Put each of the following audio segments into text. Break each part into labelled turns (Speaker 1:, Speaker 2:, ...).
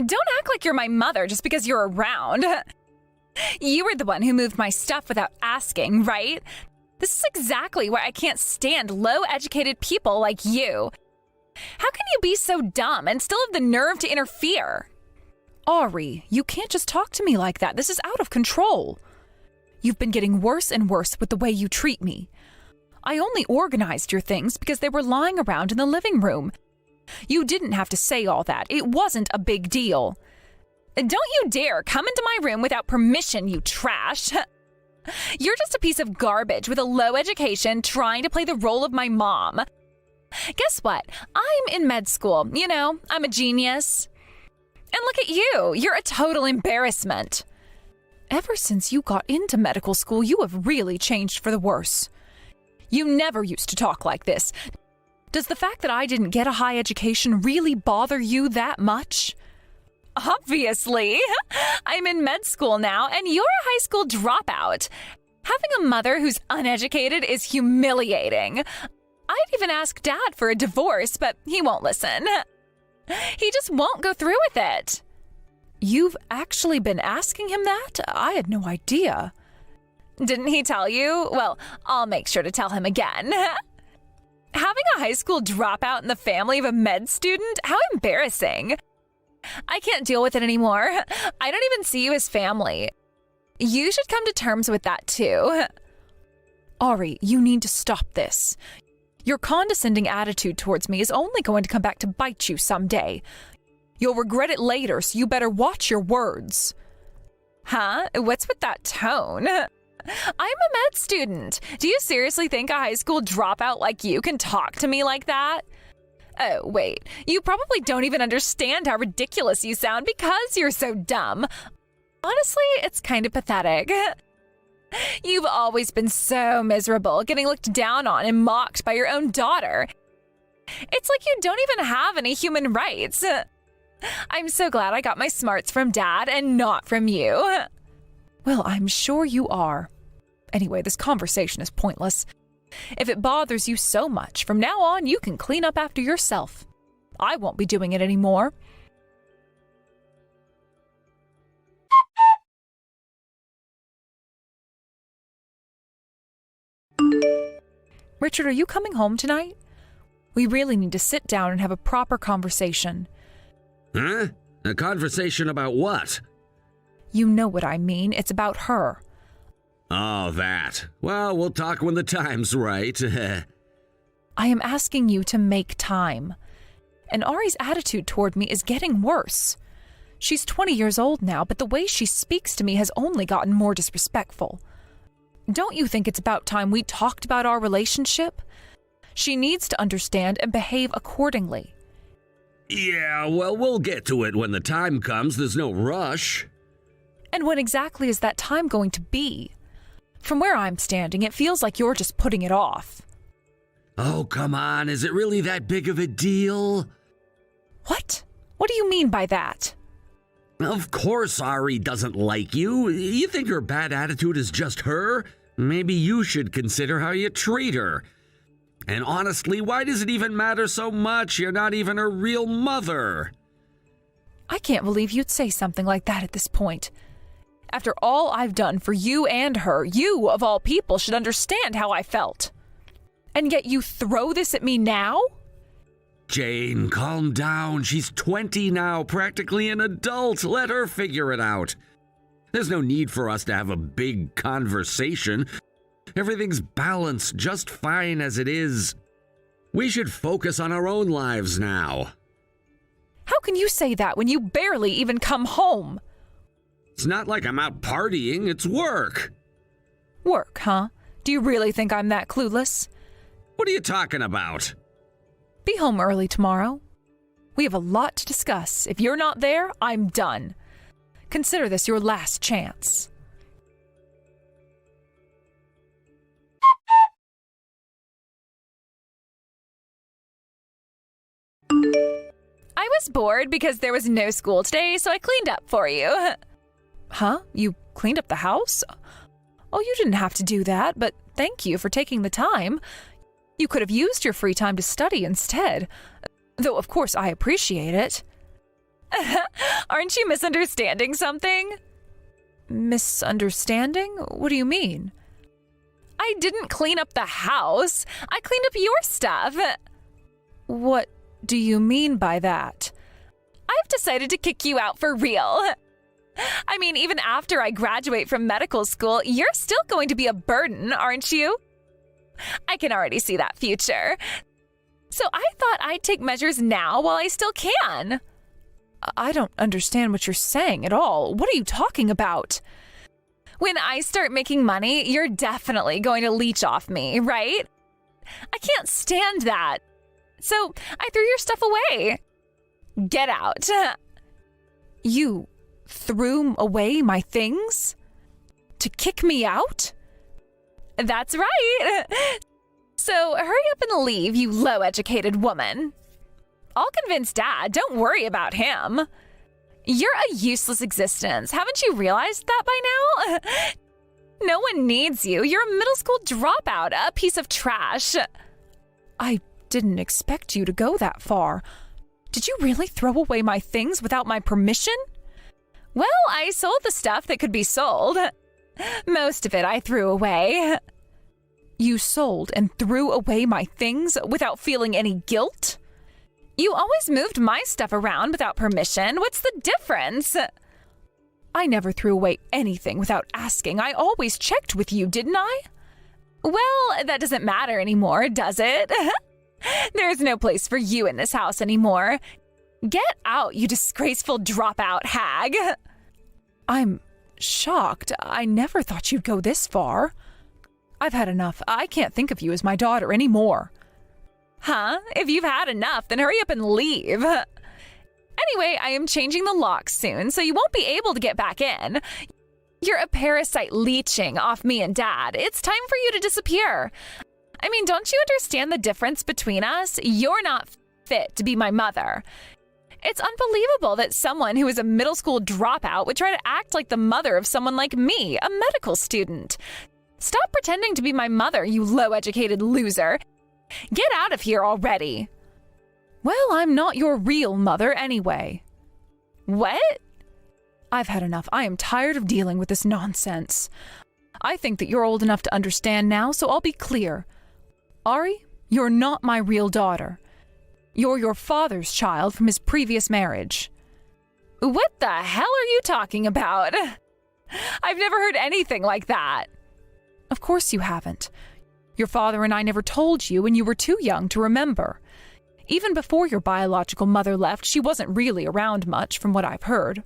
Speaker 1: Don't act like you're my mother just because you're around. You were the one who moved my stuff without asking, right? This is exactly why I can't stand low-educated people like you. How can you be so dumb and still have the nerve to interfere?
Speaker 2: Ari, you can't just talk to me like that. This is out of control. You've been getting worse and worse with the way you treat me. I only organized your things because they were lying around in the living room. You didn't have to say all that. It wasn't a big deal.
Speaker 1: Don't you dare come into my room without permission, you trash. You're just a piece of garbage with a low education trying to play the role of my mom. Guess what? I'm in med school. You know, I'm a genius. And look at you. You're a total embarrassment.
Speaker 2: Ever since you got into medical school, you have really changed for the worse. You never used to talk like this. Does the fact that I didn't get a high education really bother you that much?
Speaker 1: Obviously. I'm in med school now, and you're a high school dropout. Having a mother who's uneducated is humiliating. I'd even ask Dad for a divorce, but he won't listen. He just won't go through with it.
Speaker 2: You've actually been asking him that? I had no idea.
Speaker 1: Didn't he tell you? Well, I'll make sure to tell him again. Having a high school dropout in the family of a med student? How embarrassing. I can't deal with it anymore. I don't even see you as family. You should come to terms with that too.
Speaker 2: Ari, you need to stop this. Your condescending attitude towards me is only going to come back to bite you someday. You'll regret it later, so you better watch your words.
Speaker 1: Huh? What's with that tone? I'm a med student. Do you seriously think a high school dropout like you can talk to me like that? Oh, wait. You probably don't even understand how ridiculous you sound because you're so dumb. Honestly, it's kind of pathetic. You've always been so miserable, getting looked down on and mocked by your own daughter. It's like you don't even have any human rights. I'm so glad I got my smarts from Dad and not from you.
Speaker 2: Well, I'm sure you are. Anyway, this conversation is pointless. If it bothers you so much, from now on you can clean up after yourself. I won't be doing it anymore. Richard, are you coming home tonight? We really need to sit down and have a proper conversation.
Speaker 3: Huh? A conversation about what?
Speaker 2: You know what I mean. It's about her.
Speaker 3: Oh, that. Well, we'll talk when the time's right.
Speaker 2: I am asking you to make time. And Ari's attitude toward me is getting worse. She's 20 years old now, but the way she speaks to me has only gotten more disrespectful. Don't you think it's about time we talked about our relationship? She needs to understand and behave accordingly.
Speaker 3: Yeah, well, we'll get to it when the time comes. There's no rush.
Speaker 2: And when exactly is that time going to be? From where I'm standing, it feels like you're just putting it off.
Speaker 3: Oh, come on. Is it really that big of a deal?
Speaker 2: What? What do you mean by that?
Speaker 3: Of course Ari doesn't like you. You think her bad attitude is just her? Maybe you should consider how you treat her. And honestly, why does it even matter so much? You're not even her real mother.
Speaker 2: I can't believe you'd say something like that at this point. After all I've done for you and her, you, of all people, should understand how I felt. And yet you throw this at me now?
Speaker 3: Jane, calm down. She's 20 now, practically an adult. Let her figure it out. There's no need for us to have a big conversation. Everything's balanced just fine as it is. We should focus on our own lives now.
Speaker 2: How can you say that when you barely even come home?
Speaker 3: It's not like I'm out partying, it's work.
Speaker 2: Work, huh? Do you really think I'm that clueless?
Speaker 3: What are you talking about?
Speaker 2: Be home early tomorrow. We have a lot to discuss. If you're not there, I'm done. Consider this your last chance.
Speaker 1: I was bored because there was no school today, so I cleaned up for you.
Speaker 2: Huh? You cleaned up the house? Oh, you didn't have to do that, but thank you for taking the time. You could have used your free time to study instead. Though, of course, I appreciate it.
Speaker 1: Aren't you misunderstanding something?
Speaker 2: Misunderstanding? What do you mean?
Speaker 1: I didn't clean up the house. I cleaned up your stuff.
Speaker 2: What do you mean by that?
Speaker 1: I've decided to kick you out for real. I mean, even after I graduate from medical school, you're still going to be a burden, aren't you? I can already see that future. So I thought I'd take measures now while I still can.
Speaker 2: I don't understand what you're saying at all. What are you talking about?
Speaker 1: When I start making money, you're definitely going to leech off me, right? I can't stand that. So I threw your stuff away. Get out.
Speaker 2: You threw away my things? To kick me out?
Speaker 1: That's right. So hurry up and leave, you low-educated woman. I'll convince Dad. Don't worry about him. You're a useless existence. Haven't you realized that by now? No one needs you. You're a middle school dropout, a piece of trash.
Speaker 2: I didn't expect you to go that far. Did you really throw away my things without my permission?
Speaker 1: Well, I sold the stuff that could be sold. Most of it I threw away.
Speaker 2: You sold and threw away my things without feeling any guilt?
Speaker 1: You always moved my stuff around without permission. What's the difference?
Speaker 2: I never threw away anything without asking. I always checked with you, didn't I?
Speaker 1: Well, that doesn't matter anymore, does it? There's no place for you in this house anymore. Get out, you disgraceful dropout hag.
Speaker 2: I'm shocked. I never thought you'd go this far. I've had enough. I can't think of you as my daughter anymore.
Speaker 1: Huh? If you've had enough, then hurry up and leave. Anyway, I am changing the locks soon, so you won't be able to get back in. You're a parasite leeching off me and Dad. It's time for you to disappear. I mean, don't you understand the difference between us? You're not fit to be my mother. It's unbelievable that someone who is a middle school dropout would try to act like the mother of someone like me, a medical student. Stop pretending to be my mother, you low-educated loser. Get out of here already.
Speaker 2: Well, I'm not your real mother anyway.
Speaker 1: What?
Speaker 2: I've had enough. I am tired of dealing with this nonsense. I think that you're old enough to understand now, so I'll be clear. Ari, you're not my real daughter. You're your father's child from his previous marriage.
Speaker 1: What the hell are you talking about? I've never heard anything like that.
Speaker 2: Of course you haven't. Your father and I never told you, and you were too young to remember. Even before your biological mother left, she wasn't really around much, from what I've heard.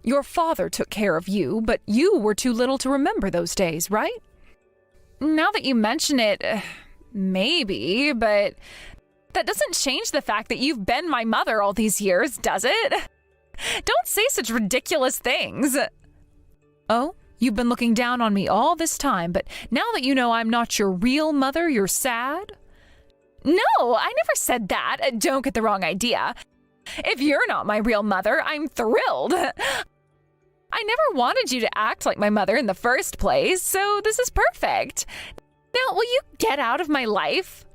Speaker 2: Your father took care of you, but you were too little to remember those days, right?
Speaker 1: Now that you mention it, maybe, but that doesn't change the fact that you've been my mother all these years, does it? Don't say such ridiculous things.
Speaker 2: Oh? You've been looking down on me all this time, but now that you know I'm not your real mother, you're sad?
Speaker 1: No, I never said that. Don't get the wrong idea. If you're not my real mother, I'm thrilled. I never wanted you to act like my mother in the first place, so this is perfect. Now, will you get out of my life?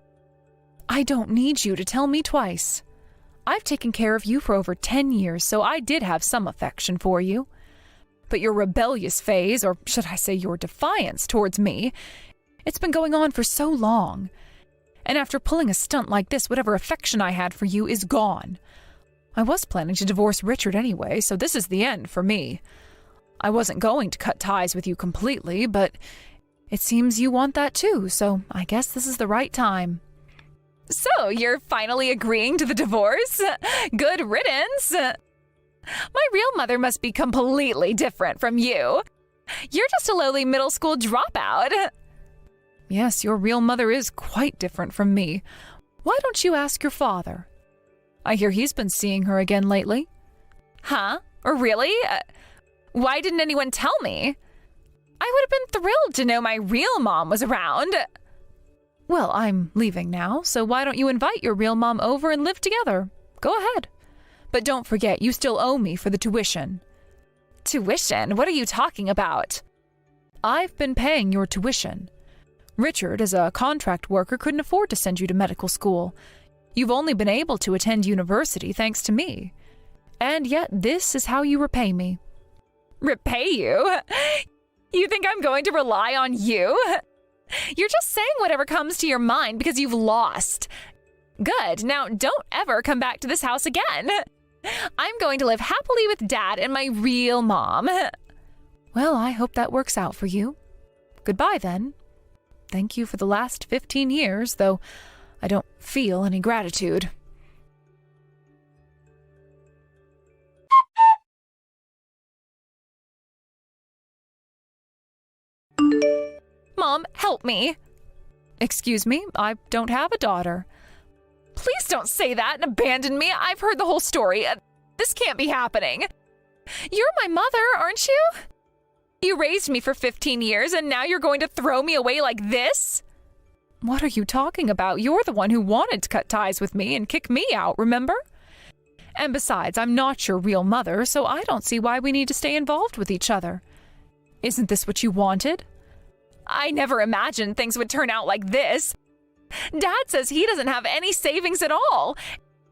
Speaker 2: I don't need you to tell me twice. I've taken care of you for over 10 years, so I did have some affection for you. But your rebellious phase, or should I say your defiance towards me, it's been going on for so long. And after pulling a stunt like this, whatever affection I had for you is gone. I was planning to divorce Richard anyway, so this is the end for me. I wasn't going to cut ties with you completely, but it seems you want that too, so I guess this is the right time.
Speaker 1: So, you're finally agreeing to the divorce? Good riddance. My real mother must be completely different from you. You're just a lowly middle school dropout.
Speaker 2: Yes, your real mother is quite different from me. Why don't you ask your father? I hear he's been seeing her again lately.
Speaker 1: Huh? Really? Why didn't anyone tell me? I would have been thrilled to know my real mom was around.
Speaker 2: Well, I'm leaving now, so why don't you invite your real mom over and live together? Go ahead. But don't forget, you still owe me for the tuition.
Speaker 1: Tuition? What are you talking about?
Speaker 2: I've been paying your tuition. Richard, as a contract worker, couldn't afford to send you to medical school. You've only been able to attend university thanks to me. And yet this is how you repay me.
Speaker 1: Repay you? You think I'm going to rely on you? You're just saying whatever comes to your mind because you've lost. Good. Now don't ever come back to this house again. I'm going to live happily with Dad and my real mom.
Speaker 2: Well, I hope that works out for you. Goodbye, then. Thank you for the last 15 years, though I don't feel any gratitude.
Speaker 1: Mom, help me.
Speaker 2: Excuse me, I don't have a daughter.
Speaker 1: Please don't say that and abandon me. I've heard the whole story. This can't be happening. You're my mother, aren't you? You raised me for 15 years and now you're going to throw me away like this?
Speaker 2: What are you talking about? You're the one who wanted to cut ties with me and kick me out, remember? And besides, I'm not your real mother, so I don't see why we need to stay involved with each other. Isn't this what you wanted?
Speaker 1: I never imagined things would turn out like this. Dad says he doesn't have any savings at all.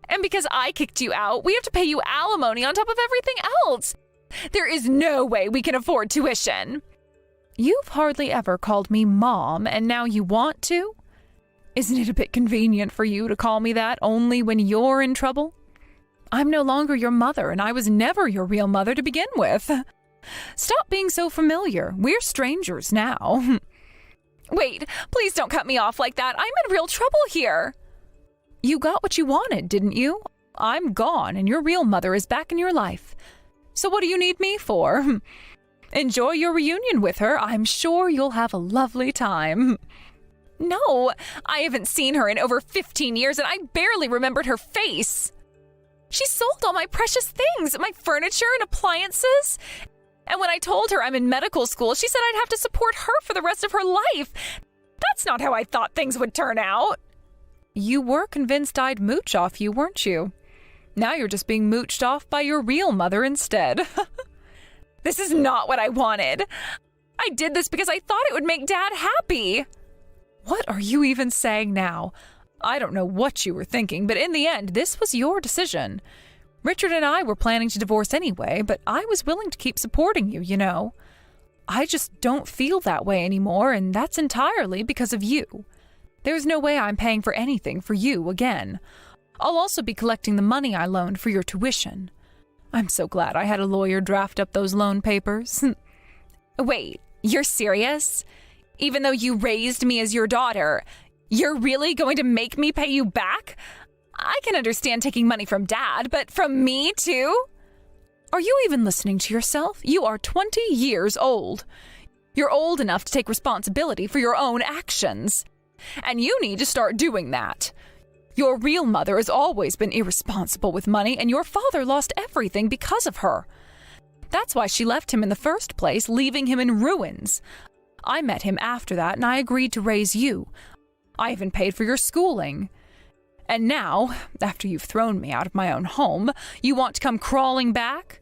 Speaker 1: And because I kicked you out, we have to pay you alimony on top of everything else. There is no way we can afford tuition.
Speaker 2: You've hardly ever called me Mom, and now you want to? Isn't it a bit convenient for you to call me that only when you're in trouble? I'm no longer your mother, and I was never your real mother to begin with. Stop being so familiar. We're strangers now.
Speaker 1: Wait, please don't cut me off like that. I'm in real trouble here.
Speaker 2: You got what you wanted, didn't you? I'm gone, and your real mother is back in your life. So what do you need me for? Enjoy your reunion with her. I'm sure you'll have a lovely time.
Speaker 1: No, I haven't seen her in over 15 years, and I barely remembered her face. She sold all my precious things, my furniture and appliances. And when I told her I'm in medical school, she said I'd have to support her for the rest of her life. That's not how I thought things would turn out.
Speaker 2: You were convinced I'd mooch off you, weren't you? Now you're just being mooched off by your real mother instead.
Speaker 1: This is not what I wanted. I did this because I thought it would make Dad happy.
Speaker 2: What are you even saying now? I don't know what you were thinking, but in the end, this was your decision. Richard and I were planning to divorce anyway, but I was willing to keep supporting you, you know. I just don't feel that way anymore, and that's entirely because of you. There's no way I'm paying for anything for you again. I'll also be collecting the money I loaned for your tuition. I'm so glad I had a lawyer draft up those loan papers.
Speaker 1: Wait, you're serious? Even though you raised me as your daughter, you're really going to make me pay you back? I can understand taking money from Dad, but from me too?
Speaker 2: Are you even listening to yourself? You are 20 years old. You're old enough to take responsibility for your own actions. And you need to start doing that. Your real mother has always been irresponsible with money, and your father lost everything because of her. That's why she left him in the first place, leaving him in ruins. I met him after that, and I agreed to raise you. I even paid for your schooling. And now, after you've thrown me out of my own home, you want to come crawling back?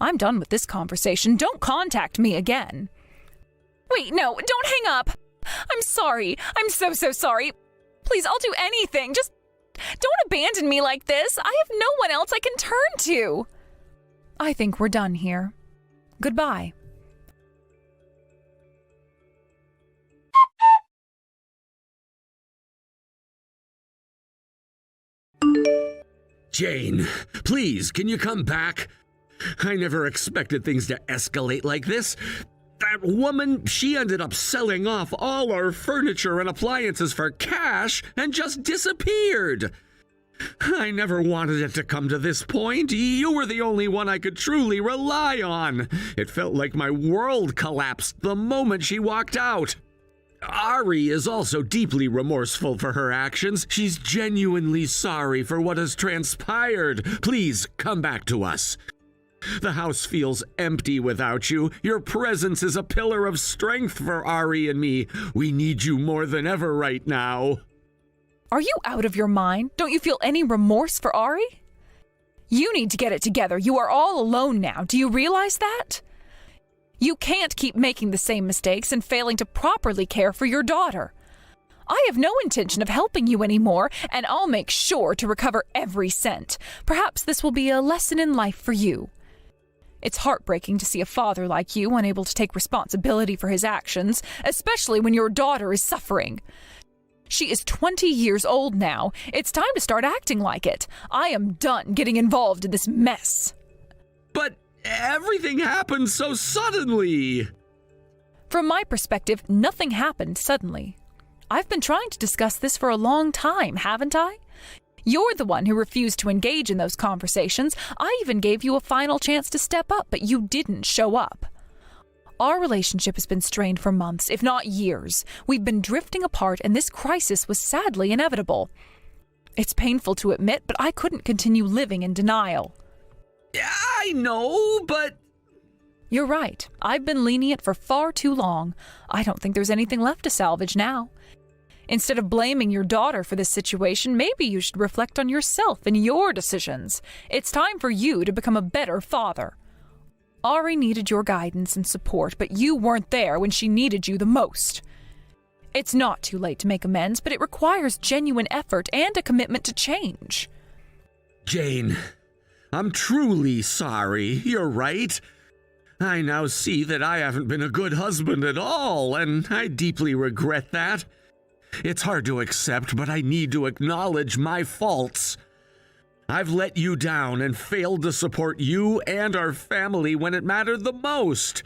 Speaker 2: I'm done with this conversation. Don't contact me again.
Speaker 1: Wait, no, don't hang up. I'm sorry. I'm so sorry. Please, I'll do anything. Just don't abandon me like this. I have no one else I can turn to.
Speaker 2: I think we're done here. Goodbye.
Speaker 3: Jane, please, can you come back? I never expected things to escalate like this. That woman, she ended up selling off all our furniture and appliances for cash and just disappeared. I never wanted it to come to this point. You were the only one I could truly rely on. It felt like my world collapsed the moment she walked out. Ari is also deeply remorseful for her actions. She's genuinely sorry for what has transpired. Please come back to us. The house feels empty without you. Your presence is a pillar of strength for Ari and me. We need you more than ever right now.
Speaker 2: Are you out of your mind? Don't you feel any remorse for Ari? You need to get it together. You are all alone now. Do you realize that? You can't keep making the same mistakes and failing to properly care for your daughter. I have no intention of helping you anymore, and I'll make sure to recover every cent. Perhaps this will be a lesson in life for you. It's heartbreaking to see a father like you unable to take responsibility for his actions, especially when your daughter is suffering. She is 20 years old now. It's time to start acting like it. I am done getting involved in this mess.
Speaker 3: But everything happened so suddenly.
Speaker 2: From my perspective, nothing happened suddenly. I've been trying to discuss this for a long time, haven't I? You're the one who refused to engage in those conversations. I even gave you a final chance to step up, but you didn't show up. Our relationship has been strained for months, if not years. We've been drifting apart, and this crisis was sadly inevitable. It's painful to admit, but I couldn't continue living in denial.
Speaker 3: I know, but...
Speaker 2: You're right. I've been lenient for far too long. I don't think there's anything left to salvage now. Instead of blaming your daughter for this situation, maybe you should reflect on yourself and your decisions. It's time for you to become a better father. Ari needed your guidance and support, but you weren't there when she needed you the most. It's not too late to make amends, but it requires genuine effort and a commitment to change.
Speaker 3: Jane, I'm truly sorry. You're right. I now see that I haven't been a good husband at all, and I deeply regret that. It's hard to accept, but I need to acknowledge my faults. I've let you down and failed to support you and our family when it mattered the most.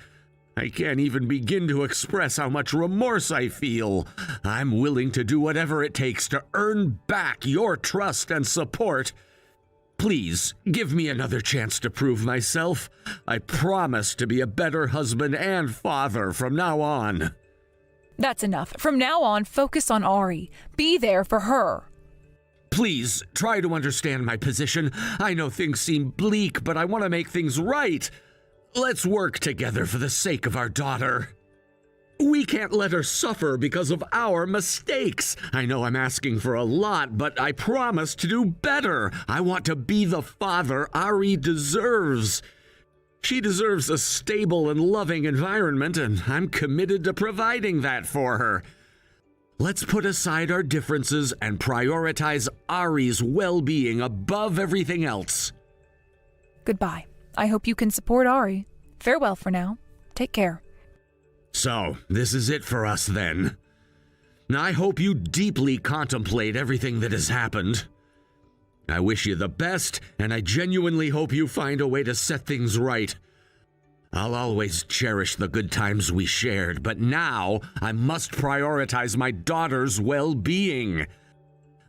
Speaker 3: I can't even begin to express how much remorse I feel. I'm willing to do whatever it takes to earn back your trust and support. Please, give me another chance to prove myself. I promise to be a better husband and father from now on.
Speaker 2: That's enough. From now on, focus on Ari. Be there for her.
Speaker 3: Please, try to understand my position. I know things seem bleak, but I want to make things right. Let's work together for the sake of our daughter. We can't let her suffer because of our mistakes. I know I'm asking for a lot, but I promise to do better. I want to be the father Ari deserves. She deserves a stable and loving environment, and I'm committed to providing that for her. Let's put aside our differences and prioritize Ari's well-being above everything else.
Speaker 2: Goodbye. I hope you can support Ari. Farewell for now. Take care.
Speaker 3: So, this is it for us then. I hope you deeply contemplate everything that has happened. I wish you the best, and I genuinely hope you find a way to set things right. I'll always cherish the good times we shared, but now I must prioritize my daughter's well-being.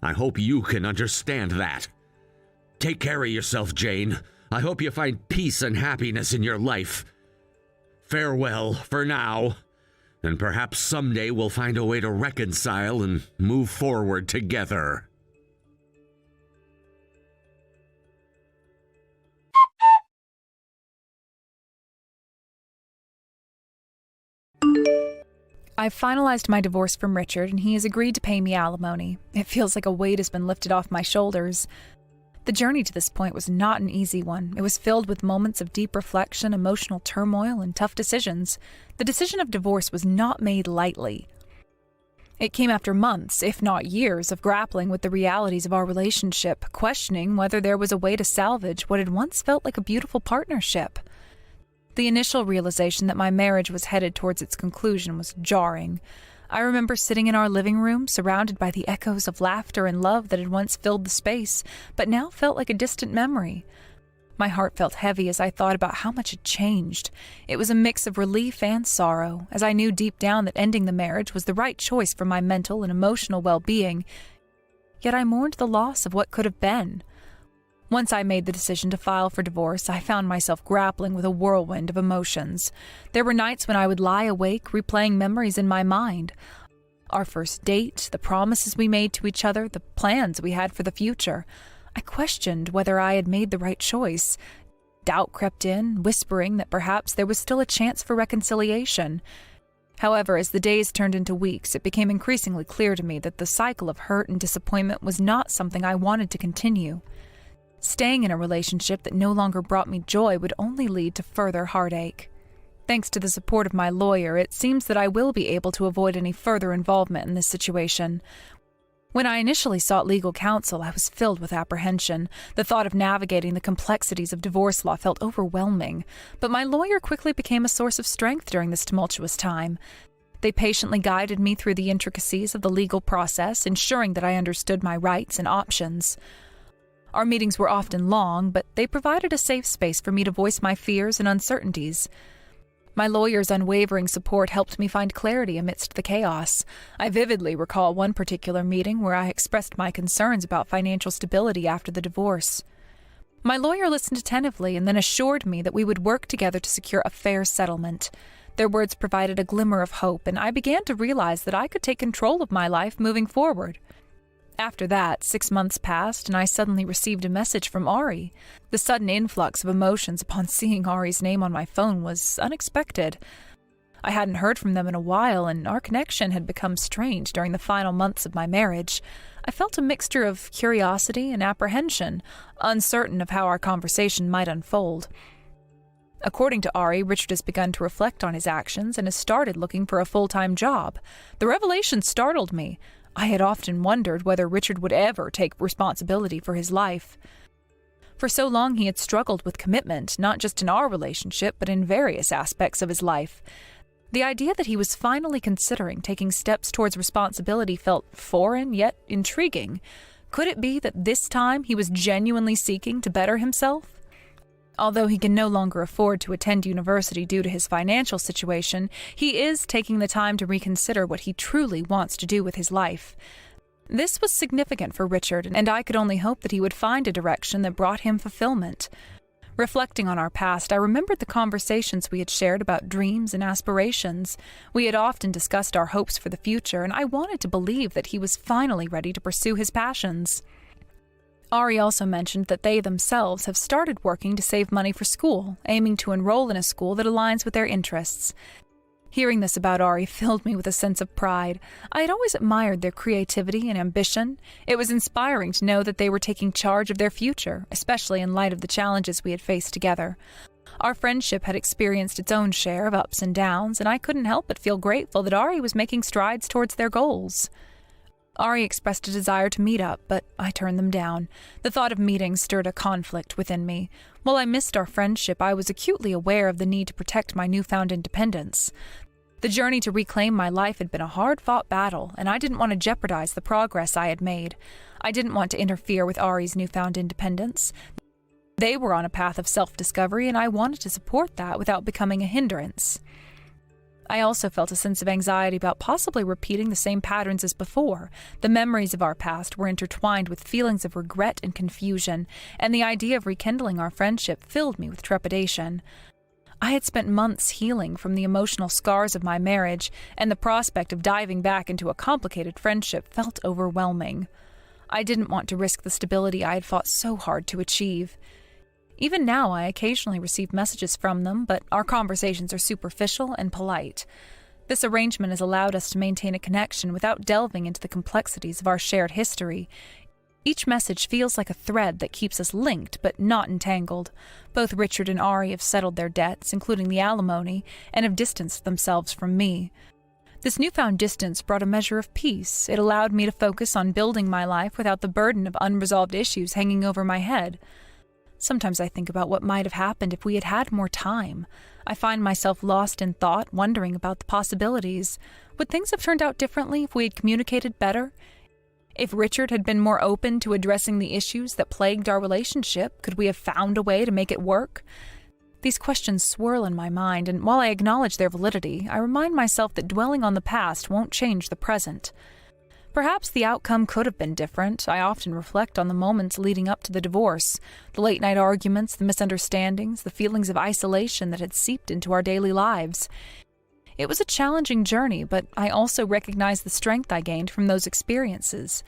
Speaker 3: I hope you can understand that. Take care of yourself, Jane. I hope you find peace and happiness in your life. Farewell for now, and perhaps someday we'll find a way to reconcile and move forward together.
Speaker 2: I've finalized my divorce from Richard, and he has agreed to pay me alimony. It feels like a weight has been lifted off my shoulders. The journey to this point was not an easy one. It was filled with moments of deep reflection, emotional turmoil, and tough decisions. The decision of divorce was not made lightly. It came after months, if not years, of grappling with the realities of our relationship, questioning whether there was a way to salvage what had once felt like a beautiful partnership. The initial realization that my marriage was headed towards its conclusion was jarring. I remember sitting in our living room, surrounded by the echoes of laughter and love that had once filled the space, but now felt like a distant memory. My heart felt heavy as I thought about how much had changed. It was a mix of relief and sorrow, as I knew deep down that ending the marriage was the right choice for my mental and emotional well-being. Yet I mourned the loss of what could have been. Once I made the decision to file for divorce, I found myself grappling with a whirlwind of emotions. There were nights when I would lie awake, replaying memories in my mind. Our first date, the promises we made to each other, the plans we had for the future. I questioned whether I had made the right choice. Doubt crept in, whispering that perhaps there was still a chance for reconciliation. However, as the days turned into weeks, it became increasingly clear to me that the cycle of hurt and disappointment was not something I wanted to continue. Staying in a relationship that no longer brought me joy would only lead to further heartache. Thanks to the support of my lawyer, it seems that I will be able to avoid any further involvement in this situation. When I initially sought legal counsel, I was filled with apprehension. The thought of navigating the complexities of divorce law felt overwhelming, but my lawyer quickly became a source of strength during this tumultuous time. They patiently guided me through the intricacies of the legal process, ensuring that I understood my rights and options. Our meetings were often long, but they provided a safe space for me to voice my fears and uncertainties. My lawyer's unwavering support helped me find clarity amidst the chaos. I vividly recall one particular meeting where I expressed my concerns about financial stability after the divorce. My lawyer listened attentively and then assured me that we would work together to secure a fair settlement. Their words provided a glimmer of hope, and I began to realize that I could take control of my life moving forward. After that, 6 months passed, and I suddenly received a message from Ari. The sudden influx of emotions upon seeing Ari's name on my phone was unexpected. I hadn't heard from them in a while, and our connection had become strained during the final months of my marriage. I felt a mixture of curiosity and apprehension, uncertain of how our conversation might unfold. According to Ari, Richard has begun to reflect on his actions and has started looking for a full-time job. The revelation startled me. I had often wondered whether Richard would ever take responsibility for his life. For so long he had struggled with commitment, not just in our relationship, but in various aspects of his life. The idea that he was finally considering taking steps towards responsibility felt foreign, yet intriguing. Could it be that this time he was genuinely seeking to better himself? Although he can no longer afford to attend university due to his financial situation, he is taking the time to reconsider what he truly wants to do with his life. This was significant for Richard, and I could only hope that he would find a direction that brought him fulfillment. Reflecting on our past, I remembered the conversations we had shared about dreams and aspirations. We had often discussed our hopes for the future, and I wanted to believe that he was finally ready to pursue his passions. Ari also mentioned that they themselves have started working to save money for school, aiming to enroll in a school that aligns with their interests. Hearing this about Ari filled me with a sense of pride. I had always admired their creativity and ambition. It was inspiring to know that they were taking charge of their future, especially in light of the challenges we had faced together. Our friendship had experienced its own share of ups and downs, and I couldn't help but feel grateful that Ari was making strides towards their goals. Ari expressed a desire to meet up, but I turned them down. The thought of meeting stirred a conflict within me. While I missed our friendship, I was acutely aware of the need to protect my newfound independence. The journey to reclaim my life had been a hard-fought battle, and I didn't want to jeopardize the progress I had made. I didn't want to interfere with Ari's newfound independence. They were on a path of self-discovery, and I wanted to support that without becoming a hindrance. I also felt a sense of anxiety about possibly repeating the same patterns as before. The memories of our past were intertwined with feelings of regret and confusion, and the idea of rekindling our friendship filled me with trepidation. I had spent months healing from the emotional scars of my marriage, and the prospect of diving back into a complicated friendship felt overwhelming. I didn't want to risk the stability I had fought so hard to achieve. Even now, I occasionally receive messages from them, but our conversations are superficial and polite. This arrangement has allowed us to maintain a connection without delving into the complexities of our shared history. Each message feels like a thread that keeps us linked, but not entangled. Both Richard and Ari have settled their debts, including the alimony, and have distanced themselves from me. This newfound distance brought a measure of peace. It allowed me to focus on building my life without the burden of unresolved issues hanging over my head. Sometimes I think about what might have happened if we had had more time. I find myself lost in thought, wondering about the possibilities. Would things have turned out differently if we had communicated better? If Richard had been more open to addressing the issues that plagued our relationship, could we have found a way to make it work? These questions swirl in my mind, and while I acknowledge their validity, I remind myself that dwelling on the past won't change the present. Perhaps the outcome could have been different. I often reflect on the moments leading up to the divorce, the late-night arguments, the misunderstandings, the feelings of isolation that had seeped into our daily lives. It was a challenging journey, but I also recognize the strength I gained from those experiences.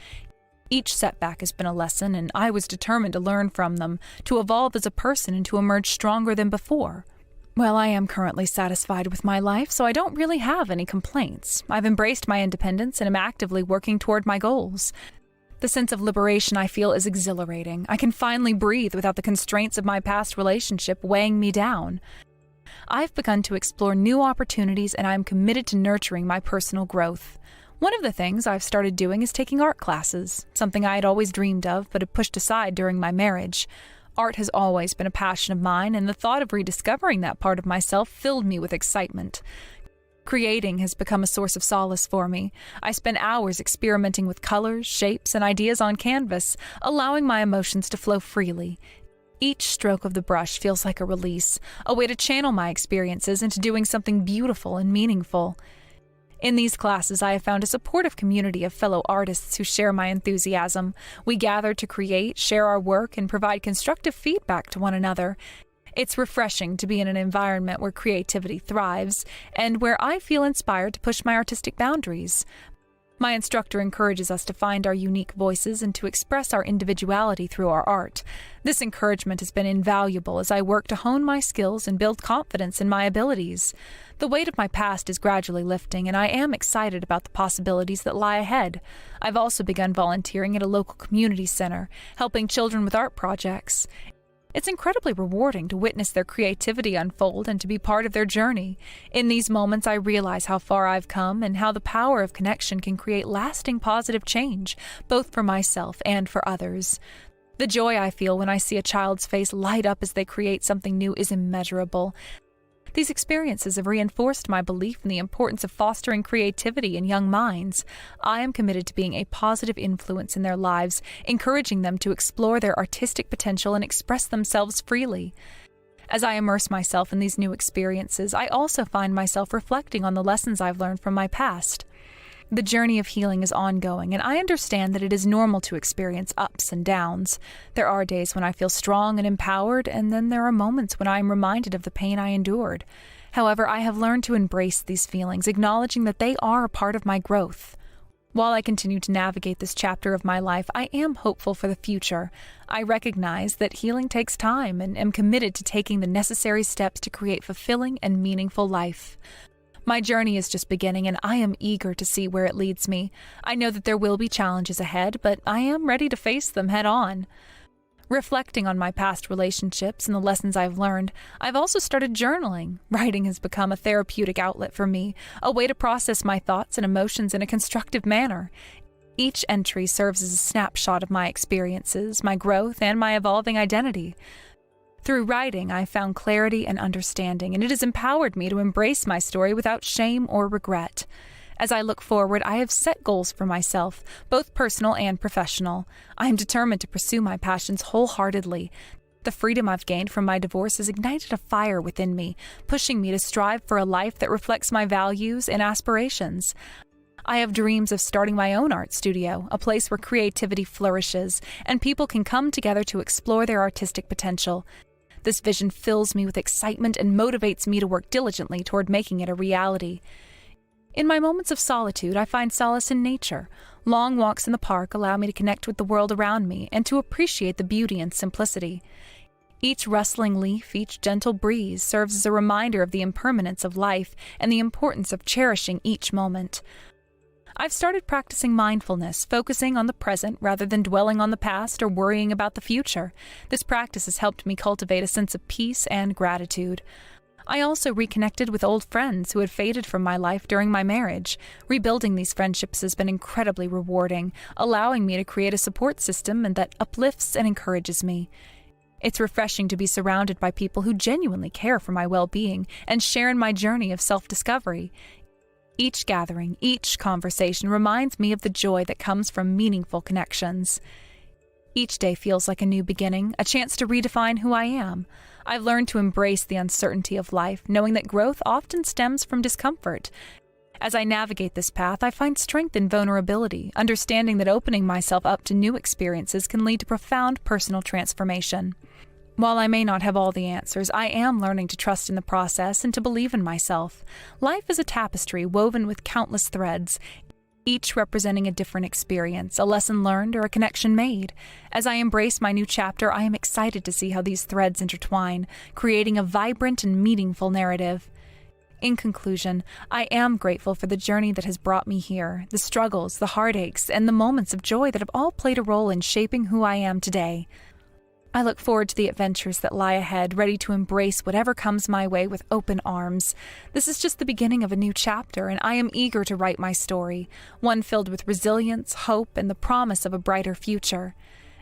Speaker 2: Each setback has been a lesson, and I was determined to learn from them, to evolve as a person and to emerge stronger than before. Well, I am currently satisfied with my life, so I don't really have any complaints. I've embraced my independence and am actively working toward my goals. The sense of liberation I feel is exhilarating. I can finally breathe without the constraints of my past relationship weighing me down. I've begun to explore new opportunities and I'm committed to nurturing my personal growth. One of the things I've started doing is taking art classes, something I had always dreamed of but had pushed aside during my marriage. Art has always been a passion of mine, and the thought of rediscovering that part of myself filled me with excitement. Creating has become a source of solace for me. I spend hours experimenting with colors, shapes, and ideas on canvas, allowing my emotions to flow freely. Each stroke of the brush feels like a release, a way to channel my experiences into doing something beautiful and meaningful. In these classes, I have found a supportive community of fellow artists who share my enthusiasm. We gather to create, share our work, and provide constructive feedback to one another. It's refreshing to be in an environment where creativity thrives and where I feel inspired to push my artistic boundaries. My instructor encourages us to find our unique voices and to express our individuality through our art. This encouragement has been invaluable as I work to hone my skills and build confidence in my abilities. The weight of my past is gradually lifting, and I am excited about the possibilities that lie ahead. I've also begun volunteering at a local community center, helping children with art projects. It's incredibly rewarding to witness their creativity unfold and to be part of their journey. In these moments, I realize how far I've come and how the power of connection can create lasting positive change, both for myself and for others. The joy I feel when I see a child's face light up as they create something new is immeasurable. These experiences have reinforced my belief in the importance of fostering creativity in young minds. I am committed to being a positive influence in their lives, encouraging them to explore their artistic potential and express themselves freely. As I immerse myself in these new experiences, I also find myself reflecting on the lessons I've learned from my past. The journey of healing is ongoing, and I understand that it is normal to experience ups and downs. There are days when I feel strong and empowered, and then there are moments when I am reminded of the pain I endured. However, I have learned to embrace these feelings, acknowledging that they are a part of my growth. While I continue to navigate this chapter of my life, I am hopeful for the future. I recognize that healing takes time and am committed to taking the necessary steps to create fulfilling and meaningful life. My journey is just beginning, and I am eager to see where it leads me. I know that there will be challenges ahead, but I am ready to face them head on. Reflecting on my past relationships and the lessons I've learned, I've also started journaling. Writing has become a therapeutic outlet for me, a way to process my thoughts and emotions in a constructive manner. Each entry serves as a snapshot of my experiences, my growth, and my evolving identity. Through writing, I found clarity and understanding, and it has empowered me to embrace my story without shame or regret. As I look forward, I have set goals for myself, both personal and professional. I am determined to pursue my passions wholeheartedly. The freedom I've gained from my divorce has ignited a fire within me, pushing me to strive for a life that reflects my values and aspirations. I have dreams of starting my own art studio, a place where creativity flourishes, and people can come together to explore their artistic potential. This vision fills me with excitement and motivates me to work diligently toward making it a reality. In my moments of solitude, I find solace in nature. Long walks in the park allow me to connect with the world around me and to appreciate the beauty and simplicity. Each rustling leaf, each gentle breeze serves as a reminder of the impermanence of life and the importance of cherishing each moment. I've started practicing mindfulness, focusing on the present rather than dwelling on the past or worrying about the future. This practice has helped me cultivate a sense of peace and gratitude. I also reconnected with old friends who had faded from my life during my marriage. Rebuilding these friendships has been incredibly rewarding, allowing me to create a support system that uplifts and encourages me. It's refreshing to be surrounded by people who genuinely care for my well-being and share in my journey of self-discovery. Each gathering, each conversation reminds me of the joy that comes from meaningful connections. Each day feels like a new beginning, a chance to redefine who I am. I've learned to embrace the uncertainty of life, knowing that growth often stems from discomfort. As I navigate this path, I find strength in vulnerability, understanding that opening myself up to new experiences can lead to profound personal transformation. While I may not have all the answers, I am learning to trust in the process and to believe in myself. Life is a tapestry woven with countless threads, each representing a different experience, a lesson learned, or a connection made. As I embrace my new chapter, I am excited to see how these threads intertwine, creating a vibrant and meaningful narrative. In conclusion, I am grateful for the journey that has brought me here, the struggles, the heartaches, and the moments of joy that have all played a role in shaping who I am today. I look forward to the adventures that lie ahead, ready to embrace whatever comes my way with open arms. This is just the beginning of a new chapter, and I am eager to write my story, one filled with resilience, hope, and the promise of a brighter future.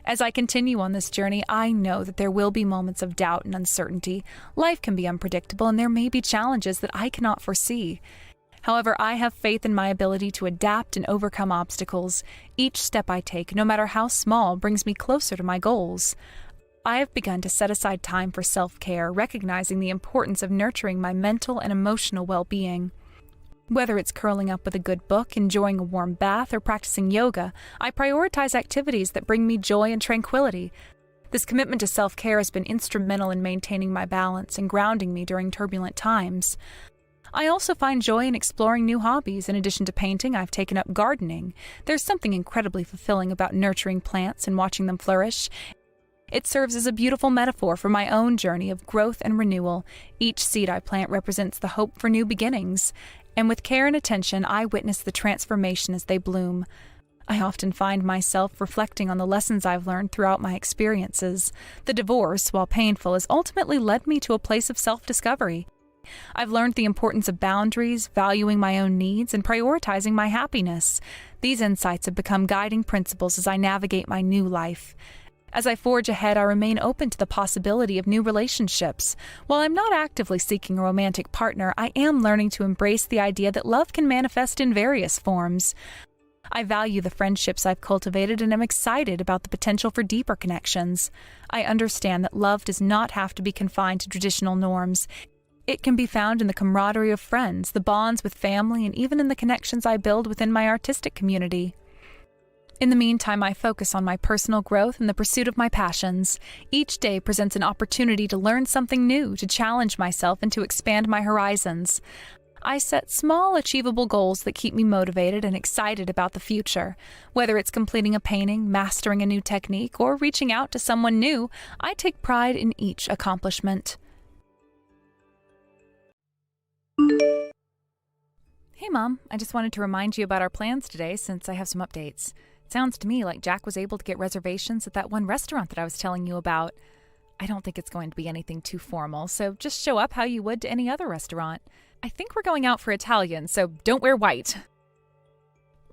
Speaker 2: As I continue on this journey, I know that there will be moments of doubt and uncertainty. Life can be unpredictable, and there may be challenges that I cannot foresee. However, I have faith in my ability to adapt and overcome obstacles. Each step I take, no matter how small, brings me closer to my goals. I have begun to set aside time for self-care, recognizing the importance of nurturing my mental and emotional well-being. Whether it's curling up with a good book, enjoying a warm bath, or practicing yoga, I prioritize activities that bring me joy and tranquility. This commitment to self-care has been instrumental in maintaining my balance and grounding me during turbulent times. I also find joy in exploring new hobbies. In addition to painting, I've taken up gardening. There's something incredibly fulfilling about nurturing plants and watching them flourish. It serves as a beautiful metaphor for my own journey of growth and renewal. Each seed I plant represents the hope for new beginnings, and with care and attention, I witness the transformation as they bloom. I often find myself reflecting on the lessons I've learned throughout my experiences. The divorce, while painful, has ultimately led me to a place of self-discovery. I've learned the importance of boundaries, valuing my own needs, and prioritizing my happiness. These insights have become guiding principles as I navigate my new life. As I forge ahead, I remain open to the possibility of new relationships. While I'm not actively seeking a romantic partner, I am learning to embrace the idea that love can manifest in various forms. I value the friendships I've cultivated and am excited about the potential for deeper connections. I understand that love does not have to be confined to traditional norms. It can be found in the camaraderie of friends, the bonds with family, and even in the connections I build within my artistic community. In the meantime, I focus on my personal growth and the pursuit of my passions. Each day presents an opportunity to learn something new, to challenge myself, and to expand my horizons. I set small, achievable goals that keep me motivated and excited about the future. Whether it's completing a painting, mastering a new technique, or reaching out to someone new, I take pride in each accomplishment. Hey, Mom. I just wanted to remind you about our plans today since I have some updates. It sounds to me like Jack was able to get reservations at that one restaurant that I was telling you about. I don't think it's going to be anything too formal, so just show up how you would to any other restaurant. I think we're going out for Italian, so don't wear white.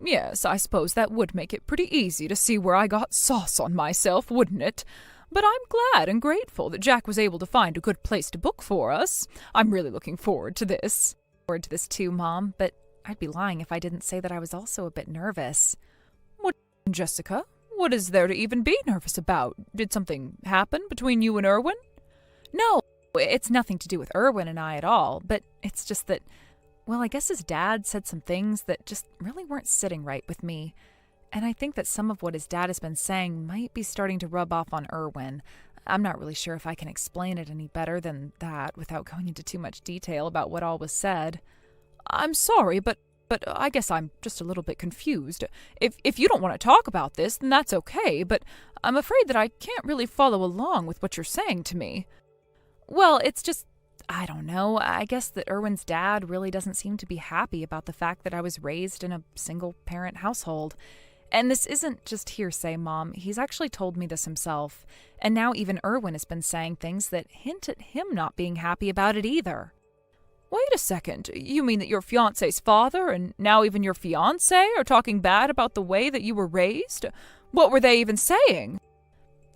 Speaker 1: Yes, I suppose that would make it pretty easy to see where I got sauce on myself, wouldn't it? But I'm glad and grateful that Jack was able to find a good place to book for us. I'm really looking forward to this.
Speaker 2: Forward to this too, Mom, but I'd be lying if I didn't say that I was also a bit nervous.
Speaker 1: What, Jessica? What is there to even be nervous about? Did something happen between you and Erwin?
Speaker 2: No, it's nothing to do with Erwin and I at all, but it's just that, well, I guess his dad said some things that just really weren't sitting right with me. And I think that some of what his dad has been saying might be starting to rub off on Erwin. I'm not really sure if I can explain it any better than that without going into too much detail about what all was said.
Speaker 1: I'm sorry, but I guess I'm just a little bit confused. If you don't want to talk about this, then that's okay, but I'm afraid that I can't really follow along with what you're saying to me.
Speaker 2: Well, it's just, I don't know. I guess that Erwin's dad really doesn't seem to be happy about the fact that I was raised in a single-parent household. And this isn't just hearsay, Mom. He's actually told me this himself. And now even Erwin has been saying things that hint at him not being happy about it either.
Speaker 1: Wait a second. You mean that your fiancé's father and now even your fiancé are talking bad about the way that you were raised? What were they even saying?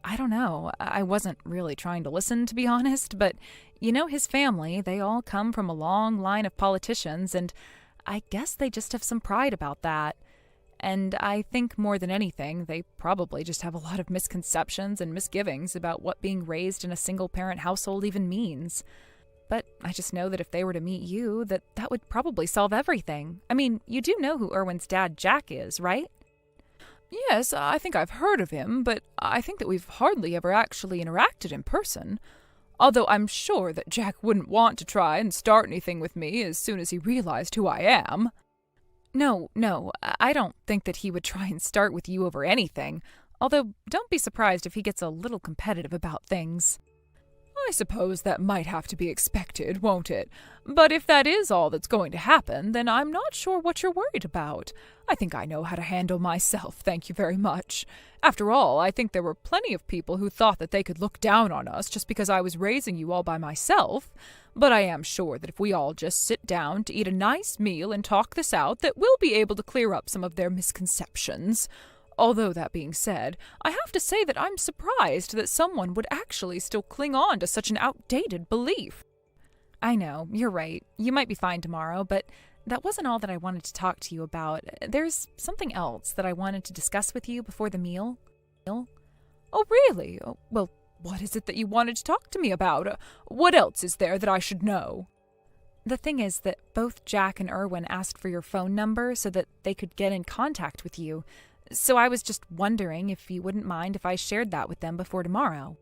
Speaker 2: I don't know. I wasn't really trying to listen, to be honest, but you know his family, they all come from a long line of politicians, and I guess they just have some pride about that. And I think more than anything, they probably just have a lot of misconceptions and misgivings about what being raised in a single-parent household even means. But I just know that if they were to meet you, that would probably solve everything. I mean, you do know who Erwin's dad, Jack, is, right?
Speaker 1: Yes, I think I've heard of him, but I think that we've hardly ever actually interacted in person. Although I'm sure that Jack wouldn't want to try and start anything with me as soon as he realized who I am.
Speaker 2: No, I don't think that he would try and start with you over anything. Although, don't be surprised if he gets a little competitive about things. I suppose that might have to be expected, won't it? But if that is all that's going to happen, then I'm not sure what you're worried about. I think I know how to handle myself, thank you very much. After all, I think there were plenty of people who thought that they could look down on us just because I was raising you all by myself. But I am sure that if we all just sit down to eat a nice meal and talk this out, that we'll be able to clear up some of their misconceptions. Although, that being said, I have to say that I'm surprised that someone would actually still cling on to such an outdated belief. I know, you're right. You might be fine tomorrow, but that wasn't all that I wanted to talk to you about. There's something else that I wanted to discuss with you before the meal. Oh, really? Oh, well, what is it that you wanted to talk to me about? What else is there that I should know? The thing is that both Jack and Erwin asked for your phone number so that they could get in contact with you. So I was just wondering if you wouldn't mind if I shared that with them before tomorrow.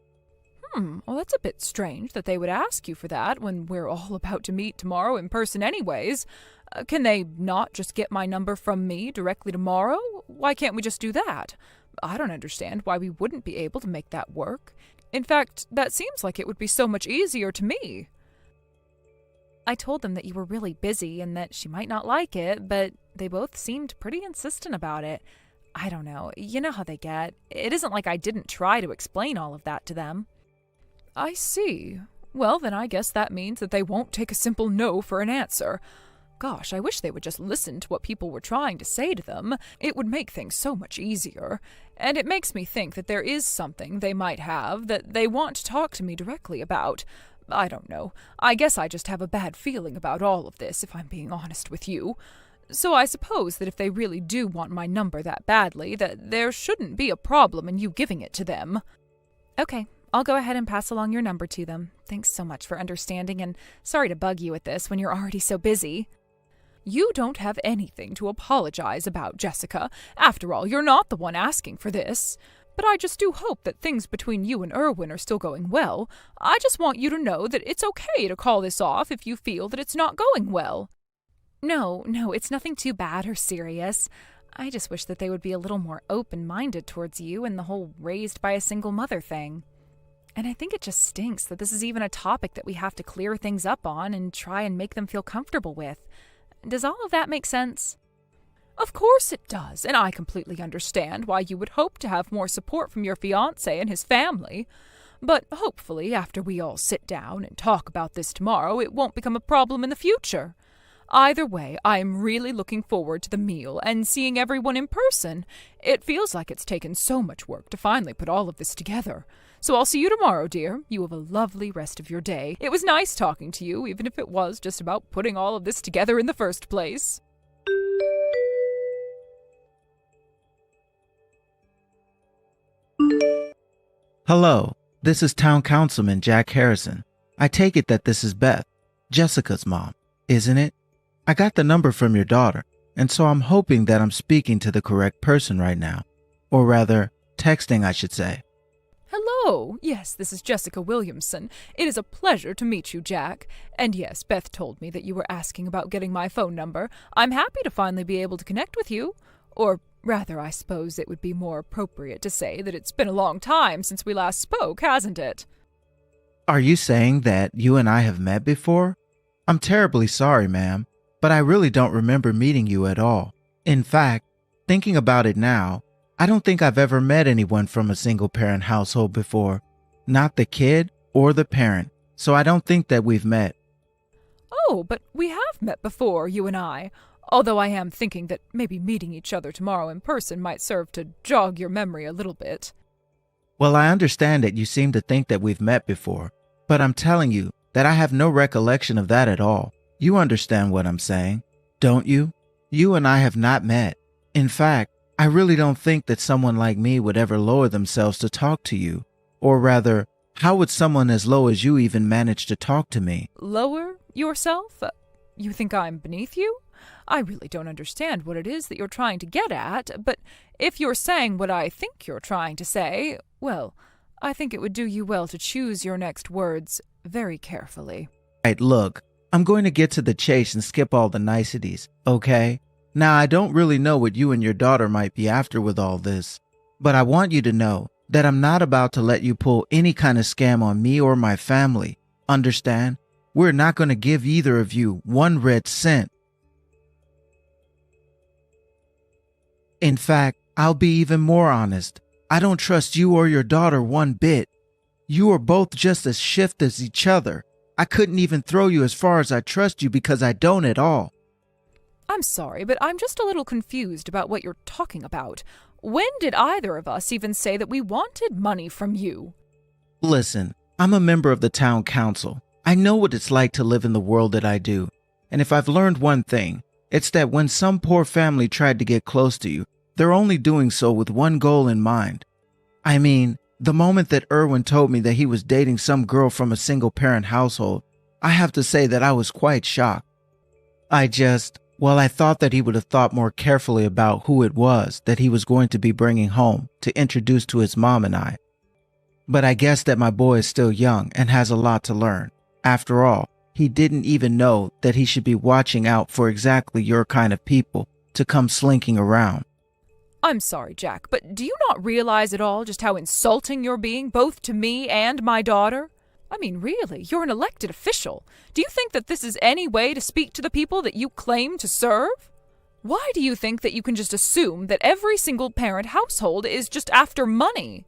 Speaker 2: Well, that's a bit strange that they would ask you for that when we're all about to meet tomorrow in person anyways. Can they not just get my number from me directly tomorrow? Why can't we just do that? I don't understand why we wouldn't be able to make that work. In fact, that seems like it would be so much easier to me. I told them that you were really busy and that she might not like it, but they both seemed pretty insistent about it. I don't know. You know how they get. It isn't like I didn't try to explain all of that to them. I see. Well, then I guess that means that they won't take a simple no for an answer. Gosh, I wish they would just listen to what people were trying to say to them. It would make things so much easier. And it makes me think that there is something they might have that they want to talk to me directly about. I don't know. I guess I just have a bad feeling about all of this, if I'm being honest with you. So I suppose that if they really do want my number that badly, that there shouldn't be a problem in you giving it to them. Okay, I'll go ahead and pass along your number to them. Thanks so much for understanding, and sorry to bug you with this when you're already so busy. You don't have anything to apologize about, Jessica. After all, you're not the one asking for this. But I just do hope that things between you and Erwin are still going well. I just want you to know that it's okay to call this off if you feel that it's not going well. No, it's nothing too bad or serious. I just wish that they would be a little more open-minded towards you and the whole raised by a single mother thing. And I think it just stinks that this is even a topic that we have to clear things up on and try and make them feel comfortable with. Does all of that make sense? Of course it does, and I completely understand why you would hope to have more support from your fiancé and his family. But hopefully, after we all sit down and talk about this tomorrow, it won't become a problem in the future. Either way, I am really looking forward to the meal and seeing everyone in person. It feels like it's taken so much work to finally put all of this together. So I'll see you tomorrow, dear. You have a lovely rest of your day. It was nice talking to you, even if it was just about putting all of this together in the first place.
Speaker 4: Hello, this is Town Councilman Jack Harrison. I take it that this is Beth, Jessica's mom, isn't it? I got the number from your daughter, and so I'm hoping that I'm speaking to the correct person right now. Or rather, texting, I should say.
Speaker 2: Hello. Yes, this is Jessica Williamson. It is a pleasure to meet you, Jack. And yes, Beth told me that you were asking about getting my phone number. I'm happy to finally be able to connect with you. Or rather, I suppose it would be more appropriate to say that it's been a long time since we last spoke, hasn't it?
Speaker 4: Are you saying that you and I have met before? I'm terribly sorry, ma'am, but I really don't remember meeting you at all. In fact, thinking about it now, I don't think I've ever met anyone from a single-parent household before. Not the kid or the parent, so I don't think that we've met.
Speaker 2: Oh, but we have met before, you and I. Although I am thinking that maybe meeting each other tomorrow in person might serve to jog your memory a little bit.
Speaker 4: Well, I understand that you seem to think that we've met before, but I'm telling you that I have no recollection of that at all. You understand what I'm saying, don't you? You and I have not met. In fact, I really don't think that someone like me would ever lower themselves to talk to you. Or rather, how would someone as low as you even manage to talk to me?
Speaker 2: Lower yourself? You think I'm beneath you? I really don't understand what it is that you're trying to get at, but if you're saying what I think you're trying to say, well, I think it would do you well to choose your next words very carefully.
Speaker 4: Right, look, I'm going to get to the chase and skip all the niceties, okay? Now, I don't really know what you and your daughter might be after with all this, but I want you to know that I'm not about to let you pull any kind of scam on me or my family. Understand? We're not going to give either of you one red cent. In fact, I'll be even more honest. I don't trust you or your daughter one bit. You are both just as shift as each other. I couldn't even throw you as far as I trust you because I don't at all.
Speaker 2: I'm sorry, but I'm just a little confused about what you're talking about. When did either of us even say that we wanted money from you?
Speaker 4: Listen, I'm a member of the town council. I know what it's like to live in the world that I do. And if I've learned one thing, it's that when some poor family tried to get close to you, they're only doing so with one goal in mind. I mean, the moment that Erwin told me that he was dating some girl from a single-parent household, I have to say that I was quite shocked. I thought that he would have thought more carefully about who it was that he was going to be bringing home to introduce to his mom and I. But I guess that my boy is still young and has a lot to learn. After all, he didn't even know that he should be watching out for exactly your kind of people to come slinking around.
Speaker 2: I'm sorry, Jack, but do you not realize at all just how insulting you're being, both to me and my daughter? I mean, really, you're an elected official. Do you think that this is any way to speak to the people that you claim to serve? Why do you think that you can just assume that every single parent household is just after money?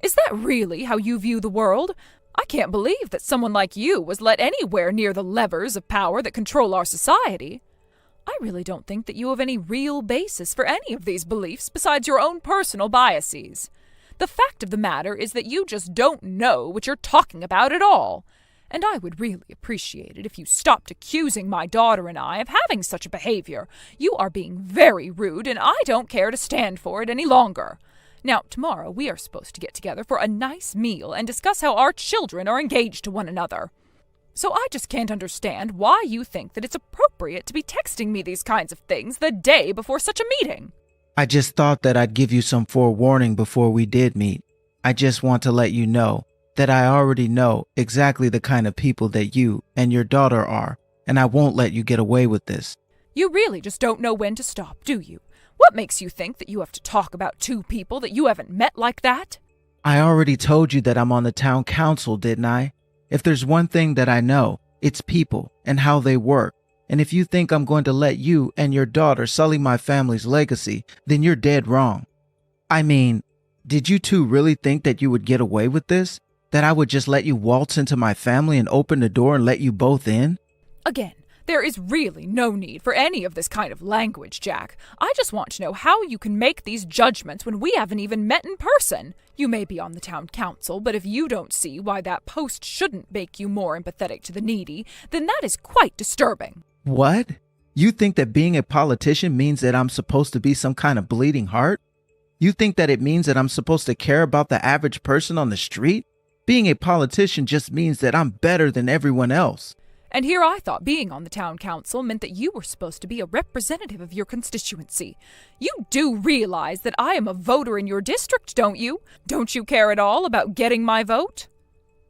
Speaker 2: Is that really how you view the world? I can't believe that someone like you was let anywhere near the levers of power that control our society. I really don't think that you have any real basis for any of these beliefs besides your own personal biases. The fact of the matter is that you just don't know what you're talking about at all. And I would really appreciate it if you stopped accusing my daughter and I of having such a behavior. You are being very rude, and I don't care to stand for it any longer. Now, tomorrow we are supposed to get together for a nice meal and discuss how our children are engaged to one another. So I just can't understand why you think that it's appropriate to be texting me these kinds of things the day before such a meeting.
Speaker 4: I just thought that I'd give you some forewarning before we did meet. I just want to let you know that I already know exactly the kind of people that you and your daughter are, and I won't let you get away with this.
Speaker 2: You really just don't know when to stop, do you? What makes you think that you have to talk about two people that you haven't met like that?
Speaker 4: I already told you that I'm on the town council, didn't I? If there's one thing that I know, it's people and how they work. And if you think I'm going to let you and your daughter sully my family's legacy, then you're dead wrong. I mean, did you two really think that you would get away with this? That I would just let you waltz into my family and open the door and let you both in?
Speaker 2: Again, there is really no need for any of this kind of language, Jack. I just want to know how you can make these judgments when we haven't even met in person. You may be on the town council, but if you don't see why that post shouldn't make you more empathetic to the needy, then that is quite disturbing.
Speaker 4: What? You think that being a politician means that I'm supposed to be some kind of bleeding heart? You think that it means that I'm supposed to care about the average person on the street? Being a politician just means that I'm better than everyone else.
Speaker 2: And here I thought being on the town council meant that you were supposed to be a representative of your constituency. You do realize that I am a voter in your district, don't you? Don't you care at all about getting my vote?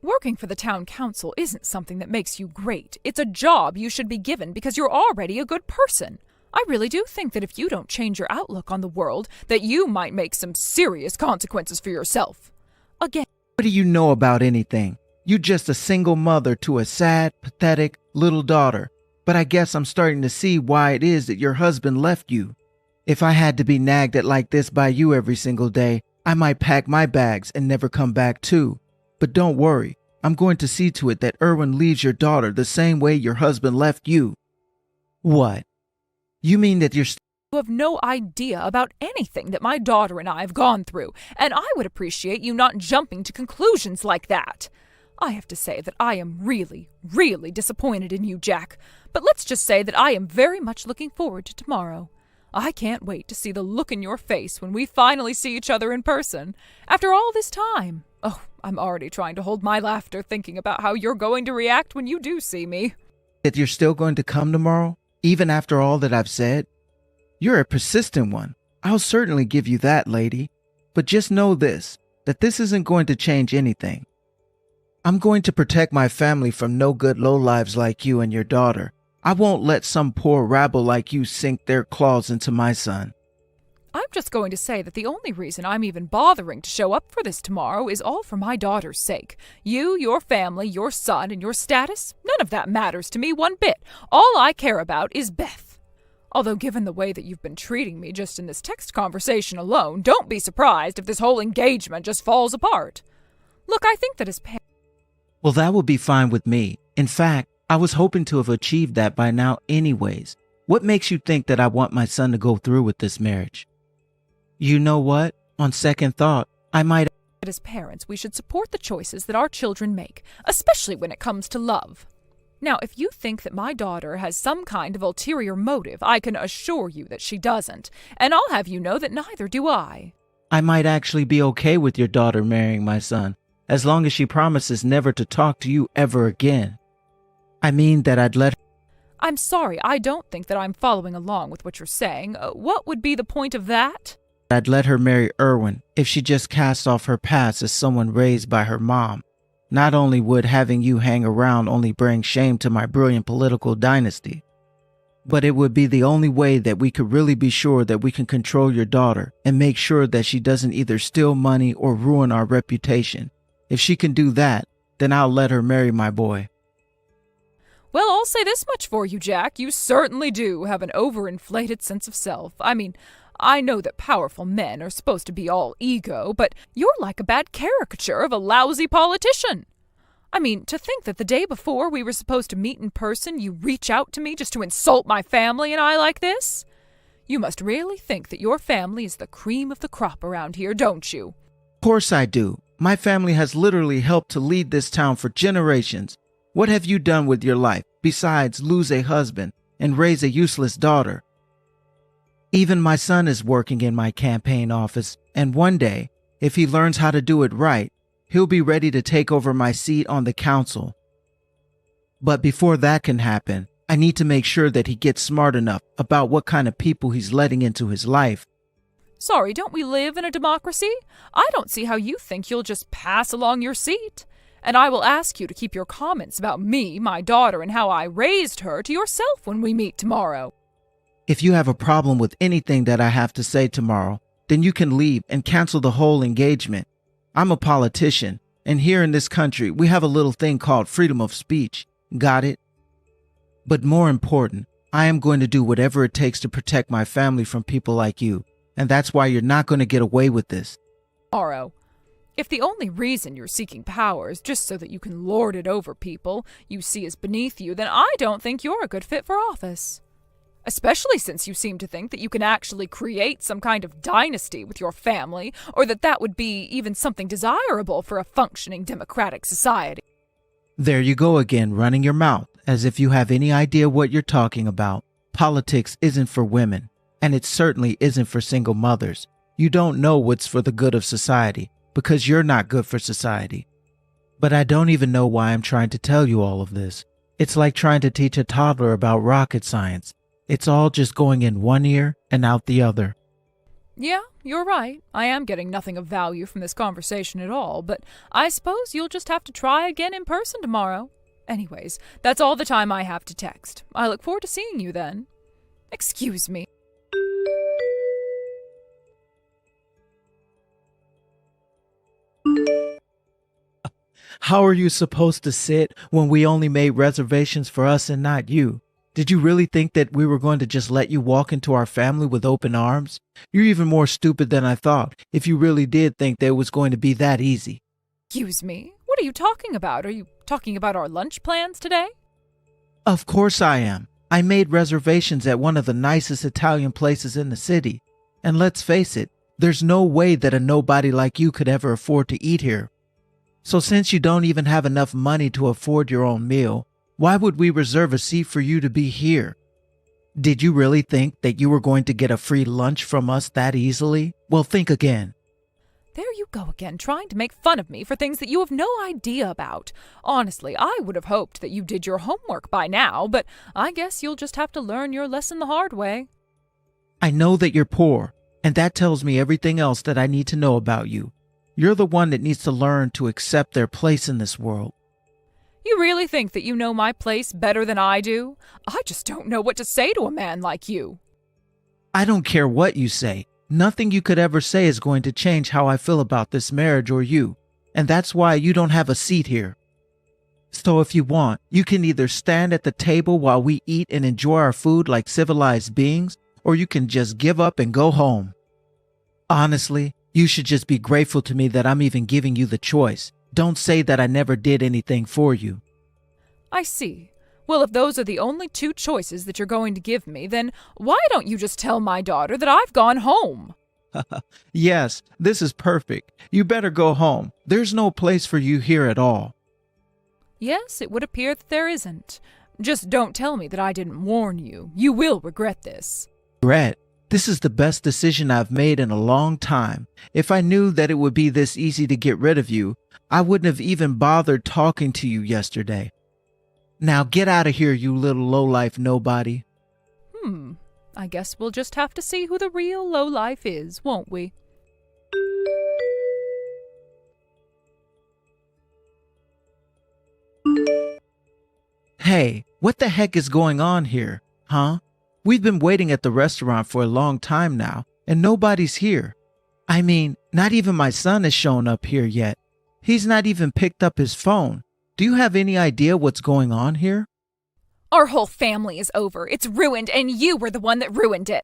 Speaker 2: Working for the town council isn't something that makes you great. It's a job you should be given because you're already a good person. I really do think that if you don't change your outlook on the world, that you might make some serious consequences for yourself. Again,
Speaker 4: what do you know about anything? You're just a single mother to a sad, pathetic little daughter. But I guess I'm starting to see why it is that your husband left you. If I had to be nagged at like this by you every single day, I might pack my bags and never come back too. But don't worry, I'm going to see to it that Erwin leaves your daughter the same way your husband left you. What? You mean that you
Speaker 2: have no idea about anything that my daughter and I have gone through, and I would appreciate you not jumping to conclusions like that. I have to say that I am really, really disappointed in you, Jack, but let's just say that I am very much looking forward to tomorrow. I can't wait to see the look in your face when we finally see each other in person. After all this time. Oh, I'm already trying to hold my laughter thinking about how you're going to react when you do see me.
Speaker 4: That you're still going to come tomorrow, even after all that I've said? You're a persistent one. I'll certainly give you that, lady. But just know this, that this isn't going to change anything. I'm going to protect my family from no good lowlives like you and your daughter. I won't let some poor rabble like you sink their claws into my son.
Speaker 2: I'm just going to say that the only reason I'm even bothering to show up for this tomorrow is all for my daughter's sake. You, your family, your son, and your status, none of that matters to me one bit. All I care about is Beth. Although given the way that you've been treating me just in this text conversation alone, don't be surprised if this whole engagement just falls apart. Look, I think that as parents...
Speaker 4: Well, that would be fine with me. In fact, I was hoping to have achieved that by now anyways. What makes you think that I want my son to go through with this marriage? You know what? On second thought, I might...
Speaker 2: As parents, we should support the choices that our children make, especially when it comes to love. Now, if you think that my daughter has some kind of ulterior motive, I can assure you that she doesn't, and I'll have you know that neither do I.
Speaker 4: I might actually be okay with your daughter marrying my son, as long as she promises never to talk to you ever again. I mean that I'd let her...
Speaker 2: I'm sorry, I don't think that I'm following along with what you're saying. What would be the point of that?
Speaker 4: I'd let her marry Irwin if she just cast off her past as someone raised by her mom. Not only would having you hang around only bring shame to my brilliant political dynasty, but it would be the only way that we could really be sure that we can control your daughter and make sure that she doesn't either steal money or ruin our reputation. If she can do that, then I'll let her marry my boy.
Speaker 2: Well, I'll say this much for you, Jack. You certainly do have an overinflated sense of self. I mean, I know that powerful men are supposed to be all ego, but you're like a bad caricature of a lousy politician. I mean, to think that the day before we were supposed to meet in person, you reach out to me just to insult my family and I like this? You must really think that your family is the cream of the crop around here, don't you?
Speaker 4: Of course I do. My family has literally helped to lead this town for generations. What have you done with your life besides lose a husband and raise a useless daughter? Even my son is working in my campaign office, and one day, if he learns how to do it right, he'll be ready to take over my seat on the council. But before that can happen, I need to make sure that he gets smart enough about what kind of people he's letting into his life.
Speaker 2: Sorry, don't we live in a democracy? I don't see how you think you'll just pass along your seat. And I will ask you to keep your comments about me, my daughter, and how I raised her to yourself when we meet tomorrow.
Speaker 4: If you have a problem with anything that I have to say tomorrow, then you can leave and cancel the whole engagement. I'm a politician, and here in this country, we have a little thing called freedom of speech. Got it? But more important, I am going to do whatever it takes to protect my family from people like you, and that's why you're not going to get away with this.
Speaker 2: Aro, if the only reason you're seeking power is just so that you can lord it over people you see as beneath you, then I don't think you're a good fit for office. Especially since you seem to think that you can actually create some kind of dynasty with your family, or that that would be even something desirable for a functioning democratic society.
Speaker 4: There you go again, running your mouth, as if you have any idea what you're talking about. Politics isn't for women, and it certainly isn't for single mothers. You don't know what's for the good of society, because you're not good for society. But I don't even know why I'm trying to tell you all of this. It's like trying to teach a toddler about rocket science. It's all just going in one ear and out the other.
Speaker 2: Yeah, you're right. I am getting nothing of value from this conversation at all, but I suppose you'll just have to try again in person tomorrow. Anyways, that's all the time I have to text. I look forward to seeing you then. Excuse me.
Speaker 4: How are you supposed to sit when we only made reservations for us and not you? Did you really think that we were going to just let you walk into our family with open arms? You're even more stupid than I thought, if you really did think that it was going to be that easy.
Speaker 2: Excuse me? What are you talking about? Are you talking about our lunch plans today?
Speaker 4: Of course I am. I made reservations at one of the nicest Italian places in the city. And let's face it, there's no way that a nobody like you could ever afford to eat here. So since you don't even have enough money to afford your own meal, why would we reserve a seat for you to be here? Did you really think that you were going to get a free lunch from us that easily? Well, think again.
Speaker 2: There you go again, trying to make fun of me for things that you have no idea about. Honestly, I would have hoped that you did your homework by now, but I guess you'll just have to learn your lesson the hard way.
Speaker 4: I know that you're poor, and that tells me everything else that I need to know about you. You're the one that needs to learn to accept their place in this world.
Speaker 2: You really think that you know my place better than I do? I just don't know what to say to a man like you.
Speaker 4: I don't care what you say. Nothing you could ever say is going to change how I feel about this marriage or you, and that's why you don't have a seat here. So if you want, you can either stand at the table while we eat and enjoy our food like civilized beings, or you can just give up and go home. Honestly, you should just be grateful to me that I'm even giving you the choice. Don't say that I never did anything for you.
Speaker 2: I see. Well, if those are the only two choices that you're going to give me, then why don't you just tell my daughter that I've gone home?
Speaker 4: Yes, this is perfect. You better go home. There's no place for you here at all.
Speaker 2: Yes, it would appear that there isn't. Just don't tell me that I didn't warn you. You will regret this.
Speaker 4: Regret? This is the best decision I've made in a long time. If I knew that it would be this easy to get rid of you, I wouldn't have even bothered talking to you yesterday. Now get out of here, you little lowlife nobody.
Speaker 2: I guess we'll just have to see who the real lowlife is, won't we?
Speaker 4: Hey, what the heck is going on here, huh? We've been waiting at the restaurant for a long time now, and nobody's here. I mean, not even my son has shown up here yet. He's not even picked up his phone. Do you have any idea what's going on here?
Speaker 2: Our whole family is over. It's ruined, and you were the one that ruined it.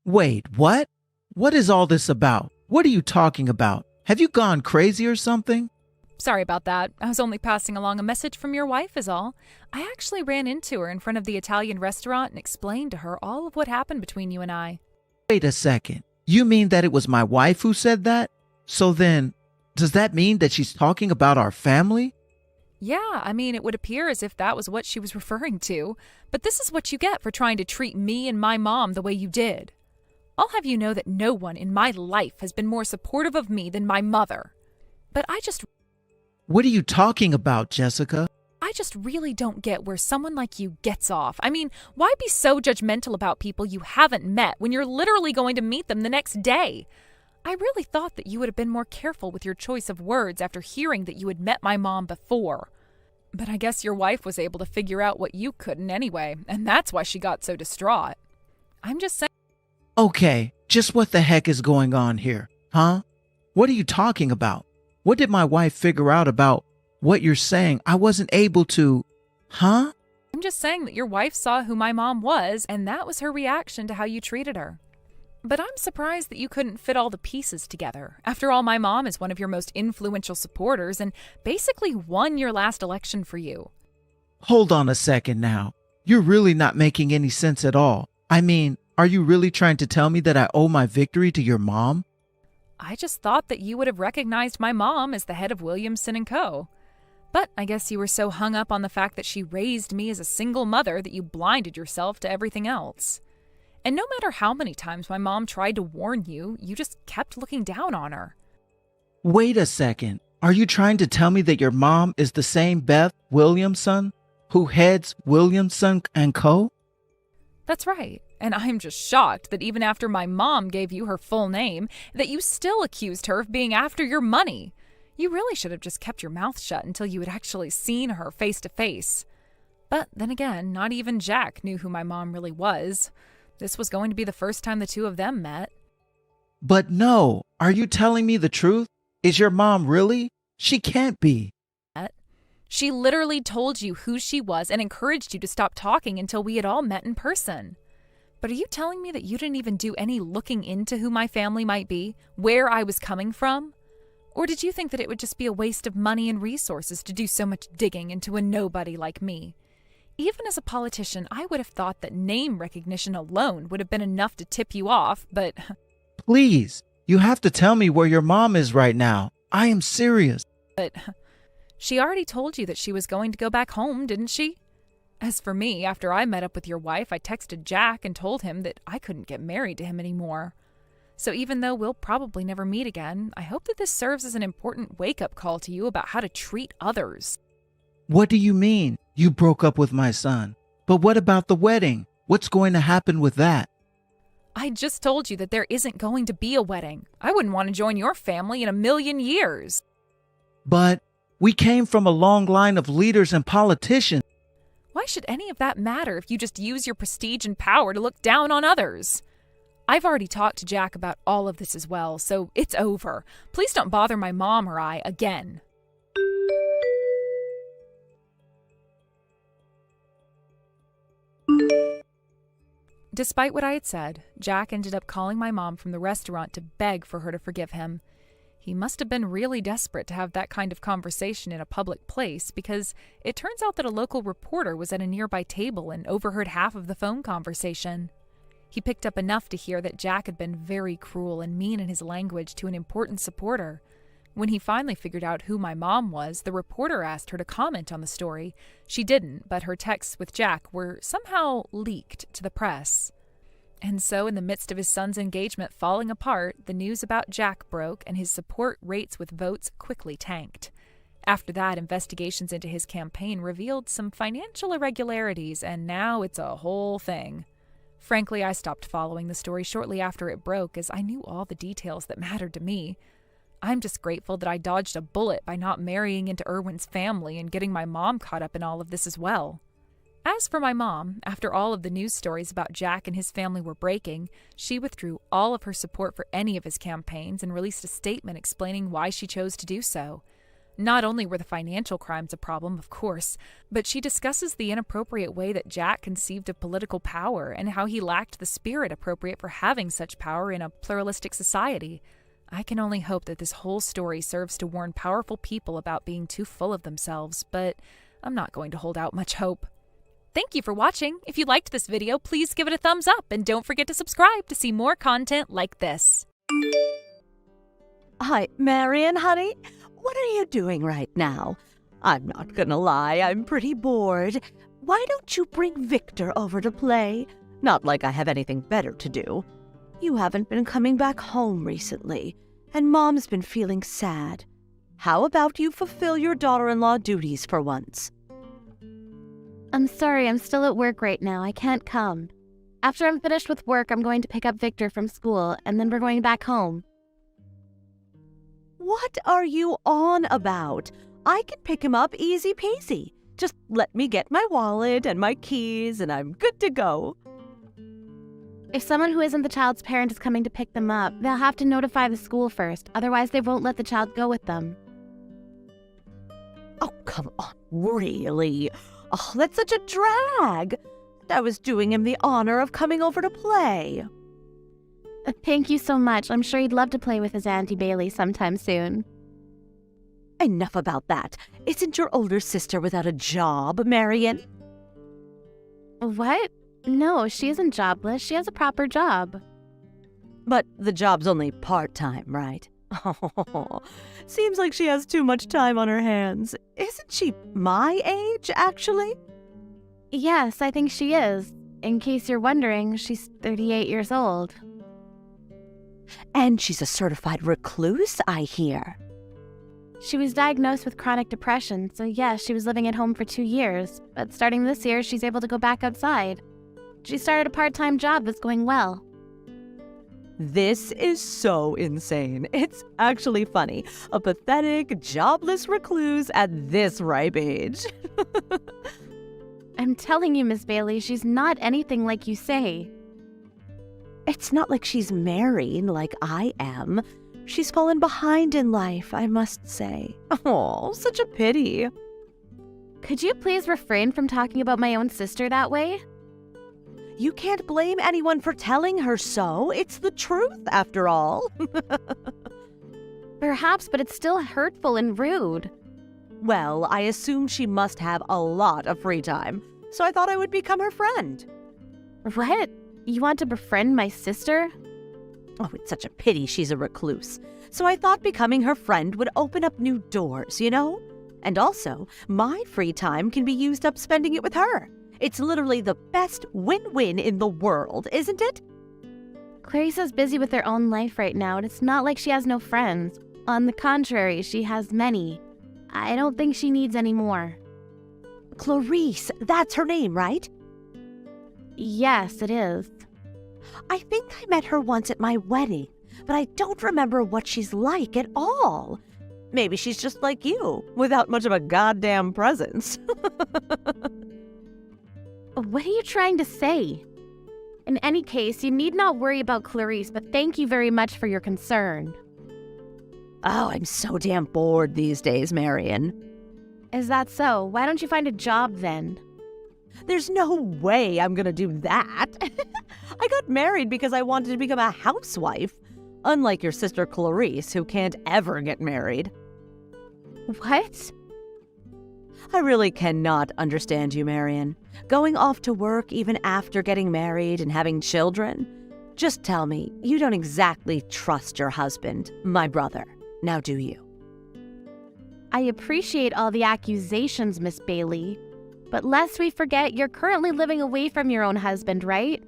Speaker 4: Wait, what? What is all this about? What are you talking about? Have you gone crazy or something?
Speaker 2: Sorry about that. I was only passing along a message from your wife is all. I actually ran into her in front of the Italian restaurant and explained to her all of what happened between you and I.
Speaker 4: Wait a second. You mean that it was my wife who said that? So then, does that mean that she's talking about our family?
Speaker 2: Yeah, I mean, it would appear as if that was what she was referring to. But this is what you get for trying to treat me and my mom the way you did. I'll have you know that no one in my life has been more supportive of me than my mother. But
Speaker 4: What are you talking about, Jessica?
Speaker 2: I just really don't get where someone like you gets off. I mean, why be so judgmental about people you haven't met when you're literally going to meet them the next day? I really thought that you would have been more careful with your choice of words after hearing that you had met my mom before. But I guess your wife was able to figure out what you couldn't anyway, and that's why she got so distraught. I'm just saying.
Speaker 4: Okay, just what the heck is going on here, huh? What are you talking about? What did my wife figure out about what you're saying? I wasn't able to, huh?
Speaker 2: I'm just saying that your wife saw who my mom was, and that was her reaction to how you treated her. But I'm surprised that you couldn't fit all the pieces together. After all, my mom is one of your most influential supporters and basically won your last election for you.
Speaker 4: Hold on a second now. You're really not making any sense at all. I mean, are you really trying to tell me that I owe my victory to your mom?
Speaker 2: I just thought that you would have recognized my mom as the head of Williamson & Co. But I guess you were so hung up on the fact that she raised me as a single mother that you blinded yourself to everything else. And no matter how many times my mom tried to warn you, you just kept looking down on her.
Speaker 4: Wait a second. Are you trying to tell me that your mom is the same Beth Williamson who heads Williamson & Co.?
Speaker 2: That's right. And I'm just shocked that even after my mom gave you her full name, that you still accused her of being after your money. You really should have just kept your mouth shut until you had actually seen her face to face. But then again, not even Jack knew who my mom really was. This was going to be the first time the two of them met.
Speaker 4: But no, are you telling me the truth? Is your mom really? She can't be.
Speaker 2: She literally told you who she was and encouraged you to stop talking until we had all met in person. But are you telling me that you didn't even do any looking into who my family might be, where I was coming from? Or did you think that it would just be a waste of money and resources to do so much digging into a nobody like me? Even as a politician, I would have thought that name recognition alone would have been enough to tip you off, but...
Speaker 4: Please, you have to tell me where your mom is right now. I am serious.
Speaker 2: But she already told you that she was going to go back home, didn't she? As for me, after I met up with your wife, I texted Jack and told him that I couldn't get married to him anymore. So even though we'll probably never meet again, I hope that this serves as an important wake-up call to you about how to treat others.
Speaker 4: What do you mean? You broke up with my son. But what about the wedding? What's going to happen with that?
Speaker 2: I just told you that there isn't going to be a wedding. I wouldn't want to join your family in a million years.
Speaker 4: But we came from a long line of leaders and politicians.
Speaker 2: Why should any of that matter if you just use your prestige and power to look down on others? I've already talked to Jack about all of this as well, so it's over. Please don't bother my mom or I again. Despite what I had said, Jack ended up calling my mom from the restaurant to beg for her to forgive him. He must have been really desperate to have that kind of conversation in a public place, because it turns out that a local reporter was at a nearby table and overheard half of the phone conversation. He picked up enough to hear that Jack had been very cruel and mean in his language to an important supporter. When he finally figured out who my mom was, the reporter asked her to comment on the story. She didn't, but her texts with Jack were somehow leaked to the press. And so, in the midst of his son's engagement falling apart, the news about Jack broke and his support rates with votes quickly tanked. After that, investigations into his campaign revealed some financial irregularities, and now it's a whole thing. Frankly, I stopped following the story shortly after it broke, as I knew all the details that mattered to me. I'm just grateful that I dodged a bullet by not marrying into Irwin's family and getting my mom caught up in all of this as well. As for my mom, after all of the news stories about Jack and his family were breaking, she withdrew all of her support for any of his campaigns and released a statement explaining why she chose to do so. Not only were the financial crimes a problem, of course, but she discusses the inappropriate way that Jack conceived of political power and how he lacked the spirit appropriate for having such power in a pluralistic society. I can only hope that this whole story serves to warn powerful people about being too full of themselves, but I'm not going to hold out much hope. Thank you for watching. If you liked this video, please give it a thumbs up and don't forget to subscribe to see more content like this.
Speaker 5: Hi, Marion, honey. What are you doing right now? I'm not gonna lie, I'm pretty bored. Why don't you bring Victor over to play? Not like I have anything better to do. You haven't been coming back home recently, and Mom's been feeling sad. How about you fulfill your daughter-in-law duties for once?
Speaker 6: I'm sorry, I'm still at work right now. I can't come. After I'm finished with work, I'm going to pick up Victor from school, and then we're going back home.
Speaker 5: What are you on about? I can pick him up easy peasy. Just let me get my wallet and my keys, and I'm good to go.
Speaker 6: If someone who isn't the child's parent is coming to pick them up, they'll have to notify the school first. Otherwise, they won't let the child go with them.
Speaker 5: Oh, come on, really? Oh, that's such a drag. I was doing him the honor of coming over to play.
Speaker 6: Thank you so much. I'm sure he'd love to play with his Auntie Bailey sometime soon.
Speaker 5: Enough about that. Isn't your older sister without a job, Marion?
Speaker 6: What? No, she isn't jobless. She has a proper job.
Speaker 5: But the job's only part-time, right? Oh, seems like she has too much time on her hands. Isn't she my age, actually?
Speaker 6: Yes, I think she is. In case you're wondering, she's 38 years old.
Speaker 5: And she's a certified recluse, I hear.
Speaker 6: She was diagnosed with chronic depression, so yes, she was living at home for 2 years. But starting this year, she's able to go back outside. She started a part-time job that's going well.
Speaker 5: This is so insane. It's actually funny. A pathetic, jobless recluse at this ripe age.
Speaker 6: I'm telling you, Miss Bailey, she's not anything like you say.
Speaker 5: It's not like she's married like I am. She's fallen behind in life, I must say. Oh, such a pity.
Speaker 6: Could you please refrain from talking about my own sister that way?
Speaker 5: You can't blame anyone for telling her so. It's the truth, after all.
Speaker 6: Perhaps, but it's still hurtful and rude.
Speaker 5: Well, I assume she must have a lot of free time, so I thought I would become her friend.
Speaker 6: What? You want to befriend my sister?
Speaker 5: Oh, it's such a pity she's a recluse. So I thought becoming her friend would open up new doors, you know? And also, my free time can be used up spending it with her. It's literally the best win-win in the world, isn't it?
Speaker 6: Clarissa's busy with her own life right now, and it's not like she has no friends. On the contrary, she has many. I don't think she needs any more.
Speaker 5: Clarice, that's her name, right?
Speaker 6: Yes, it is.
Speaker 5: I think I met her once at my wedding, but I don't remember what she's like at all. Maybe she's just like you, without much of a goddamn presence.
Speaker 6: What are you trying to say? In any case, you need not worry about Clarice, but thank you very much for your concern.
Speaker 5: Oh, I'm so damn bored these days, Marion.
Speaker 6: Is that so? Why don't you find a job then?
Speaker 5: There's no way I'm gonna do that. I got married because I wanted to become a housewife, unlike your sister Clarice, who can't ever get married.
Speaker 6: What?
Speaker 5: I really cannot understand you, Marion. Going off to work even after getting married and having children? Just tell me, you don't exactly trust your husband, my brother. Now do you?
Speaker 6: I appreciate all the accusations, Miss Bailey. But lest we forget, you're currently living away from your own husband, right?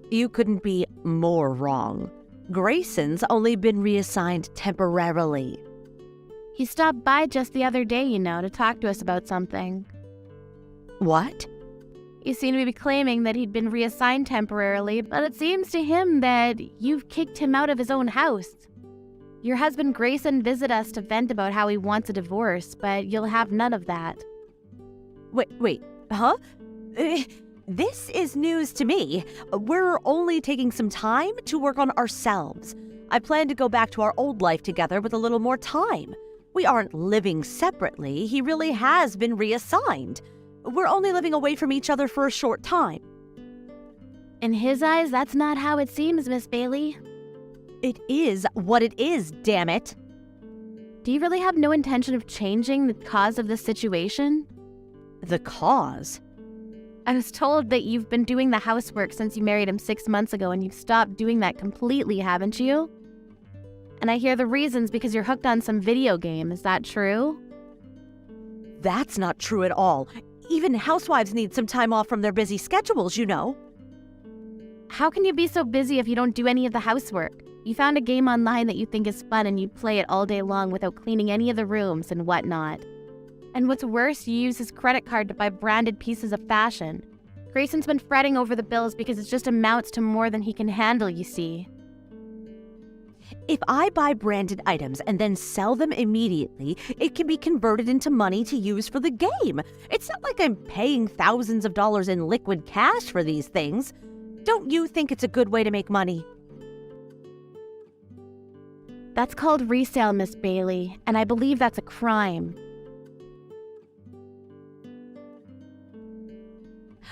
Speaker 5: You couldn't be more wrong. Grayson's only been reassigned temporarily.
Speaker 6: He stopped by just the other day, to talk to us about something.
Speaker 5: What?
Speaker 6: You seem to be claiming that he'd been reassigned temporarily, but it seems to him that you've kicked him out of his own house. Your husband Grayson visited us to vent about how he wants a divorce, but you'll have none of that.
Speaker 5: Wait, huh? This is news to me. We're only taking some time to work on ourselves. I plan to go back to our old life together with a little more time. We aren't living separately. He really has been reassigned. We're only living away from each other for a short time.
Speaker 6: In his eyes, that's not how it seems, Miss Bailey.
Speaker 5: It is what it is, damn it.
Speaker 6: Do you really have no intention of changing the cause of this situation?
Speaker 5: The cause?
Speaker 6: I was told that you've been doing the housework since you married him 6 months ago, and you've stopped doing that completely, haven't you? And I hear the reason's because you're hooked on some video game. Is that true?
Speaker 5: That's not true at all. Even housewives need some time off from their busy schedules,
Speaker 6: How can you be so busy if you don't do any of the housework? You found a game online that you think is fun and you play it all day long without cleaning any of the rooms and whatnot. And what's worse, you use his credit card to buy branded pieces of fashion. Grayson's been fretting over the bills because it just amounts to more than he can handle, you see.
Speaker 5: If I buy branded items and then sell them immediately, it can be converted into money to use for the game. It's not like I'm paying thousands of dollars in liquid cash for these things. Don't you think it's a good way to make money?
Speaker 6: That's called resale, Miss Bailey, and I believe that's a crime.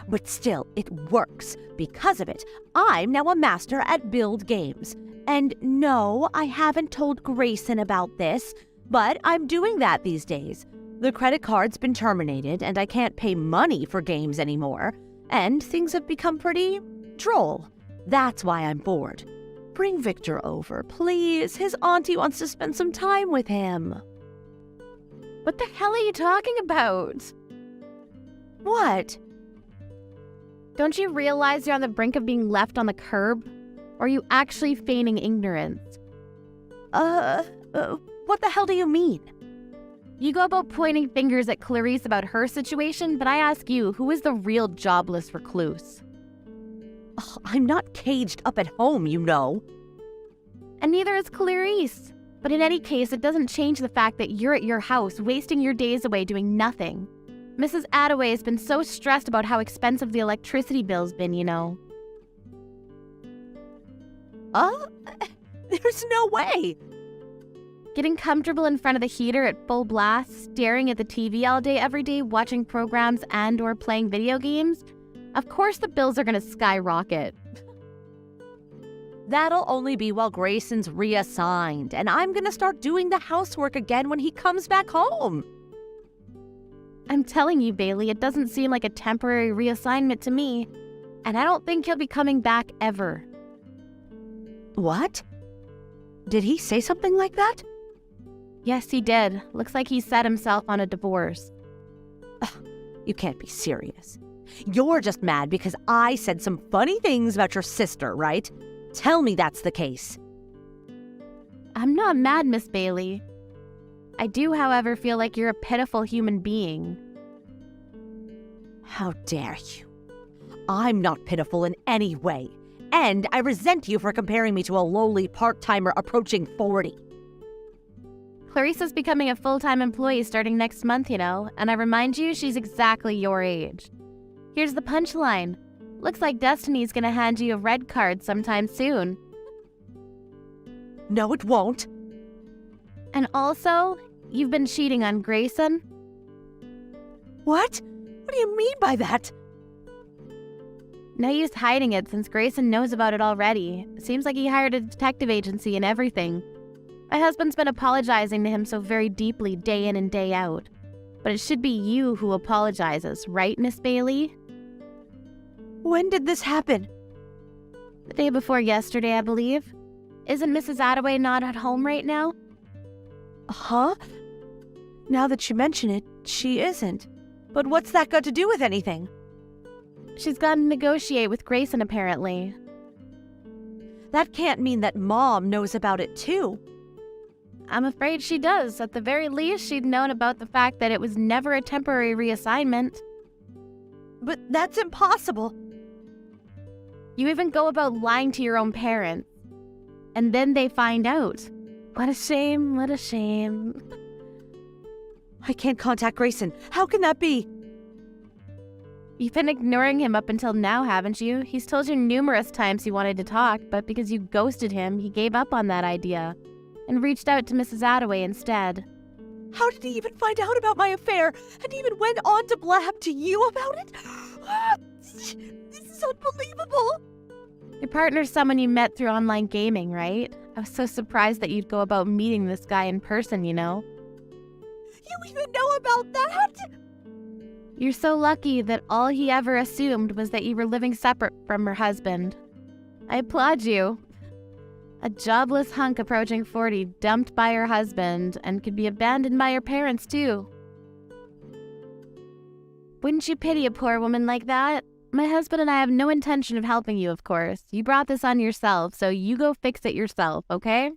Speaker 5: But still, it works. Because of it, I'm now a master at build games. And no, I haven't told Grayson about this, but I'm doing that these days. The credit card's been terminated, and I can't pay money for games anymore. And things have become pretty droll. That's why I'm bored. Bring Victor over, please. His auntie wants to spend some time with him.
Speaker 6: What the hell are you talking about?
Speaker 5: What?
Speaker 6: Don't you realize you're on the brink of being left on the curb? Or are you actually feigning ignorance?
Speaker 5: What the hell do you mean?
Speaker 6: You go about pointing fingers at Clarice about her situation, but I ask you, who is the real jobless recluse?
Speaker 5: Ugh, I'm not caged up at home,
Speaker 6: And neither is Clarice. But in any case, it doesn't change the fact that you're at your house, wasting your days away doing nothing. Mrs. Attaway has been so stressed about how expensive the electricity bill's been,
Speaker 5: There's no way.
Speaker 6: Getting comfortable in front of the heater at full blast, staring at the TV all day every day, watching programs and or playing video games, of course the bills are going to skyrocket.
Speaker 5: That'll only be while Grayson's reassigned, and I'm gonna start doing the housework again when he comes back home.
Speaker 6: I'm telling you, Bailey, it doesn't seem like a temporary reassignment to me, and I don't think he'll be coming back ever.
Speaker 5: What? Did he say something like that?
Speaker 6: Yes, he did. Looks like he set himself on a divorce.
Speaker 5: Ugh, you can't be serious. You're just mad because I said some funny things about your sister, right? Tell me that's the case.
Speaker 6: I'm not mad, Miss Bailey. I do, however, feel like you're a pitiful human being.
Speaker 5: How dare you? I'm not pitiful in any way. And I resent you for comparing me to a lowly part-timer approaching 40.
Speaker 6: Clarissa's becoming a full-time employee starting next month, and I remind you, she's exactly your age. Here's the punchline. Looks like Destiny's gonna hand you a red card sometime soon.
Speaker 5: No, it won't.
Speaker 6: And also, you've been cheating on Grayson.
Speaker 5: What? What do you mean by that?
Speaker 6: No use hiding it since Grayson knows about it already. Seems like he hired a detective agency and everything. My husband's been apologizing to him so very deeply day in and day out. But it should be you who apologizes, right, Miss Bailey?
Speaker 5: When did this happen?
Speaker 6: The day before yesterday, I believe. Isn't Mrs. Attaway not at home right now?
Speaker 5: Huh? Now that you mention it, she isn't. But what's that got to do with anything?
Speaker 6: She's gone to negotiate with Grayson, apparently.
Speaker 5: That can't mean that Mom knows about it too.
Speaker 6: I'm afraid she does. At the very least, she'd known about the fact that it was never a temporary reassignment.
Speaker 5: But that's impossible.
Speaker 6: You even go about lying to your own parents. And then they find out. What a shame, what a shame.
Speaker 5: I can't contact Grayson. How can that be?
Speaker 6: You've been ignoring him up until now, haven't you? He's told you numerous times he wanted to talk, but because you ghosted him, he gave up on that idea and reached out to Mrs. Attaway instead.
Speaker 5: How did he even find out about my affair and even went on to blab to you about it? This is unbelievable.
Speaker 6: Your partner's someone you met through online gaming, right? I was so surprised that you'd go about meeting this guy in person, you know?
Speaker 5: You even know about that?
Speaker 6: You're so lucky that all he ever assumed was that you were living separate from her husband. I applaud you. A jobless hunk approaching 40, dumped by her husband, and could be abandoned by her parents, too. Wouldn't you pity a poor woman like that? My husband and I have no intention of helping you, of course. You brought this on yourself, so you go fix it yourself, okay?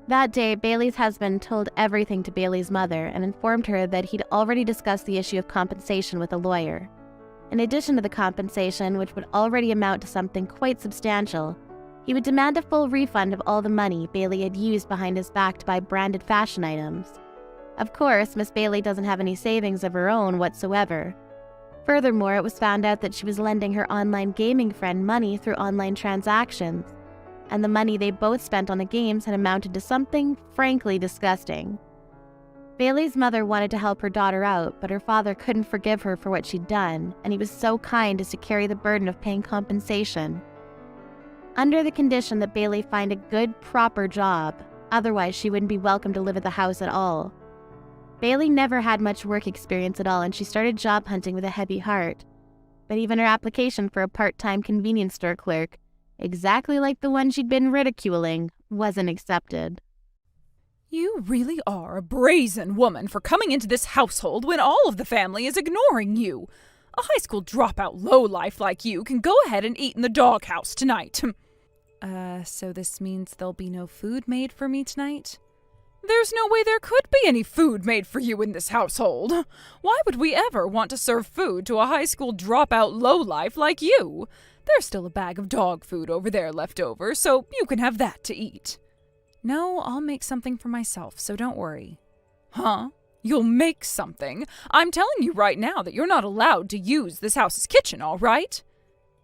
Speaker 6: That day, Bailey's husband told everything to Bailey's mother and informed her that he'd already discussed the issue of compensation with a lawyer. In addition to the compensation, which would already amount to something quite substantial, he would demand a full refund of all the money Bailey had used behind his back to buy branded fashion items. Of course, Miss Bailey doesn't have any savings of her own whatsoever. Furthermore, it was found out that she was lending her online gaming friend money through online transactions, and the money they both spent on the games had amounted to something frankly disgusting. Bailey's mother wanted to help her daughter out, but her father couldn't forgive her for what she'd done, and he was so kind as to carry the burden of paying compensation. Under the condition that Bailey find a good, proper job, otherwise she wouldn't be welcome to live at the house at all. Bailey never had much work experience at all, and she started job hunting with a heavy heart. But even her application for a part-time convenience store clerk, exactly like the one she'd been ridiculing, wasn't accepted.
Speaker 2: You really are a brazen woman for coming into this household when all of the family is ignoring you. A high school dropout lowlife like you can go ahead and eat in the doghouse tonight. So this means there'll be no food made for me tonight? There's no way there could be any food made for you in this household. Why would we ever want to serve food to a high school dropout lowlife like you? There's still a bag of dog food over there left over, so you can have that to eat. No, I'll make something for myself, so don't worry. Huh? You'll make something? I'm telling you right now that you're not allowed to use this house's kitchen, all right?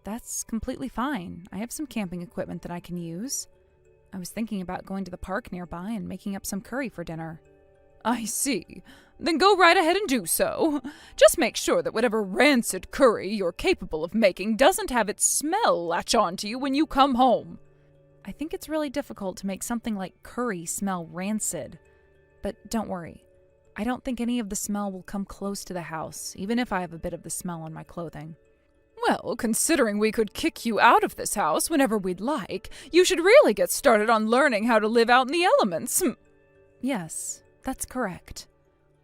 Speaker 2: That's completely fine. I have some camping equipment that I can use. I was thinking about going to the park nearby and making up some curry for dinner. I see. Then go right ahead and do so. Just make sure that whatever rancid curry you're capable of making doesn't have its smell latch onto you when you come home. I think it's really difficult to make something like curry smell rancid. But don't worry. I don't think any of the smell will come close to the house, even if I have a bit of the smell on my clothing. Well, considering we could kick you out of this house whenever we'd like, you should really get started on learning how to live out in the elements. Yes, that's correct.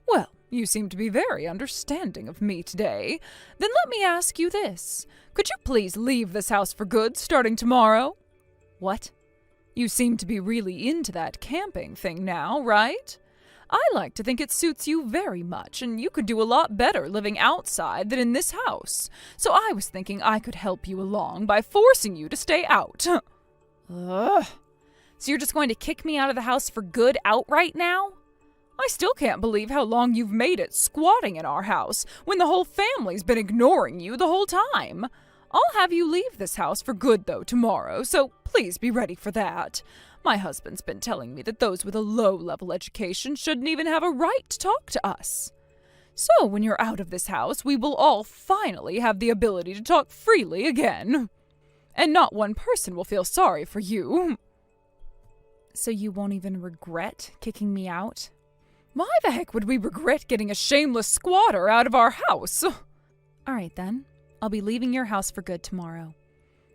Speaker 2: Well, you seem to be very understanding of me today. Then let me ask you this. Could you please leave this house for good starting tomorrow? What? You seem to be really into that camping thing now, right? I like to think it suits you very much, and you could do a lot better living outside than in this house. So I was thinking I could help you along by forcing you to stay out. Ugh. So you're just going to kick me out of the house for good outright now? I still can't believe how long you've made it squatting in our house when the whole family's been ignoring you the whole time. I'll have you leave this house for good, though, tomorrow, so please be ready for that. My husband's been telling me that those with a low-level education shouldn't even have a right to talk to us. So when you're out of this house, we will all finally have the ability to talk freely again. And not one person will feel sorry for you. So you won't even regret kicking me out? Why the heck would we regret getting a shameless squatter out of our house? All right, then. I'll be leaving your house for good tomorrow.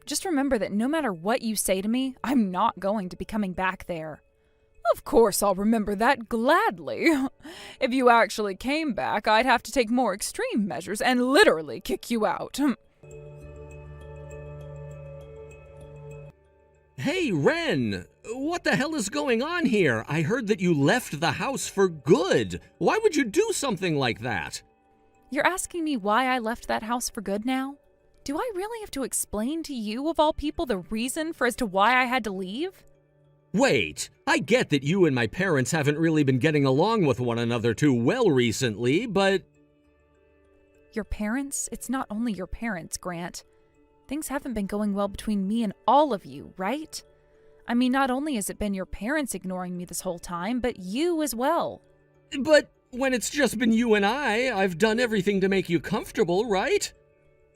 Speaker 2: Just remember that no matter what you say to me, I'm not going to be coming back there. Of course I'll remember that gladly. If you actually came back, I'd have to take more extreme measures and literally kick you out.
Speaker 7: Hey, Ren! What the hell is going on here? I heard that you left the house for good. Why would you do something like that?
Speaker 2: You're asking me why I left that house for good now? Do I really have to explain to you, of all people, the reason as to why I had to leave?
Speaker 7: Wait, I get that you and my parents haven't really been getting along with one another too well recently, but...
Speaker 2: Your parents? It's not only your parents, Grant. Things haven't been going well between me and all of you, right? I mean, not only has it been your parents ignoring me this whole time, but you as well.
Speaker 7: But when it's just been you and I've done everything to make you comfortable, right?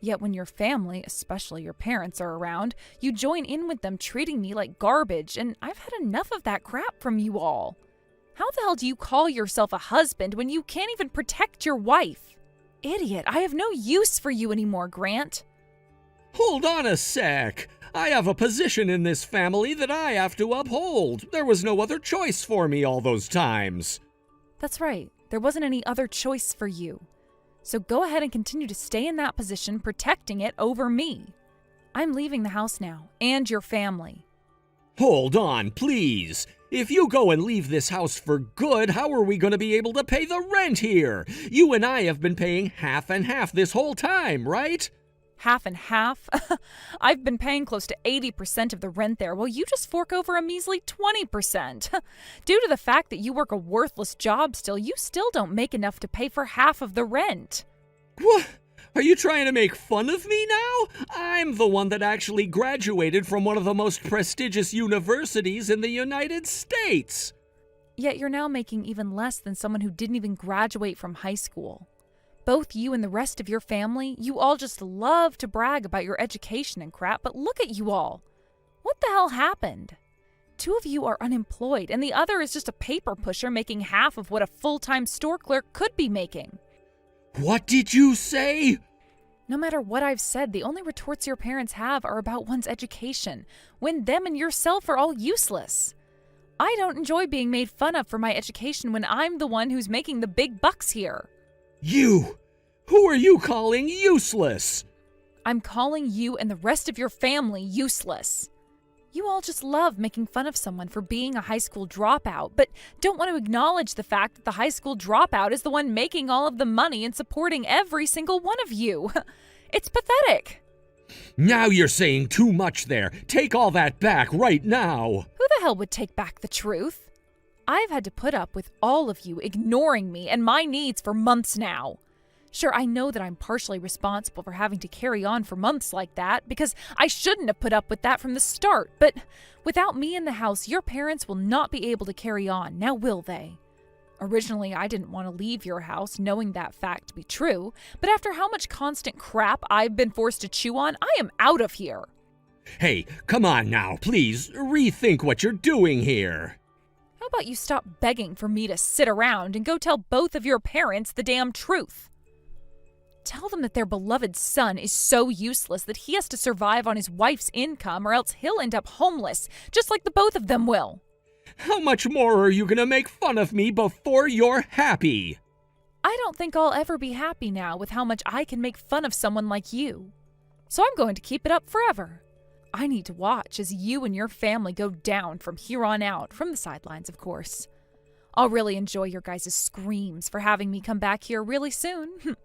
Speaker 2: Yet when your family, especially your parents, are around, you join in with them treating me like garbage, and I've had enough of that crap from you all. How the hell do you call yourself a husband when you can't even protect your wife? Idiot, I have no use for you anymore, Grant.
Speaker 7: Hold on a sec. I have a position in this family that I have to uphold. There was no other choice for me all those times.
Speaker 2: That's right. There wasn't any other choice for you. So go ahead and continue to stay in that position, protecting it over me. I'm leaving the house now, and your family.
Speaker 7: Hold on, please. If you go and leave this house for good, how are we going to be able to pay the rent here? You and I have been paying half and half this whole time, right?
Speaker 2: Half and half? I've been paying close to 80% of the rent there, while you just fork over a measly 20%. Due to the fact that you work a worthless job still, you still don't make enough to pay for half of the rent.
Speaker 7: What? Are you trying to make fun of me now? I'm the one that actually graduated from one of the most prestigious universities in the United States.
Speaker 2: Yet you're now making even less than someone who didn't even graduate from high school. Both you and the rest of your family, you all just love to brag about your education and crap, but look at you all. What the hell happened? Two of you are unemployed, and the other is just a paper pusher making half of what a full-time store clerk could be making.
Speaker 7: What did you say?
Speaker 2: No matter what I've said, the only retorts your parents have are about one's education, when them and yourself are all useless. I don't enjoy being made fun of for my education when I'm the one who's making the big bucks here.
Speaker 7: You! Who are you calling useless?
Speaker 2: I'm calling you and the rest of your family useless. You all just love making fun of someone for being a high school dropout, but don't want to acknowledge the fact that the high school dropout is the one making all of the money and supporting every single one of you. It's pathetic.
Speaker 7: Now you're saying too much there. Take all that back right now.
Speaker 2: Who the hell would take back the truth? I've had to put up with all of you ignoring me and my needs for months now. Sure, I know that I'm partially responsible for having to carry on for months like that, because I shouldn't have put up with that from the start, but without me in the house, your parents will not be able to carry on, now will they? Originally, I didn't want to leave your house knowing that fact to be true, but after how much constant crap I've been forced to chew on, I am out of here.
Speaker 7: Hey, come on now, please, rethink what you're doing here.
Speaker 2: How about you stop begging for me to sit around and go tell both of your parents the damn truth? Tell them that their beloved son is so useless that he has to survive on his wife's income or else he'll end up homeless, just like the both of them will.
Speaker 7: How much more are you gonna make fun of me before you're happy?
Speaker 2: I don't think I'll ever be happy now with how much I can make fun of someone like you. So I'm going to keep it up forever. I need to watch as you and your family go down from here on out, from the sidelines, of course. I'll really enjoy your guys' screams for having me come back here really soon.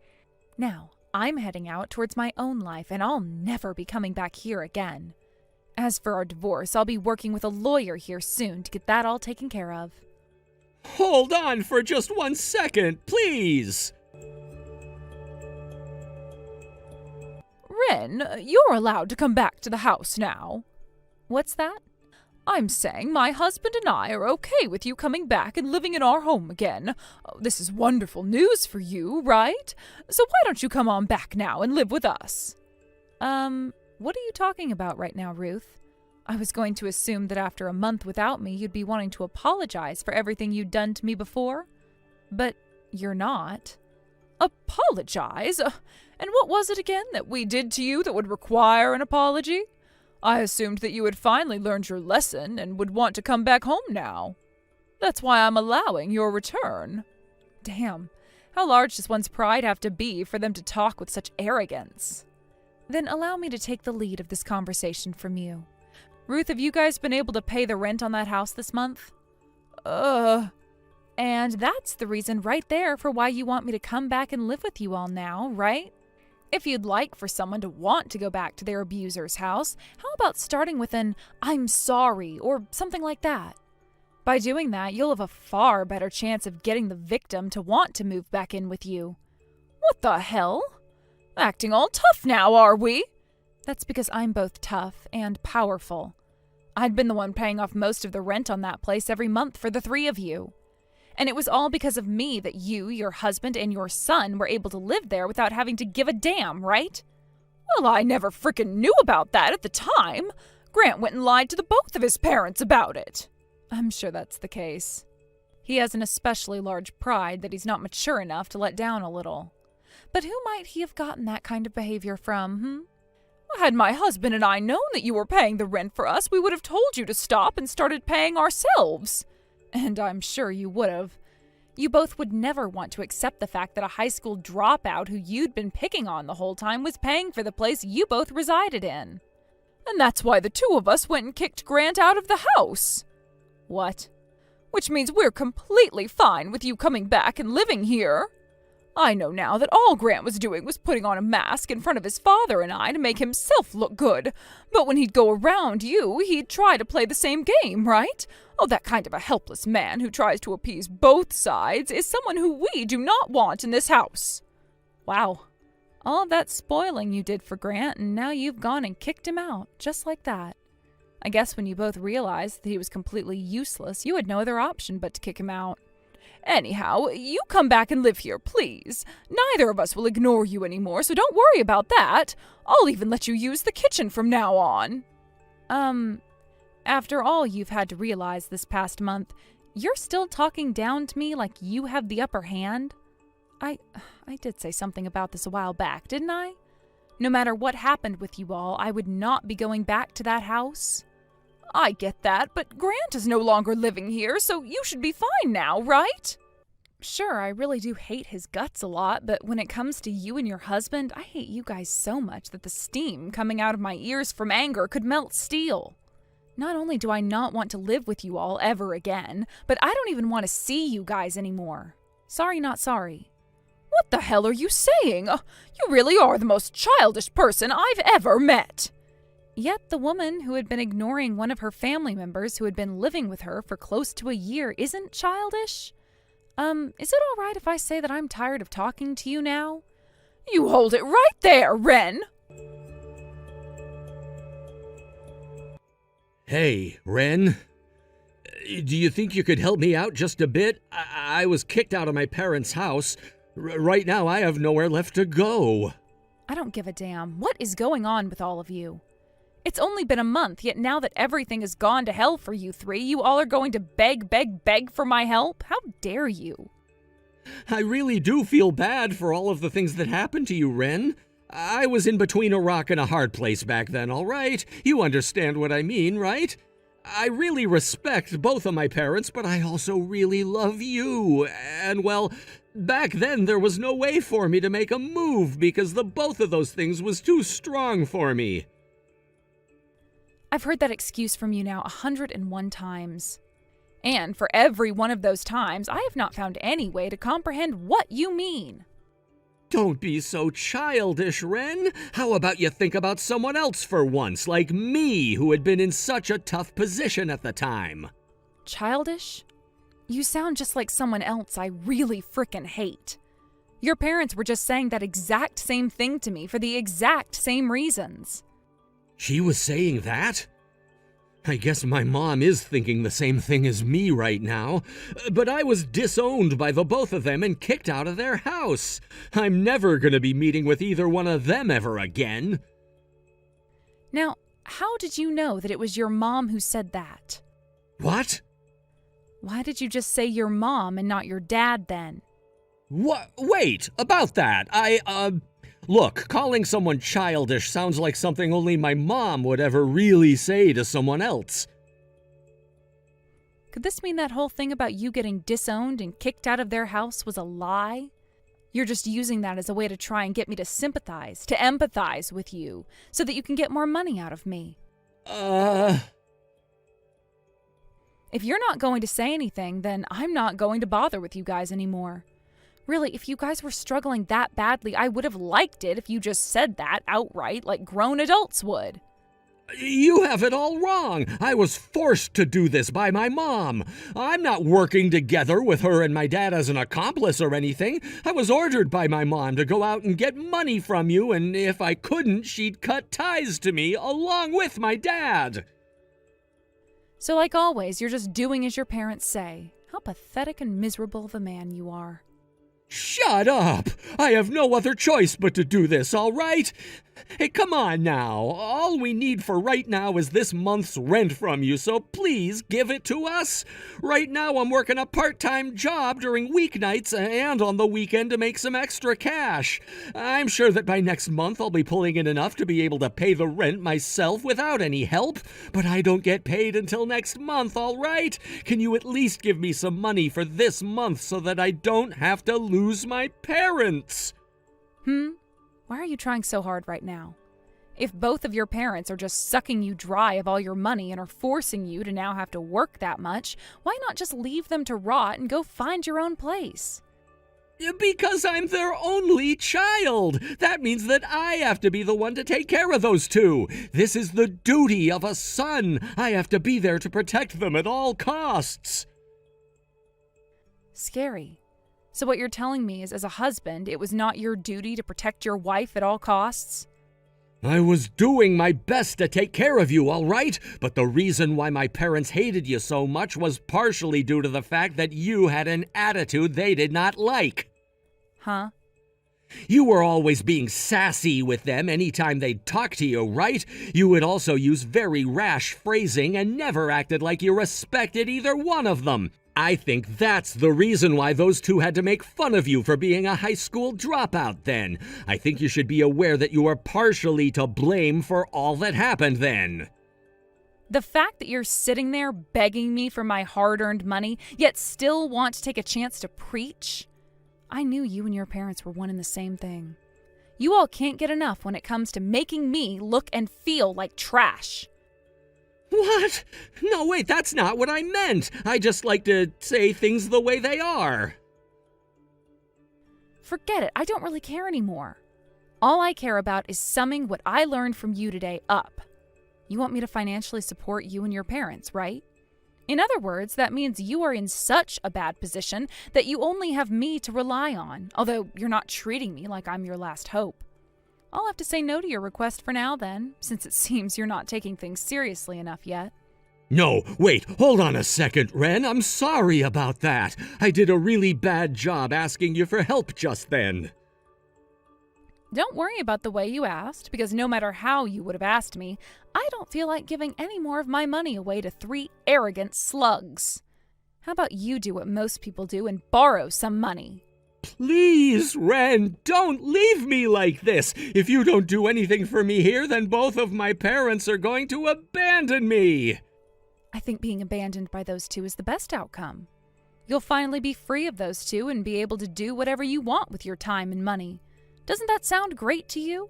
Speaker 2: Now, I'm heading out towards my own life, and I'll never be coming back here again. As for our divorce, I'll be working with a lawyer here soon to get that all taken care of.
Speaker 7: Hold on for just 1 second, please.
Speaker 2: Ren, you're allowed to come back to the house now. What's that? I'm saying my husband and I are okay with you coming back and living in our home again. Oh, this is wonderful news for you, right? So why don't you come on back now and live with us? What are you talking about right now, Ruth? I was going to assume that after a month without me, you'd be wanting to apologize for everything you'd done to me before. But you're not. Apologize? And what was it again that we did to you that would require an apology? I assumed that you had finally learned your lesson and would want to come back home now. That's why I'm allowing your return. Damn, how large does one's pride have to be for them to talk with such arrogance? Then allow me to take the lead of this conversation from you. Ruth, have you guys been able to pay the rent on that house this month? And that's the reason right there for why you want me to come back and live with you all now, right? If you'd like for someone to want to go back to their abuser's house, how about starting with an "I'm sorry" or something like that? By doing that, you'll have a far better chance of getting the victim to want to move back in with you. What the hell? Acting all tough now, are we? That's because I'm both tough and powerful. I'd been the one paying off most of the rent on that place every month for the three of you. And it was all because of me that you, your husband, and your son were able to live there without having to give a damn, right? Well, I never frickin' knew about that at the time. Grant went and lied to the both of his parents about it. I'm sure that's the case. He has an especially large pride that he's not mature enough to let down a little. But who might he have gotten that kind of behavior from, Had my husband and I known that you were paying the rent for us, we would have told you to stop and started paying ourselves. And I'm sure you would have. You both would never want to accept the fact that a high school dropout who you'd been picking on the whole time was paying for the place you both resided in. And that's why the two of us went and kicked Grant out of the house. What? Which means we're completely fine with you coming back and living here. I know now that all Grant was doing was putting on a mask in front of his father and I to make himself look good. But when he'd go around you, he'd try to play the same game, right? Oh, that kind of a helpless man who tries to appease both sides is someone who we do not want in this house. Wow. All that spoiling you did for Grant, and now you've gone and kicked him out, just like that. I guess when you both realized that he was completely useless, you had no other option but to kick him out. Anyhow, you come back and live here, please. Neither of us will ignore you anymore, so don't worry about that. I'll even let you use the kitchen from now on. After all you've had to realize this past month, you're still talking down to me like you have the upper hand? I did say something about this a while back, didn't I? No matter what happened with you all, I would not be going back to that house. I get that, but Grant is no longer living here, so you should be fine now, right? Sure, I really do hate his guts a lot, but when it comes to you and your husband, I hate you guys so much that the steam coming out of my ears from anger could melt steel. Not only do I not want to live with you all ever again, but I don't even want to see you guys anymore. Sorry, not sorry. What the hell are you saying? You really are the most childish person I've ever met. Yet the woman who had been ignoring one of her family members who had been living with her for close to a year isn't childish? Is it all right if I say that I'm tired of talking to you now? You hold it right there, Ren!
Speaker 7: Hey, Ren. Do you think you could help me out just a bit? I was kicked out of my parents' house. Right now, I have nowhere left to go.
Speaker 2: I don't give a damn. What is going on with all of you? It's only been a month, yet now that everything has gone to hell for you three, you all are going to beg for my help? How dare you?
Speaker 7: I really do feel bad for all of the things that happened to you, Ren. I was in between a rock and a hard place back then, all right? You understand what I mean, right? I really respect both of my parents, but I also really love you. And, well, back then there was no way for me to make a move because the both of those things was too strong for me.
Speaker 2: I've heard that excuse from you now 101 times. And for every one of those times, I have not found any way to comprehend what you mean.
Speaker 7: Don't be so childish, Ren. How about you think about someone else for once, like me, who had been in such a tough position at the time?
Speaker 2: Childish? You sound just like someone else I really frickin' hate. Your parents were just saying that exact same thing to me for the exact same reasons.
Speaker 7: She was saying that? I guess my mom is thinking the same thing as me right now. But I was disowned by the both of them and kicked out of their house. I'm never gonna be meeting with either one of them ever again.
Speaker 2: Now, how did you know that it was your mom who said that?
Speaker 7: What?
Speaker 2: Why did you just say your mom and not your dad then?
Speaker 7: What? Wait, about that. Look, calling someone childish sounds like something only my mom would ever really say to someone else.
Speaker 2: Could this mean that whole thing about you getting disowned and kicked out of their house was a lie? You're just using that as a way to try and get me to sympathize, to empathize with you, so that you can get more money out of me. If you're not going to say anything, then I'm not going to bother with you guys anymore. Really, if you guys were struggling that badly, I would have liked it if you just said that outright like grown adults would.
Speaker 7: You have it all wrong. I was forced to do this by my mom. I'm not working together with her and my dad as an accomplice or anything. I was ordered by my mom to go out and get money from you, and if I couldn't, she'd cut ties to me along with my dad.
Speaker 2: So like always, you're just doing as your parents say. How pathetic and miserable of a man you are.
Speaker 7: Shut up! I have no other choice but to do this, all right? Hey, come on now. All we need for right now is this month's rent from you, so please give it to us. Right now I'm working a part-time job during weeknights and on the weekend to make some extra cash. I'm sure that by next month I'll be pulling in enough to be able to pay the rent myself without any help, but I don't get paid until next month, all right? Can you at least give me some money for this month so that I don't have to lose my parents?
Speaker 2: Why are you trying so hard right now? If both of your parents are just sucking you dry of all your money and are forcing you to now have to work that much, why not just leave them to rot and go find your own place?
Speaker 7: Because I'm their only child. That means that I have to be the one to take care of those two. This is the duty of a son. I have to be there to protect them at all costs.
Speaker 2: Scary. So what you're telling me is, as a husband, it was not your duty to protect your wife at all costs?
Speaker 7: I was doing my best to take care of you, all right? But the reason why my parents hated you so much was partially due to the fact that you had an attitude they did not like.
Speaker 2: Huh?
Speaker 7: You were always being sassy with them anytime they'd talk to you, right? You would also use very rash phrasing and never acted like you respected either one of them. I think that's the reason why those two had to make fun of you for being a high school dropout then. I think you should be aware that you are partially to blame for all that happened then.
Speaker 2: The fact that you're sitting there begging me for my hard-earned money, yet still want to take a chance to preach? I knew you and your parents were one and the same thing. You all can't get enough when it comes to making me look and feel like trash.
Speaker 7: What? No, wait, that's not what I meant. I just like to say things the way they are.
Speaker 2: Forget it. I don't really care anymore. All I care about is summing what I learned from you today up. You want me to financially support you and your parents, right? In other words, that means you are in such a bad position that you only have me to rely on, although you're not treating me like I'm your last hope. I'll have to say no to your request for now then, since it seems you're not taking things seriously enough yet.
Speaker 7: No, wait, hold on a second, Ren. I'm sorry about that. I did a really bad job asking you for help just then.
Speaker 2: Don't worry about the way you asked, because no matter how you would have asked me, I don't feel like giving any more of my money away to 3 arrogant slugs. How about you do what most people do and borrow some money?
Speaker 7: Please, Ren, don't leave me like this. If you don't do anything for me here, then both of my parents are going to abandon me.
Speaker 2: I think being abandoned by those two is the best outcome. You'll finally be free of those two and be able to do whatever you want with your time and money. Doesn't that sound great to you?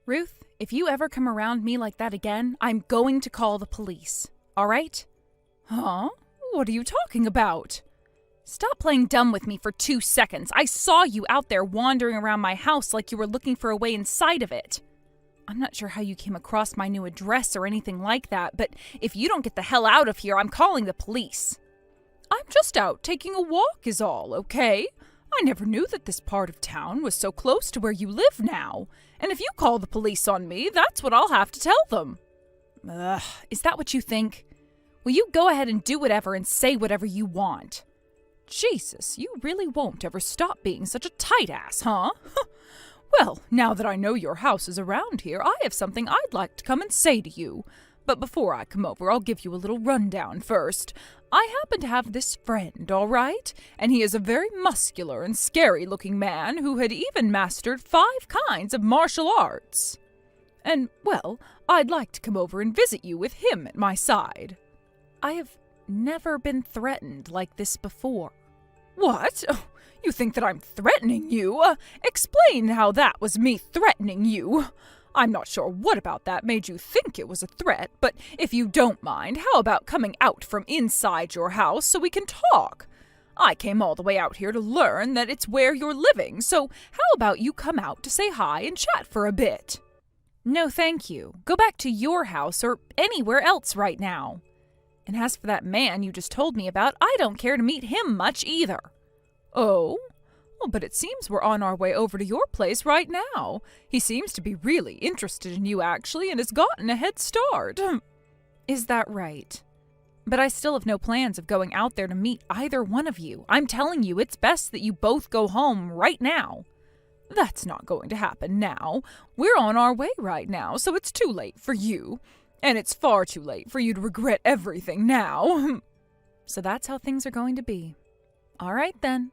Speaker 2: Ruth, if you ever come around me like that again, I'm going to call the police. All right? Huh? What are you talking about? Stop playing dumb with me for 2 seconds. I saw you out there wandering around my house like you were looking for a way inside of it. I'm not sure how you came across my new address or anything like that, but if you don't get the hell out of here, I'm calling the police. I'm just out taking a walk is all, okay? I never knew that this part of town was so close to where you live now. And if you call the police on me, that's what I'll have to tell them. Ugh, is that what you think? Will you go ahead and do whatever and say whatever you want? Jesus, you really won't ever stop being such a tight ass, huh? Well, now that I know your house is around here, I have something I'd like to come and say to you. But before I come over, I'll give you a little rundown first. I happen to have this friend, all right? And he is a very muscular and scary-looking man who had even mastered 5 kinds of martial arts. And, well, I'd like to come over and visit you with him at my side. I have never been threatened like this before. What? Oh, you think that I'm threatening you? Explain how that was me threatening you. I'm not sure what about that made you think it was a threat, but if you don't mind, how about coming out from inside your house so we can talk? I came all the way out here to learn that it's where you're living, so how about you come out to say hi and chat for a bit? No, thank you. Go back to your house or anywhere else right now. And as for that man you just told me about, I don't care to meet him much either. Oh? Well, but it seems we're on our way over to your place right now. He seems to be really interested in you, actually, and has gotten a head start. Is that right? But I still have no plans of going out there to meet either one of you. I'm telling you, it's best that you both go home right now. That's not going to happen now. We're on our way right now, so it's too late for you. And it's far too late for you to regret everything now. So that's how things are going to be. All right, then.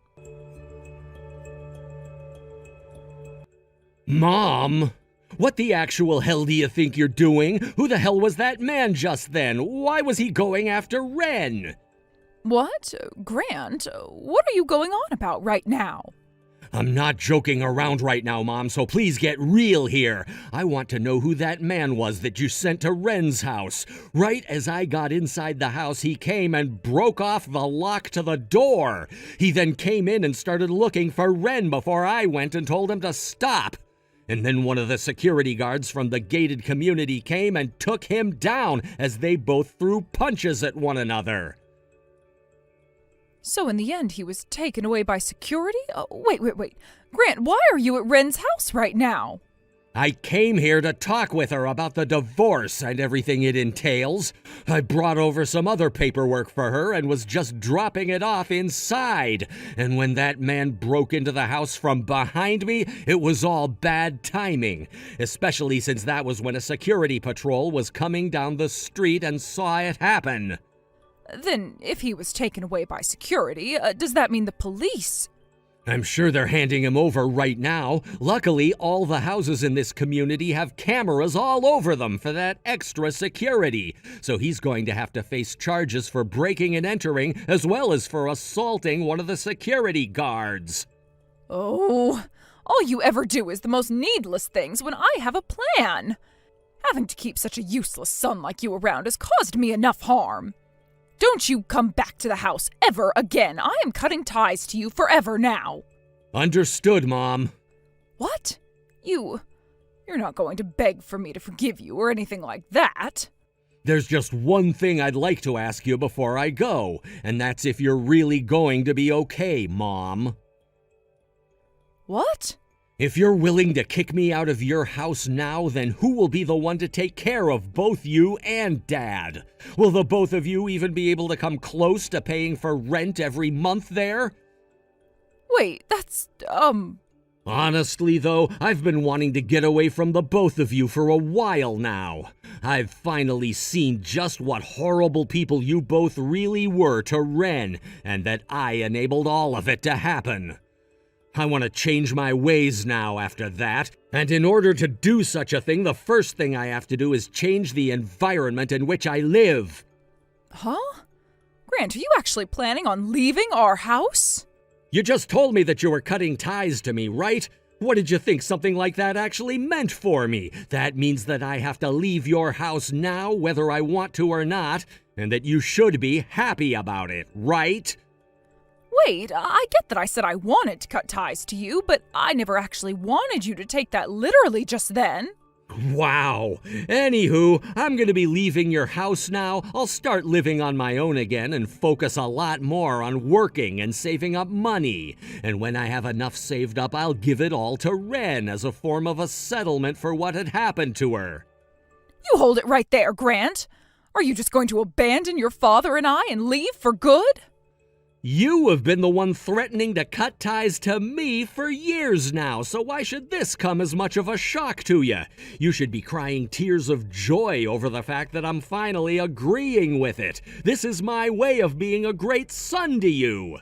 Speaker 7: Mom? What the actual hell do you think you're doing? Who the hell was that man just then? Why was he going after Ren?
Speaker 2: What? Grant, what are you going on about right now?
Speaker 7: I'm not joking around right now, Mom, so please get real here. I want to know who that man was that you sent to Ren's house. Right as I got inside the house, he came and broke off the lock to the door. He then came in and started looking for Ren before I went and told him to stop. And then one of the security guards from the gated community came and took him down as they both threw punches at one another.
Speaker 2: So in the end, he was taken away by security? Wait. Grant, why are you at Ren's house right now?
Speaker 7: I came here to talk with her about the divorce and everything it entails. I brought over some other paperwork for her and was just dropping it off inside. And when that man broke into the house from behind me, it was all bad timing. Especially since that was when a security patrol was coming down the street and saw it happen.
Speaker 2: Then, if he was taken away by security, does that mean the police?
Speaker 7: I'm sure they're handing him over right now. Luckily, all the houses in this community have cameras all over them for that extra security. So he's going to have to face charges for breaking and entering, as well as for assaulting one of the security guards.
Speaker 2: Oh, all you ever do is the most needless things when I have a plan. Having to keep such a useless son like you around has caused me enough harm. Don't you come back to the house ever again. I am cutting ties to you forever now.
Speaker 7: Understood, Mom.
Speaker 2: What? You're not going to beg for me to forgive you or anything like that.
Speaker 7: There's just one thing I'd like to ask you before I go, and that's if you're really going to be okay, Mom.
Speaker 2: What?
Speaker 7: If you're willing to kick me out of your house now, then who will be the one to take care of both you and Dad? Will the both of you even be able to come close to paying for rent every month there?
Speaker 2: Wait, that's,
Speaker 7: Honestly, though, I've been wanting to get away from the both of you for a while now. I've finally seen just what horrible people you both really were to Ren, and that I enabled all of it to happen. I want to change my ways now after that, and in order to do such a thing, the first thing I have to do is change the environment in which I live.
Speaker 2: Huh? Grant, are you actually planning on leaving our house?
Speaker 7: You just told me that you were cutting ties to me, right? What did you think something like that actually meant for me? That means that I have to leave your house now, whether I want to or not, and that you should be happy about it, right?
Speaker 2: Wait, I get that I said I wanted to cut ties to you, but I never actually wanted you to take that literally just then.
Speaker 7: Wow. Anywho, I'm gonna be leaving your house now. I'll start living on my own again and focus a lot more on working and saving up money. And when I have enough saved up, I'll give it all to Wren as a form of a settlement for what had happened to her.
Speaker 2: You hold it right there, Grant. Are you just going to abandon your father and I and leave for good?
Speaker 7: You have been the one threatening to cut ties to me for years now, so why should this come as much of a shock to you? You should be crying tears of joy over the fact that I'm finally agreeing with it. This is my way of being a great son to you.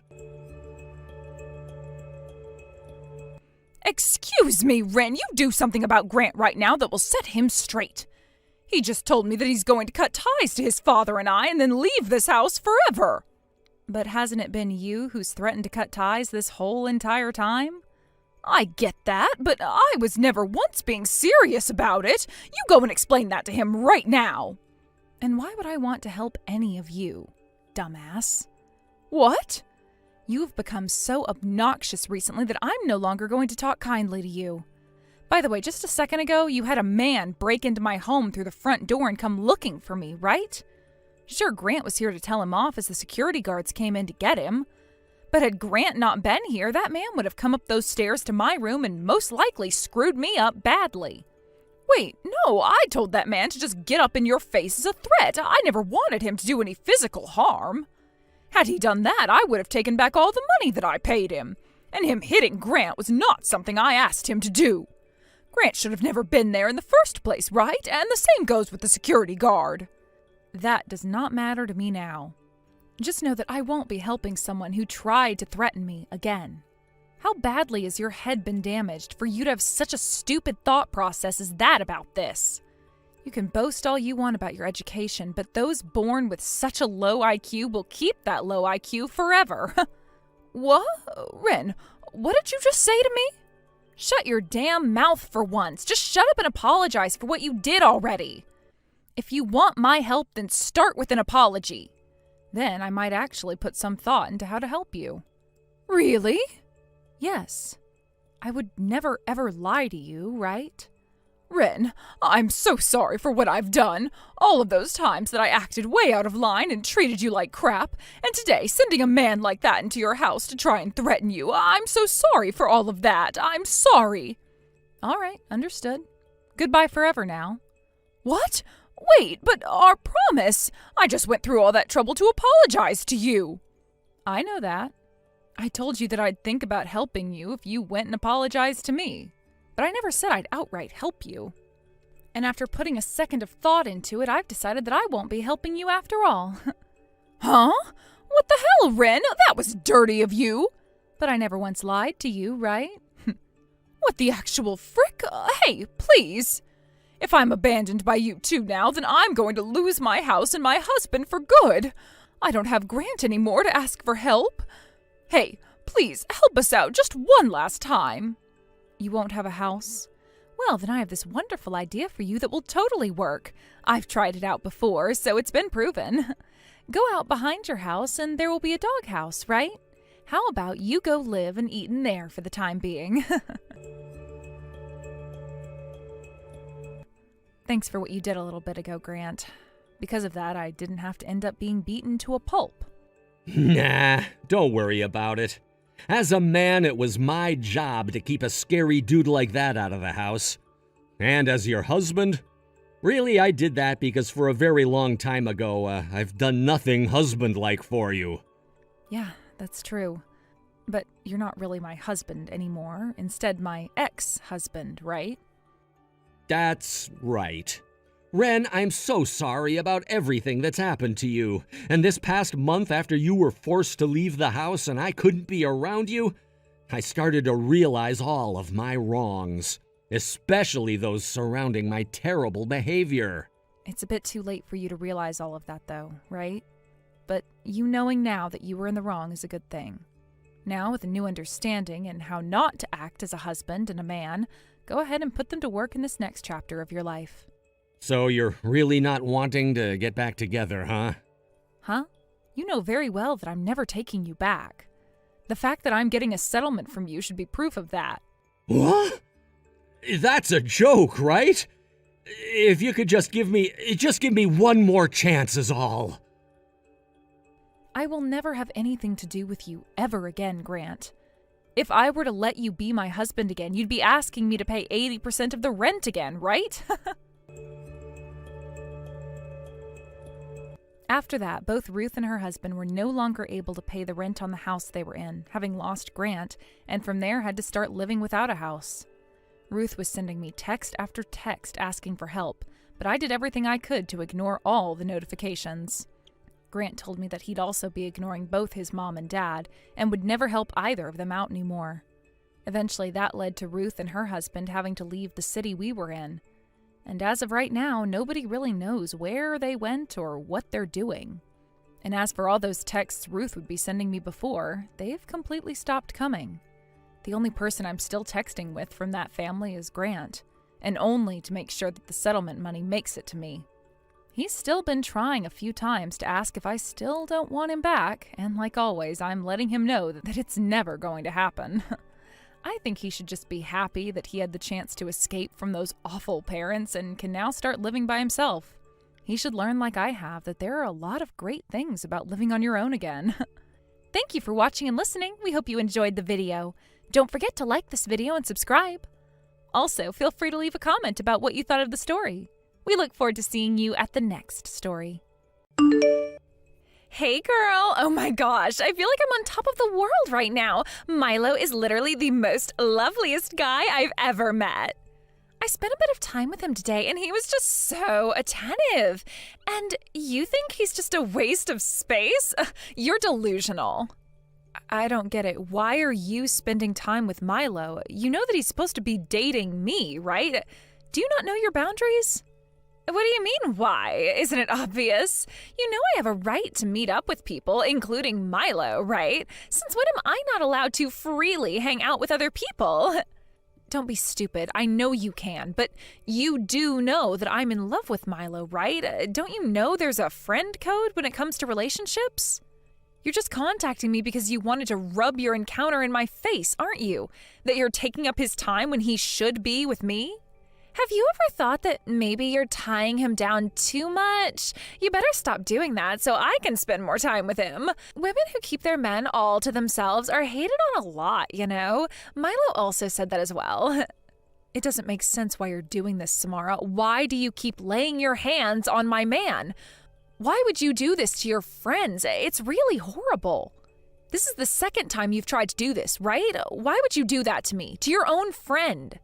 Speaker 2: Excuse me, Wren, you do something about Grant right now that will set him straight. He just told me that he's going to cut ties to his father and I and then leave this house forever. But hasn't it been you who's threatened to cut ties this whole entire time? I get that, but I was never once being serious about it. You go and explain that to him right now. And why would I want to help any of you, dumbass? What? You've become so obnoxious recently that I'm no longer going to talk kindly to you. By the way, just a second ago, you had a man break into my home through the front door and come looking for me, right? Sure, Grant was here to tell him off as the security guards came in to get him. But had Grant not been here, that man would have come up those stairs to my room and most likely screwed me up badly. Wait, no, I told that man to just get up in your face as a threat. I never wanted him to do any physical harm. Had he done that, I would have taken back all the money that I paid him. And him hitting Grant was not something I asked him to do. Grant should have never been there in the first place, right? And the same goes with the security guard. That does not matter to me now. Just know that I won't be helping someone who tried to threaten me again. How badly has your head been damaged for you to have such a stupid thought process as that about this? You can boast all you want about your education, but those born with such a low IQ will keep that low IQ forever. What? Wren, what did you just say to me? Shut your damn mouth for once. Just shut up and apologize for what you did already. If you want my help, then start with an apology. Then I might actually put some thought into how to help you. Really? Yes. I would never ever lie to you, right? Wren, I'm so sorry for what I've done. All of those times that I acted way out of line and treated you like crap. And today, sending a man like that into your house to try and threaten you. I'm so sorry for all of that. I'm sorry. All right, understood. Goodbye forever now. What? Wait, but our promise! I just went through all that trouble to apologize to you. I know that. I told you that I'd think about helping you if you went and apologized to me. But I never said I'd outright help you. And after putting a second of thought into it, I've decided that I won't be helping you after all. Huh? What the hell, Wren? That was dirty of you. But I never once lied to you, right? What the actual frick? Hey, please. If I'm abandoned by you two now, then I'm going to lose my house and my husband for good. I don't have Grant anymore to ask for help. Hey, please, help us out just one last time. You won't have a house? Well, then I have this wonderful idea for you that will totally work. I've tried it out before, so it's been proven. Go out behind your house and there will be a doghouse, right? How about you go live and eat in there for the time being? Thanks for what you did a little bit ago, Grant. Because of that, I didn't have to end up being beaten to a pulp.
Speaker 7: Nah, don't worry about it. As a man, it was my job to keep a scary dude like that out of the house. And as your husband, really, I did that because for a very long time ago, I've done nothing husband-like for you.
Speaker 2: Yeah, that's true. But you're not really my husband anymore. Instead, my ex-husband, right?
Speaker 7: That's right. Wren, I'm so sorry about everything that's happened to you. And this past month after you were forced to leave the house and I couldn't be around you, I started to realize all of my wrongs, especially those surrounding my terrible behavior.
Speaker 2: It's a bit too late for you to realize all of that, though, right? But you knowing now that you were in the wrong is a good thing. Now, with a new understanding and how not to act as a husband and a man, go ahead and put them to work in this next chapter of your life.
Speaker 7: So you're really not wanting to get back together, huh?
Speaker 2: Huh? You know very well that I'm never taking you back. The fact that I'm getting a settlement from you should be proof of that.
Speaker 7: What? That's a joke, right? If you could just give me one more chance is all.
Speaker 2: I will never have anything to do with you ever again, Grant. If I were to let you be my husband again, you'd be asking me to pay 80% of the rent again, right? After that, both Ruth and her husband were no longer able to pay the rent on the house they were in, having lost Grant, and from there had to start living without a house. Ruth was sending me text after text asking for help, but I did everything I could to ignore all the notifications. Grant told me that he'd also be ignoring both his mom and dad, and would never help either of them out anymore. Eventually, that led to Ruth and her husband having to leave the city we were in. And as of right now, nobody really knows where they went or what they're doing. And as for all those texts Ruth would be sending me before, they've completely stopped coming. The only person I'm still texting with from that family is Grant, and only to make sure that the settlement money makes it to me. He's still been trying a few times to ask if I still don't want him back, and like always, I'm letting him know that it's never going to happen. I think he should just be happy that he had the chance to escape from those awful parents and can now start living by himself. He should learn, like I have, that there are a lot of great things about living on your own again. Thank you for watching and listening. We hope you enjoyed the video. Don't forget to like this video and subscribe. Also, feel free to leave a comment about what you thought of the story. We look forward to seeing you at the next story.
Speaker 1: Hey girl, oh my gosh, I feel like I'm on top of the world right now. Milo is literally the most loveliest guy I've ever met. I spent a bit of time with him today and he was just so attentive. And you think he's just a waste of space? You're delusional.
Speaker 2: I don't get it. Why are you spending time with Milo? You know that he's supposed to be dating me, right? Do you not know your boundaries?
Speaker 1: What do you mean, why? Isn't it obvious? You know I have a right to meet up with people, including Milo, right? Since when am I not allowed to freely hang out with other people?
Speaker 2: Don't be stupid. I know you can, but you do know that I'm in love with Milo, right? Don't you know there's a friend code when it comes to relationships? You're just contacting me because you wanted to rub your encounter in my face, aren't you? That you're taking up his time when he should be with me?
Speaker 1: Have you ever thought that maybe you're tying him down too much? You better stop doing that so I can spend more time with him. Women who keep their men all to themselves are hated on a lot, you know? Milo also said that as well.
Speaker 2: It doesn't make sense why you're doing this, Samara. Why do you keep laying your hands on my man? Why would you do this to your friends? It's really horrible. This is the second time you've tried to do this, right? Why would you do that to me, to your own friend?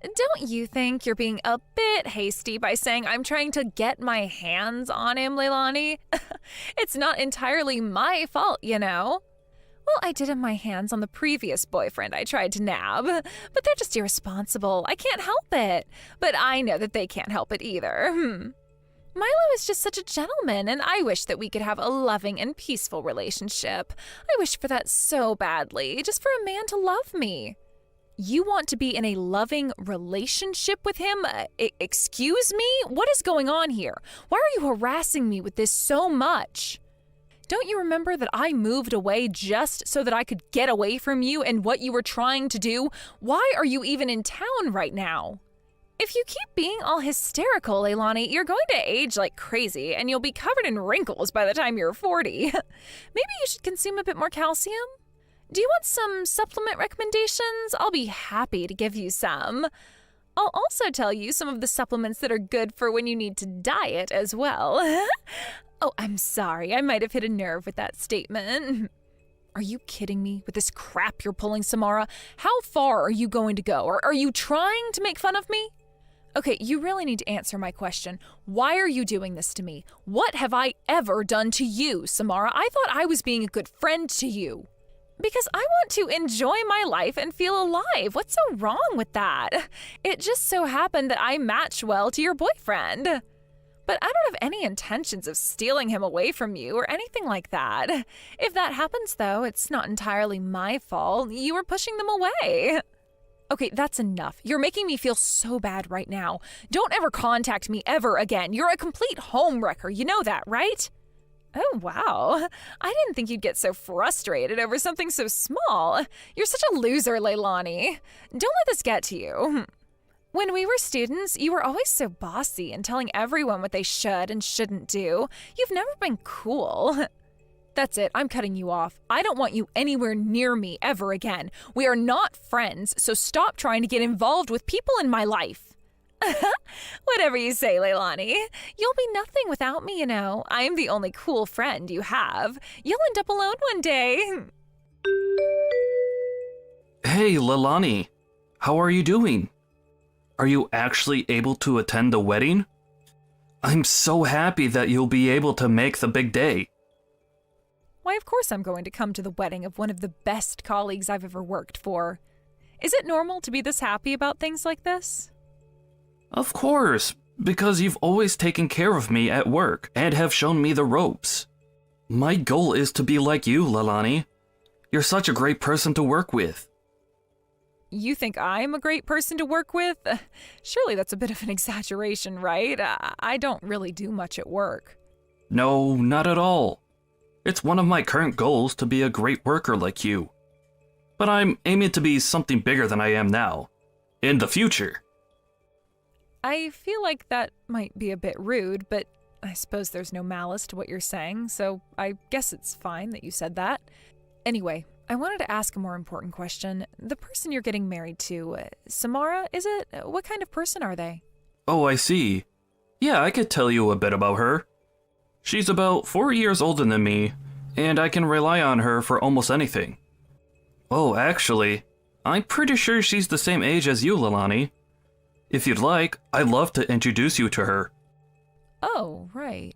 Speaker 1: Don't you think you're being a bit hasty by saying I'm trying to get my hands on him, Leilani? It's not entirely my fault, you know? Well, I did have my hands on the previous boyfriend I tried to nab, but they're just irresponsible. I can't help it. But I know that they can't help it either. Milo is just such a gentleman, and I wish that we could have a loving and peaceful relationship. I wish for that so badly, just for a man to love me.
Speaker 2: You want to be in a loving relationship with him? Excuse me? What is going on here? Why are you harassing me with this so much? Don't you remember that I moved away just so that I could get away from you and what you were trying to do? Why are you even in town right now?
Speaker 1: If you keep being all hysterical, Leilani, you're going to age like crazy and you'll be covered in wrinkles by the time you're 40. Maybe you should consume a bit more calcium? Do you want some supplement recommendations? I'll be happy to give you some. I'll also tell you some of the supplements that are good for when you need to diet as well. Oh, I'm sorry. I might have hit a nerve with that statement.
Speaker 2: Are you kidding me with this crap you're pulling, Samara? How far are you going to go? Or are you trying to make fun of me? Okay, you really need to answer my question. Why are you doing this to me? What have I ever done to you, Samara? I thought I was being a good friend to you.
Speaker 1: Because I want to enjoy my life and feel alive. What's so wrong with that? It just so happened that I match well to your boyfriend. But I don't have any intentions of stealing him away from you or anything like that. If that happens, though, it's not entirely my fault. You were pushing them away.
Speaker 2: Okay, that's enough. You're making me feel so bad right now. Don't ever contact me ever again. You're a complete homewrecker. You know that, right?
Speaker 1: Oh, wow. I didn't think you'd get so frustrated over something so small. You're such a loser, Leilani. Don't let this get to you.
Speaker 2: When we were students, you were always so bossy and telling everyone what they should and shouldn't do. You've never been cool. That's it, I'm cutting you off. I don't want you anywhere near me ever again. We are not friends, so stop trying to get involved with people in my life. Whatever you say, Leilani. You'll be nothing without me, you know. I am the only cool friend you have. You'll end up alone one day.
Speaker 8: Hey, Leilani. How are you doing? Are you actually able to attend the wedding? I'm so happy that you'll be able to make the big day.
Speaker 2: Why, of course I'm going to come to the wedding of one of the best colleagues I've ever worked for. Is it normal to be this happy about things like this?
Speaker 8: Of course, because you've always taken care of me at work and have shown me the ropes. My goal is to be like you, Leilani. You're such a great person to work with.
Speaker 2: You think I'm a great person to work with? Surely that's a bit of an exaggeration, right? I don't really do much at work.
Speaker 8: No, not at all. It's one of my current goals to be a great worker like you. But I'm aiming to be something bigger than I am now. In the future.
Speaker 2: I feel like that might be a bit rude, but I suppose there's no malice to what you're saying, so I guess it's fine that you said that. Anyway, I wanted to ask a more important question. The person you're getting married to, Samara, is it? What kind of person are they?
Speaker 8: Oh, I see. Yeah, I could tell you a bit about her. She's about 4 years older than me, and I can rely on her for almost anything. Oh, actually, I'm pretty sure she's the same age as you, Leilani. If you'd like, I'd love to introduce you to her.
Speaker 2: Oh, right.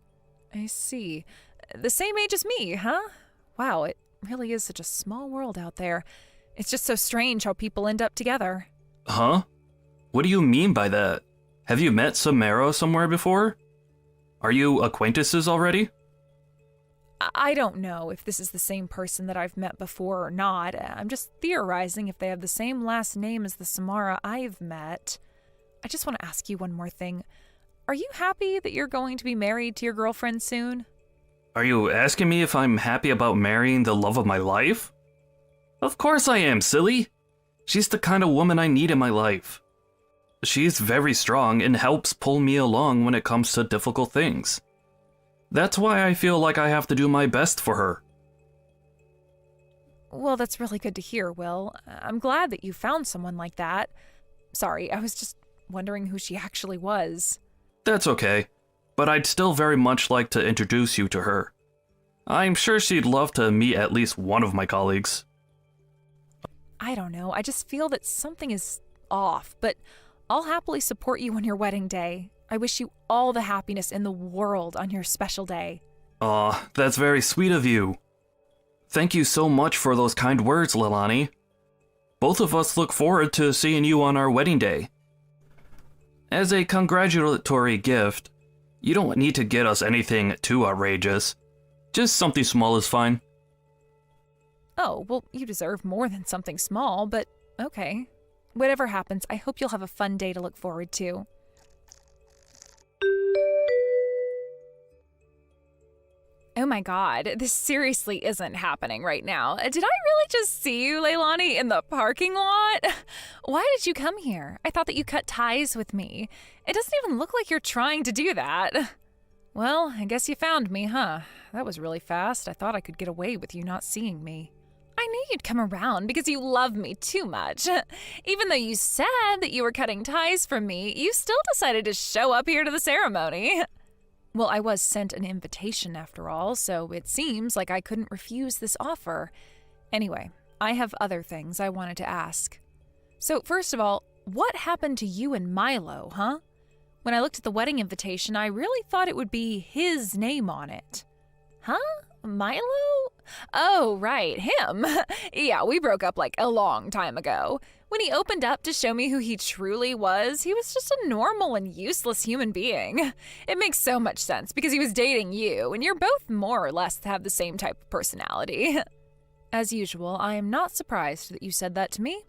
Speaker 2: I see. The same age as me, huh? Wow, it really is such a small world out there. It's just so strange how people end up together.
Speaker 8: Huh? What do you mean by that? Have you met Samara somewhere before? Are you acquaintances already?
Speaker 2: I don't know if this is the same person that I've met before or not. I'm just theorizing if they have the same last name as the Samara I've met. I just want to ask you one more thing. Are you happy that you're going to be married to your girlfriend soon?
Speaker 8: Are you asking me if I'm happy about marrying the love of my life? Of course I am, silly. She's the kind of woman I need in my life. She's very strong and helps pull me along when it comes to difficult things. That's why I feel like I have to do my best for her.
Speaker 2: Well, that's really good to hear, Will. I'm glad that you found someone like that. Sorry, I was just wondering who she actually was.
Speaker 8: That's okay, but I'd still very much like to introduce you to her. I'm sure she'd love to meet at least one of my colleagues.
Speaker 2: I don't know, I just feel that something is off, but I'll happily support you on your wedding day. I wish you all the happiness in the world on your special day.
Speaker 8: Aw, that's very sweet of you. Thank you so much for those kind words, Leilani. Both of us look forward to seeing you on our wedding day. As a congratulatory gift, you don't need to get us anything too outrageous. Just something small is fine.
Speaker 2: Oh, well, you deserve more than something small, but okay. Whatever happens, I hope you'll have a fun day to look forward to. Oh my god, this seriously isn't happening right now. Did I really just see you, Leilani, in the parking lot? Why did you come here? I thought that you cut ties with me. It doesn't even look like you're trying to do that. Well, I guess you found me, huh? That was really fast. I thought I could get away with you not seeing me. I knew you'd come around because you love me too much. Even though you said that you were cutting ties from me, you still decided to show up here to the ceremony. Well, I was sent an invitation after all, so it seems like I couldn't refuse this offer. Anyway, I have other things I wanted to ask. So first of all, what happened to you and Milo, huh? When I looked at the wedding invitation, I really thought it would be his name on it. Huh? Milo? Oh, right, him. Yeah, we broke up like a long time ago. When he opened up to show me who he truly was, he was just a normal and useless human being. It makes so much sense because he was dating you, and you're both more or less have the same type of personality. As usual, I am not surprised that you said that to me.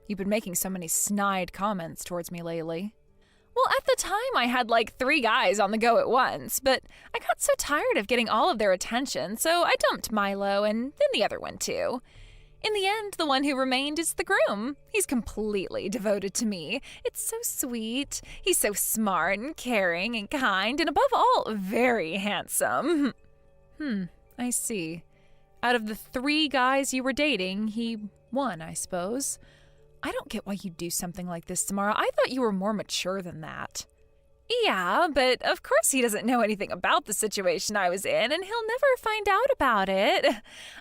Speaker 2: You've been making so many snide comments towards me lately. Well, at the time, I had like 3 guys on the go at once, but I got so tired of getting all of their attention, so I dumped Milo and then the other one too. In the end, the one who remained is the groom. He's completely devoted to me. It's so sweet. He's so smart and caring and kind, and above all, very handsome. I see. Out of the 3 guys you were dating, he won, I suppose. I don't get why you do something like this, Samara. I thought you were more mature than that. Yeah, but of course he doesn't know anything about the situation I was in, and he'll never find out about it.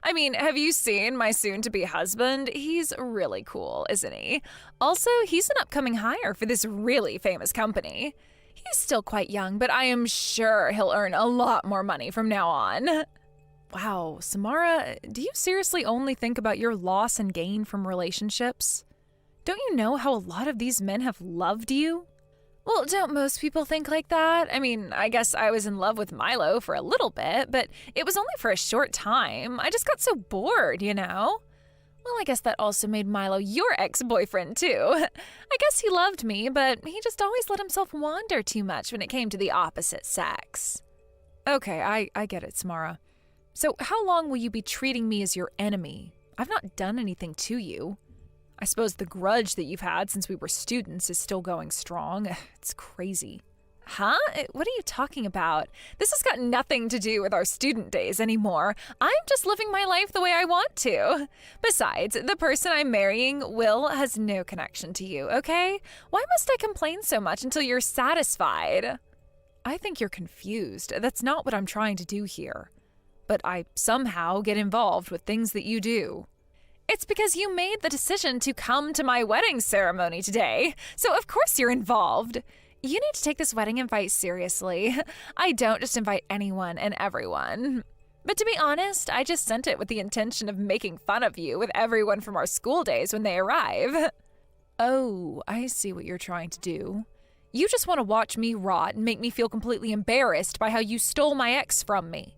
Speaker 2: I mean, have you seen my soon-to-be husband? He's really cool, isn't he? Also, he's an upcoming hire for this really famous company. He's still quite young, but I am sure he'll earn a lot more money from now on. Wow, Samara, do you seriously only think about your loss and gain from relationships? Don't you know how a lot of these men have loved you? Well, don't most people think like that? I mean, I guess I was in love with Milo for a little bit, but it was only for a short time. I just got so bored, you know? Well, I guess that also made Milo your ex-boyfriend, too. I guess he loved me, but he just always let himself wander too much when it came to the opposite sex. Okay, I get it, Samara. So how long will you be treating me as your enemy? I've not done anything to you. I suppose the grudge that you've had since we were students is still going strong. It's crazy. Huh? What are you talking about? This has got nothing to do with our student days anymore. I'm just living my life the way I want to. Besides, the person I'm marrying, Will, has no connection to you, okay? Why must I complain so much until you're satisfied? I think you're confused. That's not what I'm trying to do here. But I somehow get involved with things that you do. It's because you made the decision to come to my wedding ceremony today, so of course you're involved. You need to take this wedding invite seriously. I don't just invite anyone and everyone. But to be honest, I just sent it with the intention of making fun of you with everyone from our school days when they arrive. Oh, I see what you're trying to do. You just want to watch me rot and make me feel completely embarrassed by how you stole my ex from me.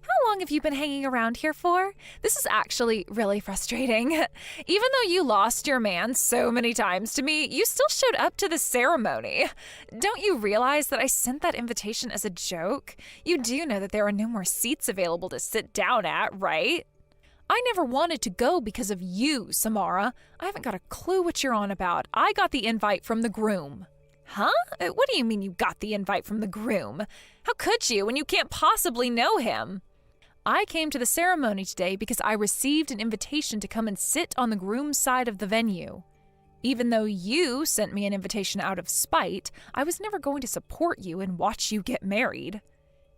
Speaker 2: How long have you been hanging around here for? This is actually really frustrating. Even though you lost your man so many times to me, you still showed up to the ceremony. Don't you realize that I sent that invitation as a joke? You do know that there are no more seats available to sit down at, right? I never wanted to go because of you, Samara. I haven't got a clue what you're on about. I got the invite from the groom. Huh? What do you mean you got the invite from the groom? How could you when you can't possibly know him? I came to the ceremony today because I received an invitation to come and sit on the groom's side of the venue. Even though you sent me an invitation out of spite, I was never going to support you and watch you get married.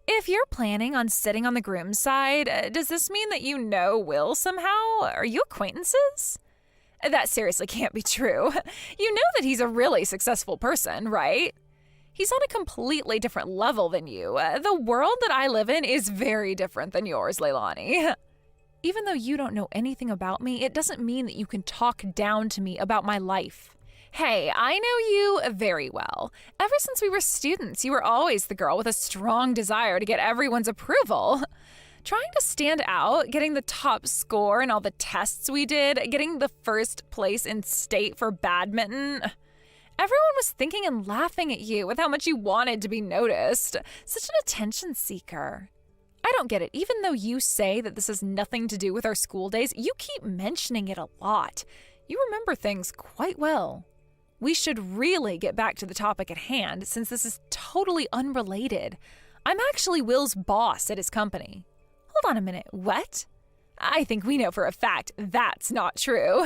Speaker 2: If you're planning on sitting on the groom's side, does this mean that you know Will somehow? Are you acquaintances? That seriously can't be true. You know that he's a really successful person, right? He's on a completely different level than you. The world that I live in is very different than yours, Leilani. Even though you don't know anything about me, it doesn't mean that you can talk down to me about my life. Hey, I know you very well. Ever since we were students, you were always the girl with a strong desire to get everyone's approval. Trying to stand out, getting the top score in all the tests we did, getting the first place in state for badminton. Everyone was thinking and laughing at you with how much you wanted to be noticed. Such an attention seeker. I don't get it. Even though you say that this has nothing to do with our school days, you keep mentioning it a lot. You remember things quite well. We should really get back to the topic at hand, since this is totally unrelated. I'm actually Will's boss at his company. Hold on a minute. What? I think we know for a fact that's not true.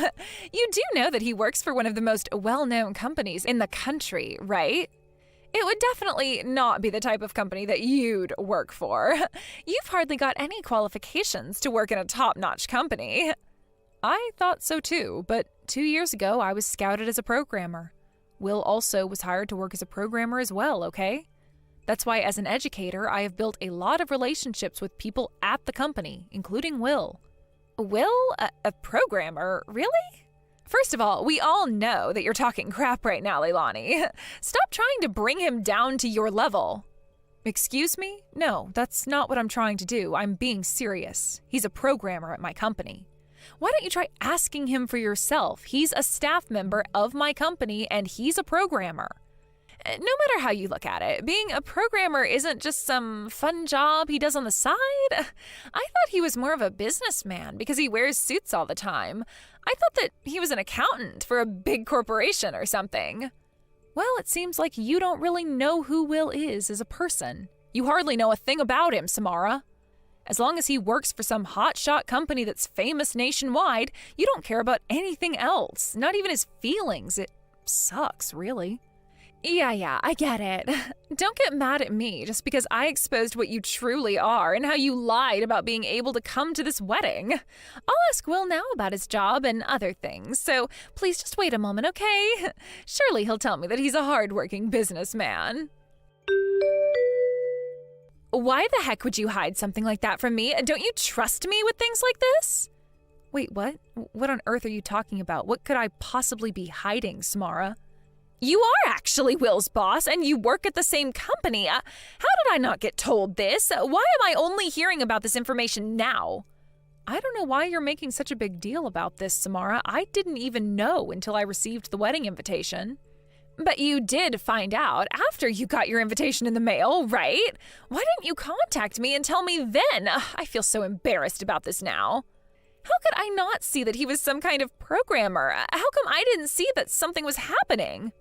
Speaker 2: You do know that he works for one of the most well-known companies in the country, right? It would definitely not be the type of company that you'd work for. You've hardly got any qualifications to work in a top-notch company. I thought so too, but 2 years ago I was scouted as a programmer. Will also was hired to work as a programmer as well, okay? That's why, as an educator, I have built a lot of relationships with people at the company, including Will. Will? A programmer? Really? First of all, we all know that you're talking crap right now, Leilani. Stop trying to bring him down to your level. Excuse me? No, that's not what I'm trying to do. I'm being serious. He's a programmer at my company. Why don't you try asking him for yourself? He's a staff member of my company, and he's a programmer. No matter how you look at it, being a programmer isn't just some fun job he does on the side. I thought he was more of a businessman because he wears suits all the time. I thought that he was an accountant for a big corporation or something. Well, it seems like you don't really know who Will is as a person. You hardly know a thing about him, Samara. As long as he works for some hotshot company that's famous nationwide, you don't care about anything else, not even his feelings. It sucks, really. Yeah, I get it. Don't get mad at me just because I exposed what you truly are and how you lied about being able to come to this wedding. I'll ask Will now about his job and other things, so please just wait a moment, okay? Surely he'll tell me that he's a hardworking businessman. Why the heck would you hide something like that from me? Don't you trust me with things like this? Wait, what? What on earth are you talking about? What could I possibly be hiding, Samara? You are actually Will's boss, and you work at the same company. How did I not get told this? Why am I only hearing about this information now? I don't know why you're making such a big deal about this, Samara. I didn't even know until I received the wedding invitation. But you did find out after you got your invitation in the mail, right? Why didn't you contact me and tell me then? I feel so embarrassed about this now. How could I not see that he was some kind of programmer? How come I didn't see that something was happening?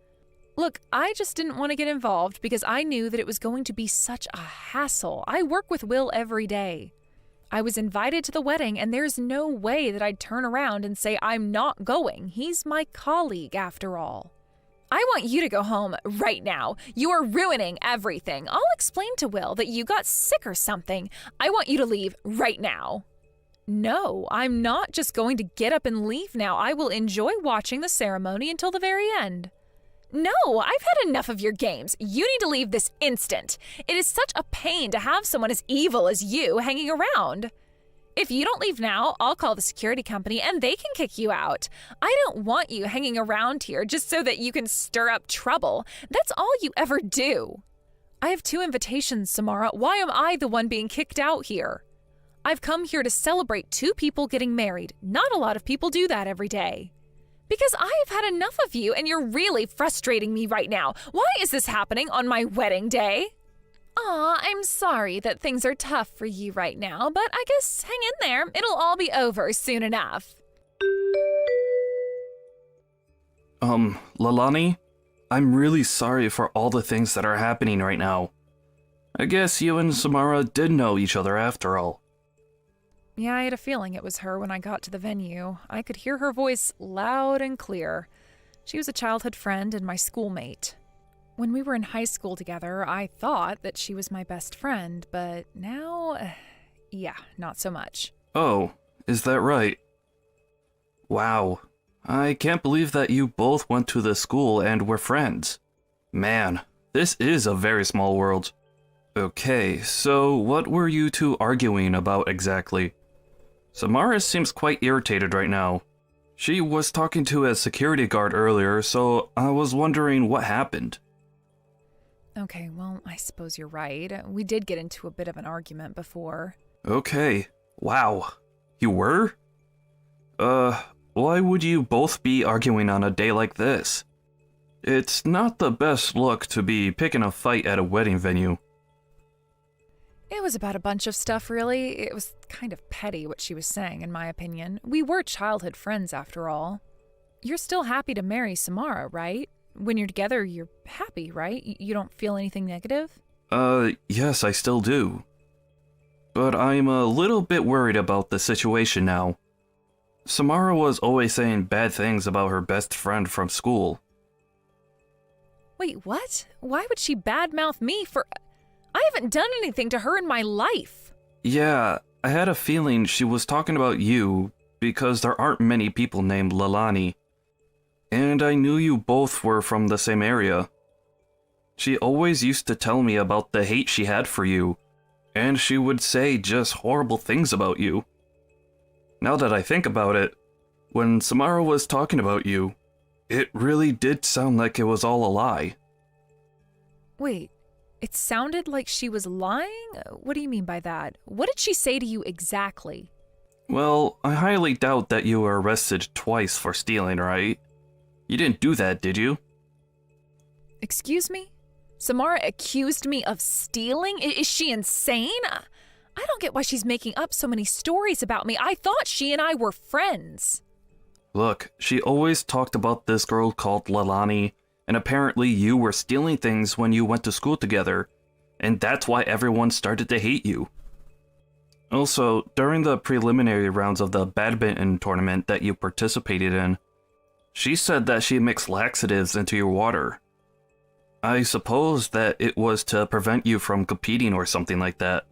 Speaker 2: Look, I just didn't want to get involved because I knew that it was going to be such a hassle. I work with Will every day. I was invited to the wedding, and there's no way that I'd turn around and say I'm not going. He's my colleague, after all. I want you to go home right now. You are ruining everything. I'll explain to Will that you got sick or something. I want you to leave right now. No, I'm not just going to get up and leave now. I will enjoy watching the ceremony until the very end. No, I've had enough of your games. You need to leave this instant. It is such a pain to have someone as evil as you hanging around. If you don't leave now, I'll call the security company and they can kick you out. I don't want you hanging around here just so that you can stir up trouble. That's all you ever do. I have 2 invitations, Samara. Why am I the one being kicked out here? I've come here to celebrate 2 people getting married. Not a lot of people do that every day. Because I have had enough of you and you're really frustrating me right now. Why is this happening on my wedding day? Aw, I'm sorry that things are tough for you right now, but I guess hang in there. It'll all be over soon enough.
Speaker 8: Leilani? I'm really sorry for all the things that are happening right now. I guess you and Samara did know each other after all.
Speaker 2: Yeah, I had a feeling it was her when I got to the venue. I could hear her voice loud and clear. She was a childhood friend and my schoolmate. When we were in high school together, I thought that she was my best friend, but now, yeah, not so much.
Speaker 8: Oh, is that right? Wow. I can't believe that you both went to the school and were friends. Man, this is a very small world. Okay, so what were you 2 arguing about exactly? Samara seems quite irritated right now. She was talking to a security guard earlier, so I was wondering what happened.
Speaker 2: Okay, well, I suppose you're right. We did get into a bit of an argument before.
Speaker 8: Okay, wow. You were? Why would you both be arguing on a day like this? It's not the best look to be picking a fight at a wedding venue.
Speaker 2: It was about a bunch of stuff, really. It was kind of petty what she was saying, in my opinion. We were childhood friends, after all. You're still happy to marry Samara, right? When you're together, you're happy, right? You don't feel anything negative?
Speaker 8: Yes, I still do. But I'm a little bit worried about the situation now. Samara was always saying bad things about her best friend from school.
Speaker 2: Wait, what? Why would she badmouth me for... I haven't done anything to her in my life.
Speaker 8: Yeah, I had a feeling she was talking about you because there aren't many people named Leilani. And I knew you both were from the same area. She always used to tell me about the hate she had for you, and she would say just horrible things about you. Now that I think about it, when Samara was talking about you, it really did sound like it was all a lie.
Speaker 2: Wait, it sounded like she was lying? What do you mean by that? What did she say to you exactly?
Speaker 8: Well, I highly doubt that you were arrested twice for stealing, right? You didn't do that, did you?
Speaker 2: Excuse me? Samara accused me of stealing? Is she insane? I don't get why she's making up so many stories about me. I thought she and I were friends.
Speaker 8: Look, she always talked about this girl called Leilani, and apparently you were stealing things when you went to school together, and that's why everyone started to hate you. Also, during the preliminary rounds of the badminton tournament that you participated in, she said that she mixed laxatives into your water. I suppose that it was to prevent you from competing or something like that.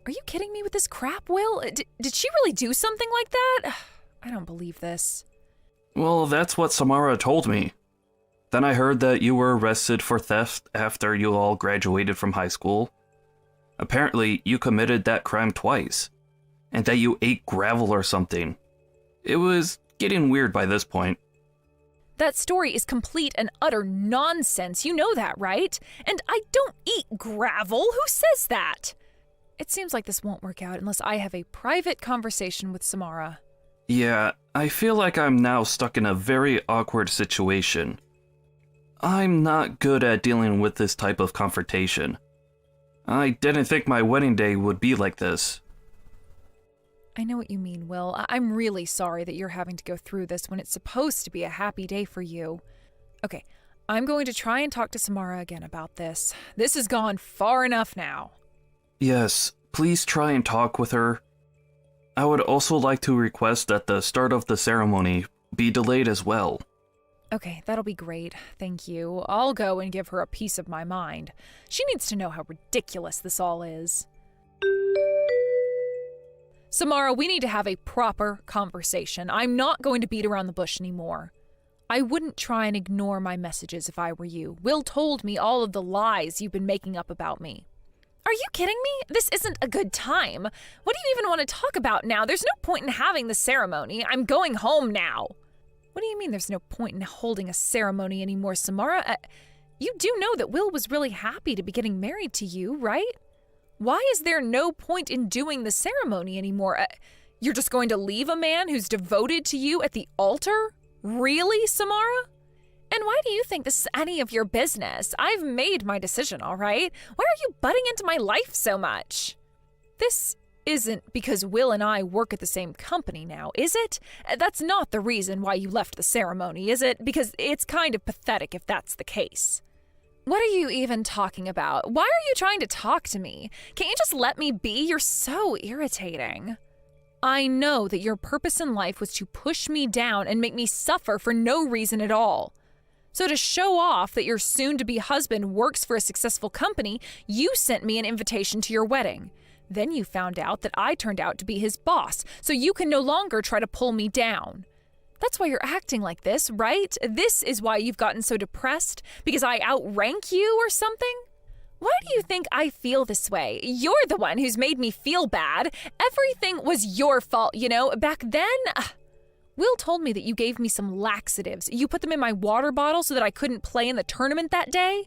Speaker 2: Are you kidding me with this crap, Will? Did she really do something like that? I don't believe this.
Speaker 8: Well, that's what Samara told me. Then I heard that you were arrested for theft after you all graduated from high school. Apparently, you committed that crime twice, and that you ate gravel or something. It was getting weird by this point.
Speaker 2: That story is complete and utter nonsense. You know that, right? And I don't eat gravel. Who says that? It seems like this won't work out unless I have a private conversation with Samara.
Speaker 8: Yeah, I feel like I'm now stuck in a very awkward situation. I'm not good at dealing with this type of confrontation. I didn't think my wedding day would be like this.
Speaker 2: I know what you mean, Will. I'm really sorry that you're having to go through this when it's supposed to be a happy day for you. Okay, I'm going to try and talk to Samara again about this. This has gone far enough now.
Speaker 8: Yes, please try and talk with her. I would also like to request that the start of the ceremony be delayed as well.
Speaker 2: Okay, that'll be great. Thank you. I'll go and give her a piece of my mind. She needs to know how ridiculous this all is. Samara, we need to have a proper conversation. I'm not going to beat around the bush anymore. I wouldn't try and ignore my messages if I were you. Will told me all of the lies you've been making up about me. Are you kidding me? This isn't a good time. What do you even want to talk about now? There's no point in having the ceremony. I'm going home now. What do you mean there's no point in holding a ceremony anymore, Samara? You do know that Will was really happy to be getting married to you, right? Why is there no point in doing the ceremony anymore? You're just going to leave a man who's devoted to you at the altar? Really, Samara? And why do you think this is any of your business? I've made my decision, all right? Why are you butting into my life so much? This isn't because Will and I work at the same company now, is it? That's not the reason why you left the ceremony, is it? Because it's kind of pathetic if that's the case. What are you even talking about? Why are you trying to talk to me? Can't you just let me be? You're so irritating. I know that your purpose in life was to push me down and make me suffer for no reason at all. So to show off that your soon-to-be husband works for a successful company, you sent me an invitation to your wedding. Then you found out that I turned out to be his boss, so you can no longer try to pull me down. That's why you're acting like this, right? This is why you've gotten so depressed? Because I outrank you or something? Why do you think I feel this way? You're the one who's made me feel bad. Everything was your fault, you know? Back then, Will told me that you gave me some laxatives. You put them in my water bottle so that I couldn't play in the tournament that day?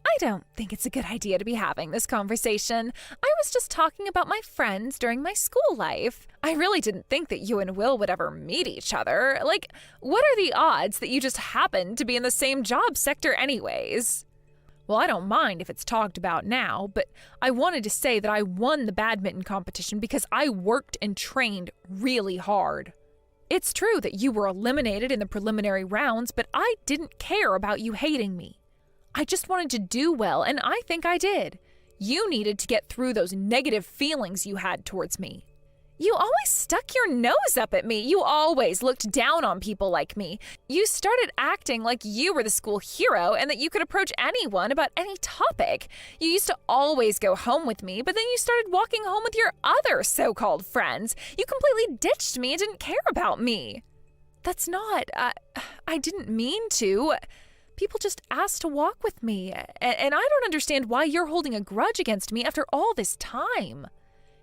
Speaker 2: I don't think it's a good idea to be having this conversation. I was just talking about my friends during my school life. I really didn't think that you and Will would ever meet each other. Like, what are the odds that you just happened to be in the same job sector anyways? Well, I don't mind if it's talked about now, but I wanted to say that I won the badminton competition because I worked and trained really hard. It's true that you were eliminated in the preliminary rounds, but I didn't care about you hating me. I just wanted to do well, and I think I did. You needed to get through those negative feelings you had towards me. You always stuck your nose up at me. You always looked down on people like me. You started acting like you were the school hero and that you could approach anyone about any topic. You used to always go home with me, but then you started walking home with your other so-called friends. You completely ditched me and didn't care about me. That's not... I didn't mean to. People just asked to walk with me, and I don't understand why you're holding a grudge against me after all this time.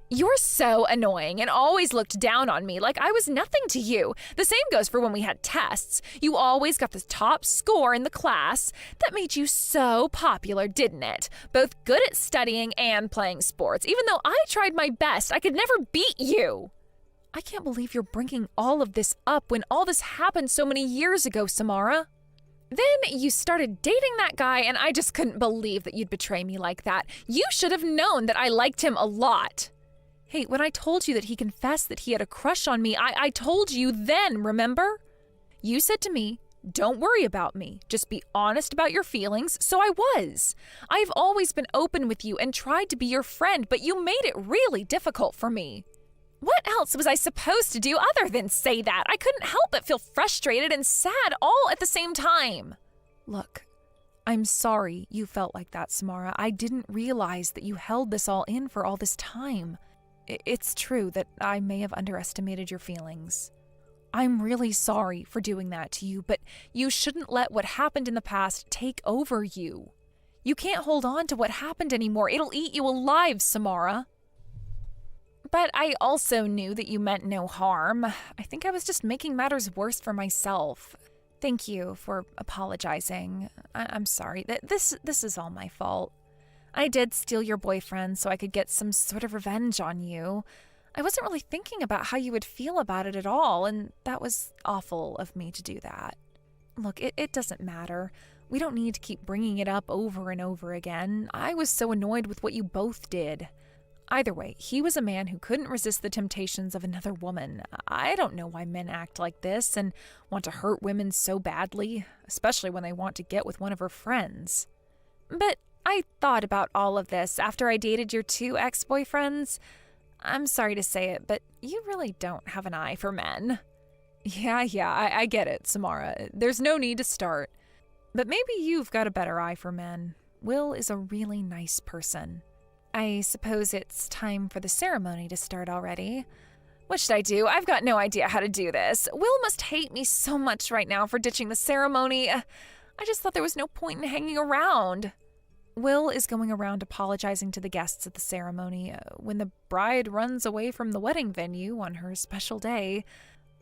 Speaker 2: You're so annoying and always looked down on me like I was nothing to you. The same goes for when we had tests. You always got the top score in the class. That made you so popular, didn't it? Both good at studying and playing sports. Even though I tried my best, I could never beat you. I can't believe you're bringing all of this up when all this happened so many years ago, Samara. Then you started dating that guy, and I just couldn't believe that you'd betray me like that. You should have known that I liked him a lot. Hey, when I told you that he confessed that he had a crush on me, I told you then, remember? You said to me, don't worry about me. Just be honest about your feelings, so I was. I've always been open with you and tried to be your friend, but you made it really difficult for me. What else was I supposed to do other than say that? I couldn't help but feel frustrated and sad all at the same time. Look, I'm sorry you felt like that, Samara. I didn't realize that you held this all in for all this time. It's true that I may have underestimated your feelings. I'm really sorry for doing that to you, but you shouldn't let what happened in the past take over you. You can't hold on to what happened anymore. It'll eat you alive, Samara. But I also knew that you meant no harm. I think I was just making matters worse for myself. Thank you for apologizing. I'm sorry. This is all my fault. I did steal your boyfriend so I could get some sort of revenge on you. I wasn't really thinking about how you would feel about it at all, and that was awful of me to do that. Look, it doesn't matter. We don't need to keep bringing it up over and over again. I was so annoyed with what you both did. Either way, he was a man who couldn't resist the temptations of another woman. I don't know why men act like this and want to hurt women so badly, especially when they want to get with one of her friends. But I thought about all of this after I dated your 2 ex-boyfriends. I'm sorry to say it, but you really don't have an eye for men. Yeah, I get it, Samara. There's no need to start. But maybe you've got a better eye for men. Will is a really nice person. I suppose it's time for the ceremony to start already. What should I do? I've got no idea how to do this. Will must hate me so much right now for ditching the ceremony. I just thought there was no point in hanging around. Will is going around apologizing to the guests at the ceremony. When the bride runs away from the wedding venue on her special day,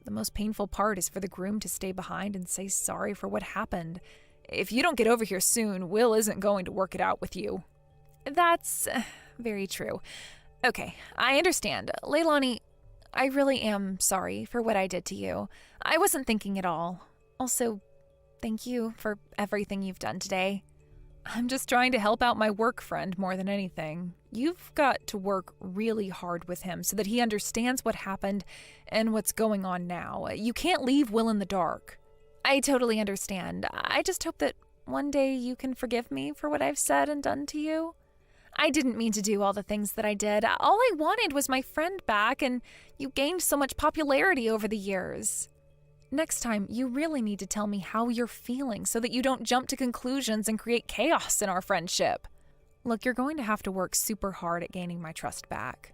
Speaker 2: the most painful part is for the groom to stay behind and say sorry for what happened. If you don't get over here soon, Will isn't going to work it out with you. That's very true. Okay, I understand. Leilani, I really am sorry for what I did to you. I wasn't thinking at all. Also, thank you for everything you've done today. I'm just trying to help out my work friend more than anything. You've got to work really hard with him so that he understands what happened and what's going on now. You can't leave Will in the dark. I totally understand. I just hope that one day you can forgive me for what I've said and done to you. I didn't mean to do all the things that I did. All I wanted was my friend back, and you gained so much popularity over the years. Next time, you really need to tell me how you're feeling so that you don't jump to conclusions and create chaos in our friendship. Look, you're going to have to work super hard at gaining my trust back.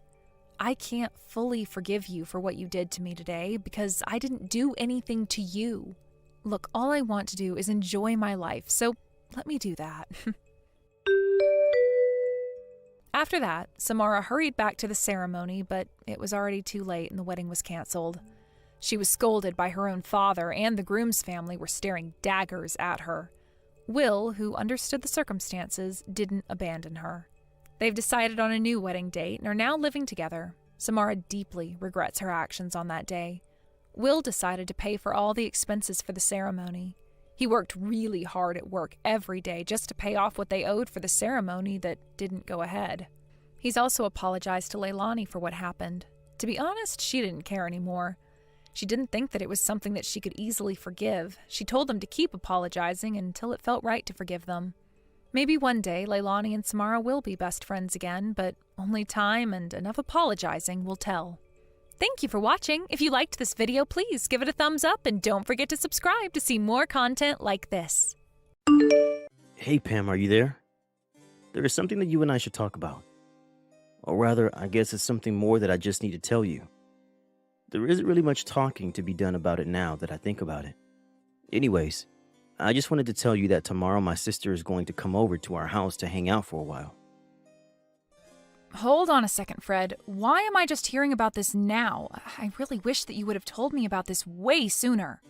Speaker 2: I can't fully forgive you for what you did to me today because I didn't do anything to you. Look, all I want to do is enjoy my life, so let me do that. After that, Samara hurried back to the ceremony, but it was already too late and the wedding was canceled. She was scolded by her own father, and the groom's family were staring daggers at her. Will, who understood the circumstances, didn't abandon her. They've decided on a new wedding date and are now living together. Samara deeply regrets her actions on that day. Will decided to pay for all the expenses for the ceremony. He worked really hard at work every day just to pay off what they owed for the ceremony that didn't go ahead. He's also apologized to Leilani for what happened. To be honest, she didn't care anymore. She didn't think that it was something that she could easily forgive. She told them to keep apologizing until it felt right to forgive them. Maybe one day Leilani and Samara will be best friends again, but only time and enough apologizing will tell. Thank you for watching. If you liked this video, please give it a thumbs up and don't forget to subscribe to see more content like this.
Speaker 9: Hey Pam, are you there? There is something that you and I should talk about. Or rather, I guess it's something more that I just need to tell you. There isn't really much talking to be done about it now that I think about it. Anyways, I just wanted to tell you that tomorrow my sister is going to come over to our house to hang out for a while.
Speaker 2: Hold on a second, Fred. Why am I just hearing about this now? I really wish that you would have told me about this way sooner.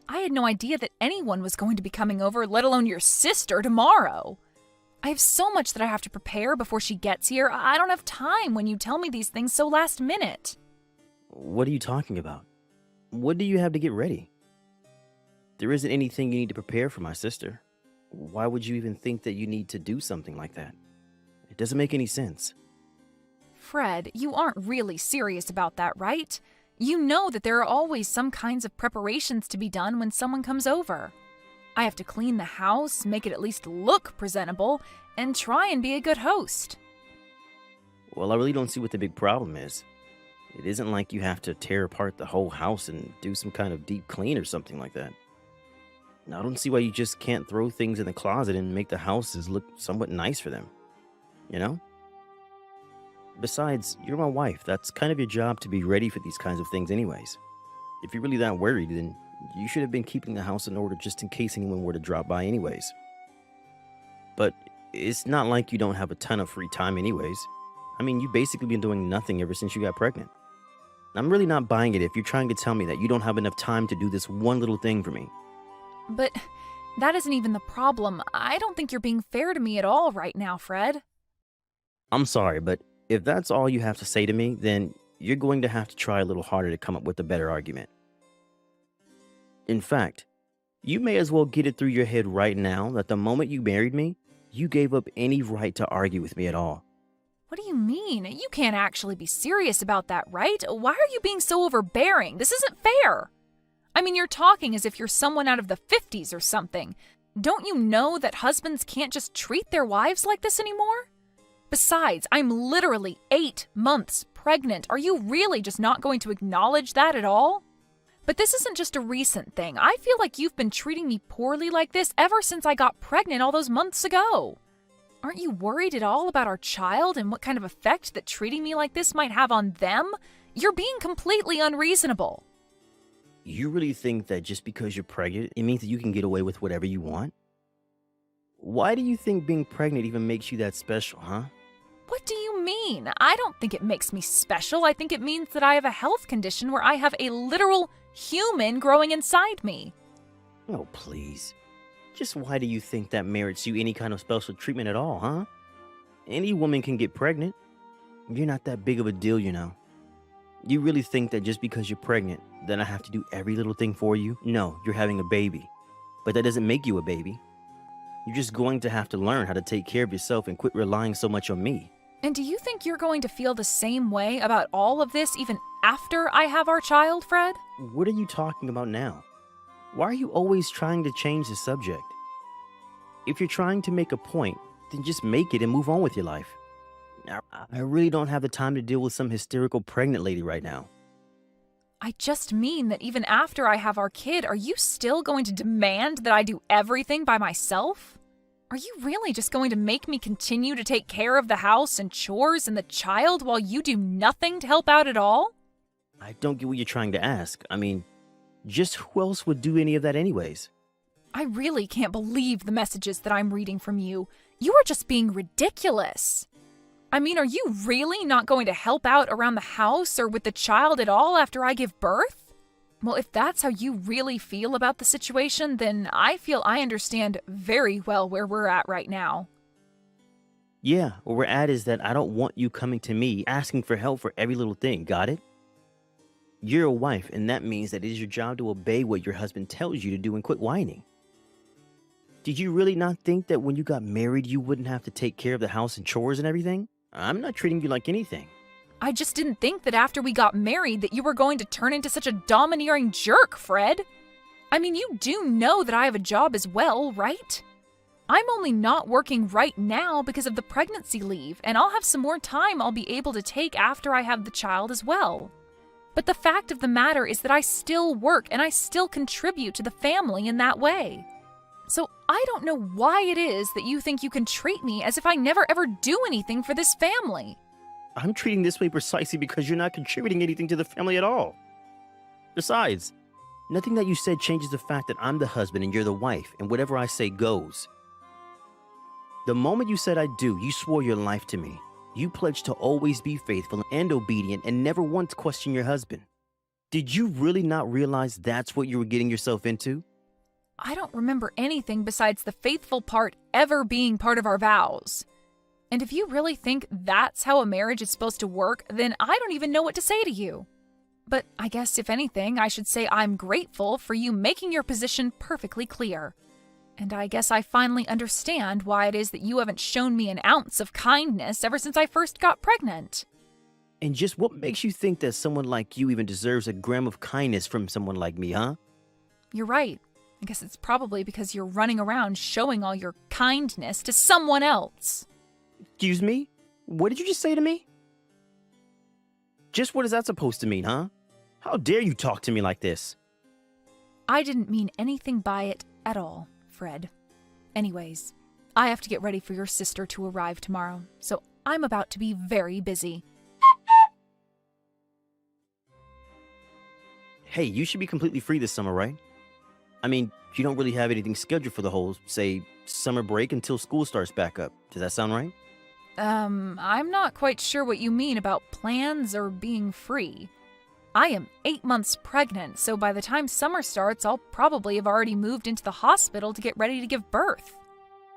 Speaker 2: I had no idea that anyone was going to be coming over, let alone your sister, tomorrow. I have so much that I have to prepare before she gets here. I don't have time when you tell me these things so last minute.
Speaker 9: What are you talking about? What do you have to get ready? There isn't anything you need to prepare for my sister. Why would you even think that you need to do something like that? It doesn't make any sense.
Speaker 2: Fred, you aren't really serious about that, right? You know that there are always some kinds of preparations to be done when someone comes over. I have to clean the house, make it at least look presentable, and try and be a good host.
Speaker 9: Well, I really don't see what the big problem is. It isn't like you have to tear apart the whole house and do some kind of deep clean or something like that. I don't see why you just can't throw things in the closet and make the houses look somewhat nice for them. You know? Besides, you're my wife. That's kind of your job to be ready for these kinds of things anyways. If you're really that worried, then you should have been keeping the house in order just in case anyone were to drop by anyways. But it's not like you don't have a ton of free time anyways. I mean, you've basically been doing nothing ever since you got pregnant. I'm really not buying it if you're trying to tell me that you don't have enough time to do this one little thing for me.
Speaker 2: But that isn't even the problem. I don't think you're being fair to me at all right now, Fred.
Speaker 9: I'm sorry, but if that's all you have to say to me, then you're going to have to try a little harder to come up with a better argument. In fact, you may as well get it through your head right now that the moment you married me, you gave up any right to argue with me at all.
Speaker 2: What do you mean? You can't actually be serious about that, right? Why are you being so overbearing? This isn't fair. I mean, you're talking as if you're someone out of the 50s or something. Don't you know that husbands can't just treat their wives like this anymore? Besides, I'm literally 8 months pregnant. Are you really just not going to acknowledge that at all? But this isn't just a recent thing. I feel like you've been treating me poorly like this ever since I got pregnant all those months ago. Aren't you worried at all about our child and what kind of effect that treating me like this might have on them? You're being completely unreasonable.
Speaker 9: You really think that just because you're pregnant, it means that you can get away with whatever you want? Why do you think being pregnant even makes you that special, huh?
Speaker 2: What do you mean? I don't think it makes me special. I think it means that I have a health condition where I have a literal human growing inside me.
Speaker 9: Oh, please. Just why do you think that merits you any kind of special treatment at all, huh? Any woman can get pregnant. You're not that big of a deal, you know. You really think that just because you're pregnant, then I have to do every little thing for you? No, you're having a baby. But that doesn't make you a baby. You're just going to have to learn how to take care of yourself and quit relying so much on me.
Speaker 2: And do you think you're going to feel the same way about all of this even after I have our child, Fred?
Speaker 9: What are you talking about now? Why are you always trying to change the subject? If you're trying to make a point, then just make it and move on with your life. I really don't have the time to deal with some hysterical pregnant lady right now.
Speaker 2: I just mean that even after I have our kid, are you still going to demand that I do everything by myself? Are you really just going to make me continue to take care of the house and chores and the child while you do nothing to help out at all?
Speaker 9: I don't get what you're trying to ask. I mean, just who else would do any of that anyways?
Speaker 2: I really can't believe the messages that I'm reading from you. You are just being ridiculous. I mean, are you really not going to help out around the house or with the child at all after I give birth? Well, if that's how you really feel about the situation, then I feel I understand very well where we're at right now.
Speaker 9: Yeah, where we're at is that I don't want you coming to me asking for help for every little thing, got it? You're a wife, and that means that it is your job to obey what your husband tells you to do and quit whining. Did you really not think that when you got married, you wouldn't have to take care of the house and chores and everything? I'm not treating you like anything.
Speaker 2: I just didn't think that after we got married that you were going to turn into such a domineering jerk, Fred. I mean, you do know that I have a job as well, right? I'm only not working right now because of the pregnancy leave, and I'll have some more time I'll be able to take after I have the child as well. But the fact of the matter is that I still work and I still contribute to the family in that way. So I don't know why it is that you think you can treat me as if I never ever do anything for this family.
Speaker 9: I'm treating this way precisely because you're not contributing anything to the family at all. Besides, nothing that you said changes the fact that I'm the husband and you're the wife, and whatever I say goes. The moment you said I do, you swore your life to me. You pledged to always be faithful and obedient and never once question your husband. Did you really not realize that's what you were getting yourself into?
Speaker 2: I don't remember anything besides the faithful part ever being part of our vows. And if you really think that's how a marriage is supposed to work, then I don't even know what to say to you. But I guess if anything, I should say I'm grateful for you making your position perfectly clear. And I guess I finally understand why it is that you haven't shown me an ounce of kindness ever since I first got pregnant.
Speaker 9: And just what makes you think that someone like you even deserves a gram of kindness from someone like me, huh?
Speaker 2: You're right. I guess it's probably because you're running around showing all your kindness to someone else.
Speaker 9: Excuse me? What did you just say to me? Just what is that supposed to mean, huh? How dare you talk to me like this?
Speaker 2: I didn't mean anything by it at all, Fred. Anyways, I have to get ready for your sister to arrive tomorrow, so I'm about to be very busy.
Speaker 9: Hey, you should be completely free this summer, right? I mean, you don't really have anything scheduled for the whole, say, summer break until school starts back up. Does that sound right?
Speaker 2: I'm not quite sure what you mean about plans or being free. I am 8 months pregnant, so by the time summer starts, I'll probably have already moved into the hospital to get ready to give birth.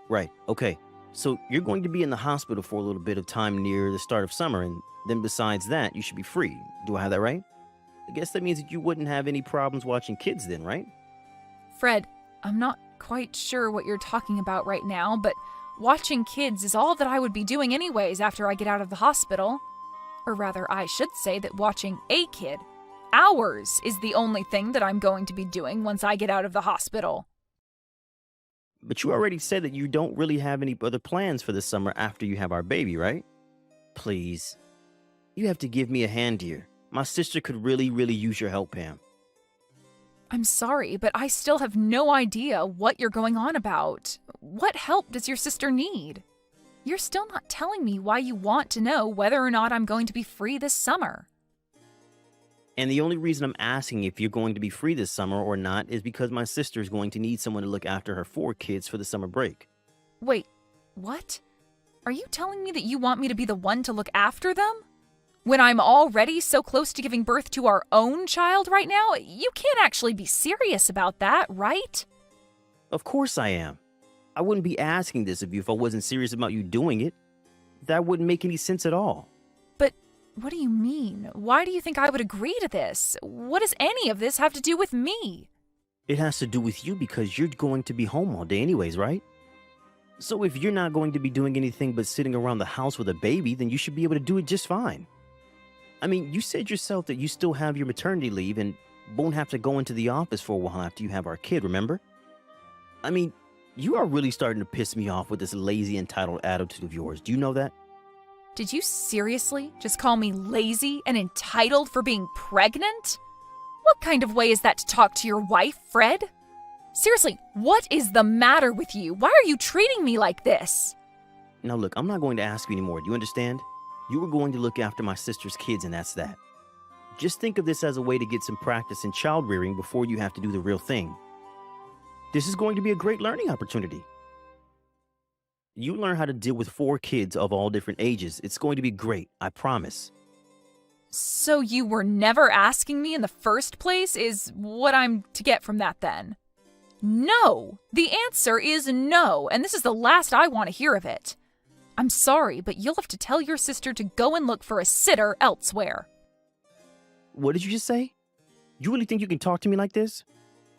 Speaker 9: Right, okay. So you're going to be in the hospital for a little bit of time near the start of summer, and then besides that, you should be free. Do I have that right? I guess that means that you wouldn't have any problems watching kids then, right?
Speaker 2: Fred, I'm not quite sure what you're talking about right now, but watching kids is all that I would be doing anyways after I get out of the hospital. Or rather, I should say that watching a kid, ours, is the only thing that I'm going to be doing once I get out of the hospital.
Speaker 9: But you already said that you don't really have any other plans for the summer after you have our baby, right? Please. You have to give me a hand here. My sister could really use your help, Pam.
Speaker 2: I'm sorry, but I still have no idea what you're going on about. What help does your sister need? You're still not telling me why you want to know whether or not I'm going to be free this summer.
Speaker 9: And the only reason I'm asking if you're going to be free this summer or not is because my sister is going to need someone to look after her 4 kids for the summer break.
Speaker 2: Wait, what? Are you telling me that you want me to be the one to look after them? When I'm already so close to giving birth to our own child right now? You can't actually be serious about that, right?
Speaker 9: Of course I am. I wouldn't be asking this of you if I wasn't serious about you doing it. That wouldn't make any sense at all.
Speaker 2: But what do you mean? Why do you think I would agree to this? What does any of this have to do with me?
Speaker 9: It has to do with you because you're going to be home all day anyways, right? So if you're not going to be doing anything but sitting around the house with a baby, then you should be able to do it just fine. I mean, you said yourself that you still have your maternity leave and won't have to go into the office for a while after you have our kid, remember? I mean, you are really starting to piss me off with this lazy, entitled attitude of yours. Do you know that?
Speaker 2: Did you seriously just call me lazy and entitled for being pregnant? What kind of way is that to talk to your wife, Fred? Seriously, what is the matter with you? Why are you treating me like this?
Speaker 9: Now look, I'm not going to ask you anymore. Do you understand? You were going to look after my sister's kids, and that's that. Just think of this as a way to get some practice in child rearing before you have to do the real thing. This is going to be a great learning opportunity. You learn how to deal with 4 kids of all different ages. It's going to be great, I promise.
Speaker 2: So you were never asking me in the first place is what I'm to get from that then? No! The answer is no, and this is the last I want to hear of it. I'm sorry, but you'll have to tell your sister to go and look for a sitter elsewhere.
Speaker 9: What did you just say? You really think you can talk to me like this?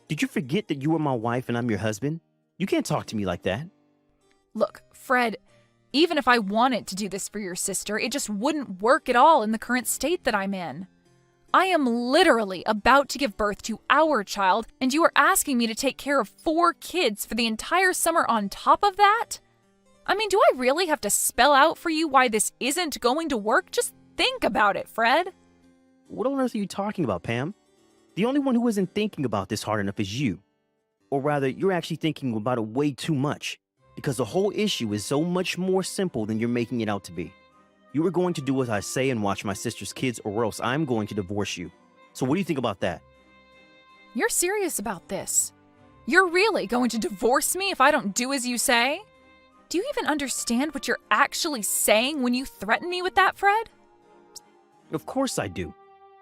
Speaker 9: Did you forget that you are my wife and I'm your husband? You can't talk to me like that.
Speaker 2: Look, Fred, even if I wanted to do this for your sister, it just wouldn't work at all in the current state that I'm in. I am literally about to give birth to our child, and you are asking me to take care of 4 kids for the entire summer on top of that? I mean, do I really have to spell out for you why this isn't going to work? Just think about it, Fred.
Speaker 9: What on earth are you talking about, Pam? The only one who isn't thinking about this hard enough is you. Or rather, you're actually thinking about it way too much. Because the whole issue is so much more simple than you're making it out to be. You are going to do as I say and watch my sister's kids, or else I'm going to divorce you. So what do you think about that?
Speaker 2: You're serious about this? You're really going to divorce me if I don't do as you say? Do you even understand what you're actually saying when you threaten me with that, Fred?
Speaker 9: Of course I do.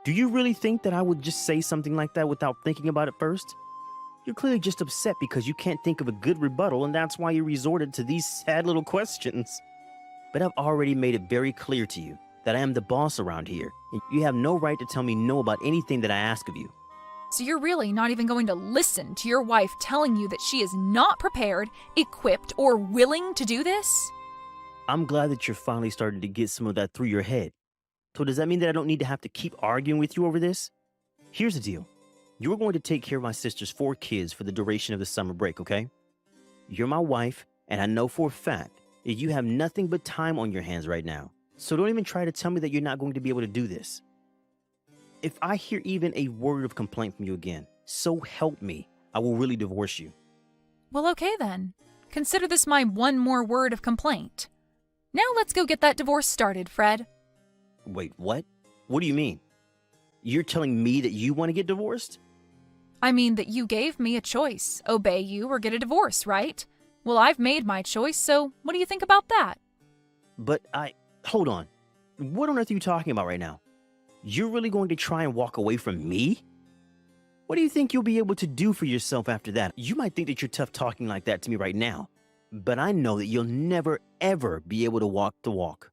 Speaker 9: Do you really think that I would just say something like that without thinking about it first? You're clearly just upset because you can't think of a good rebuttal, and that's why you resorted to these sad little questions. But I've already made it very clear to you that I am the boss around here, and you have no right to tell me no about anything that I ask of you.
Speaker 2: So you're really not even going to listen to your wife telling you that she is not prepared, equipped, or willing to do this?
Speaker 9: I'm glad that you're finally starting to get some of that through your head. So does that mean that I don't need to have to keep arguing with you over this? Here's the deal. You're going to take care of my sister's 4 kids for the duration of the summer break, okay? You're my wife, and I know for a fact that you have nothing but time on your hands right now. So don't even try to tell me that you're not going to be able to do this. If I hear even a word of complaint from you again, so help me, I will really divorce you.
Speaker 2: Well, okay then. Consider this my one more word of complaint. Now let's go get that divorce started, Fred.
Speaker 9: Wait, what? What do you mean? You're telling me that you want to get divorced?
Speaker 2: I mean that you gave me a choice, obey you or get a divorce, right? Well, I've made my choice, so what do you think about that?
Speaker 9: But hold on. What on earth are you talking about right now? You're really going to try and walk away from me? What do you think you'll be able to do for yourself after that? You might think that you're tough talking like that to me right now, but I know that you'll never, ever be able to walk the walk.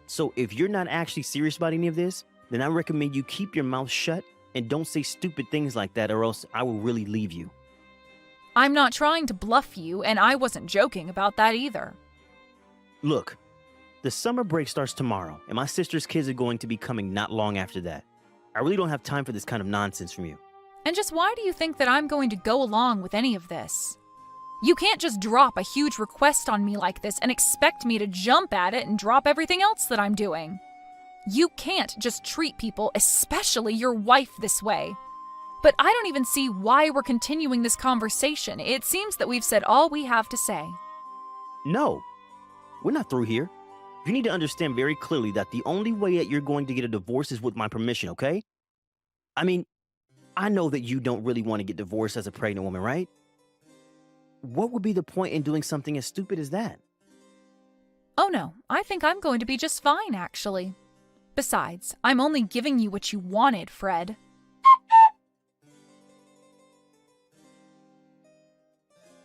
Speaker 9: So if you're not actually serious about any of this, then I recommend you keep your mouth shut and don't say stupid things like that, or else I will really leave you.
Speaker 2: I'm not trying to bluff you, and I wasn't joking about that either.
Speaker 9: Look, the summer break starts tomorrow, and my sister's kids are going to be coming not long after that. I really don't have time for this kind of nonsense from you.
Speaker 2: And just why do you think that I'm going to go along with any of this? You can't just drop a huge request on me like this and expect me to jump at it and drop everything else that I'm doing. You can't just treat people, especially your wife, this way. But I don't even see why we're continuing this conversation. It seems that we've said all we have to say.
Speaker 9: No, we're not through here. You need to understand very clearly that the only way that you're going to get a divorce is with my permission, okay? I mean, I know that you don't really want to get divorced as a pregnant woman, right? What would be the point in doing something as stupid as that?
Speaker 2: Oh no, I think I'm going to be just fine, actually. Besides, I'm only giving you what you wanted, Fred.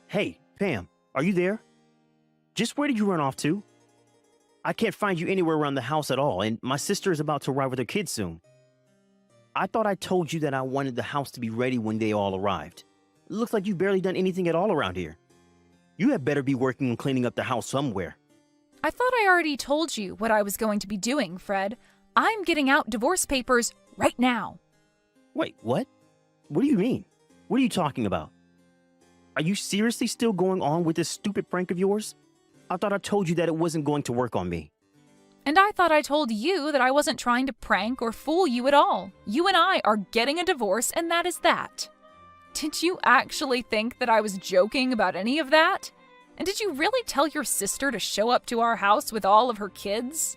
Speaker 9: Hey, Pam, are you there? Just where did you run off to? I can't find you anywhere around the house at all, and my sister is about to arrive with her kids soon. I thought I told you that I wanted the house to be ready when they all arrived. It looks like you've barely done anything at all around here. You had better be working on cleaning up the house somewhere.
Speaker 2: I thought I already told you what I was going to be doing, Fred. I'm getting out divorce papers right now.
Speaker 9: Wait, what? What do you mean? What are you talking about? Are you seriously still going on with this stupid prank of yours? I thought I told you that it wasn't going to work on me.
Speaker 2: And I thought I told you that I wasn't trying to prank or fool you at all. You and I are getting a divorce, and that is that. Did you actually think that I was joking about any of that? And did you really tell your sister to show up to our house with all of her kids?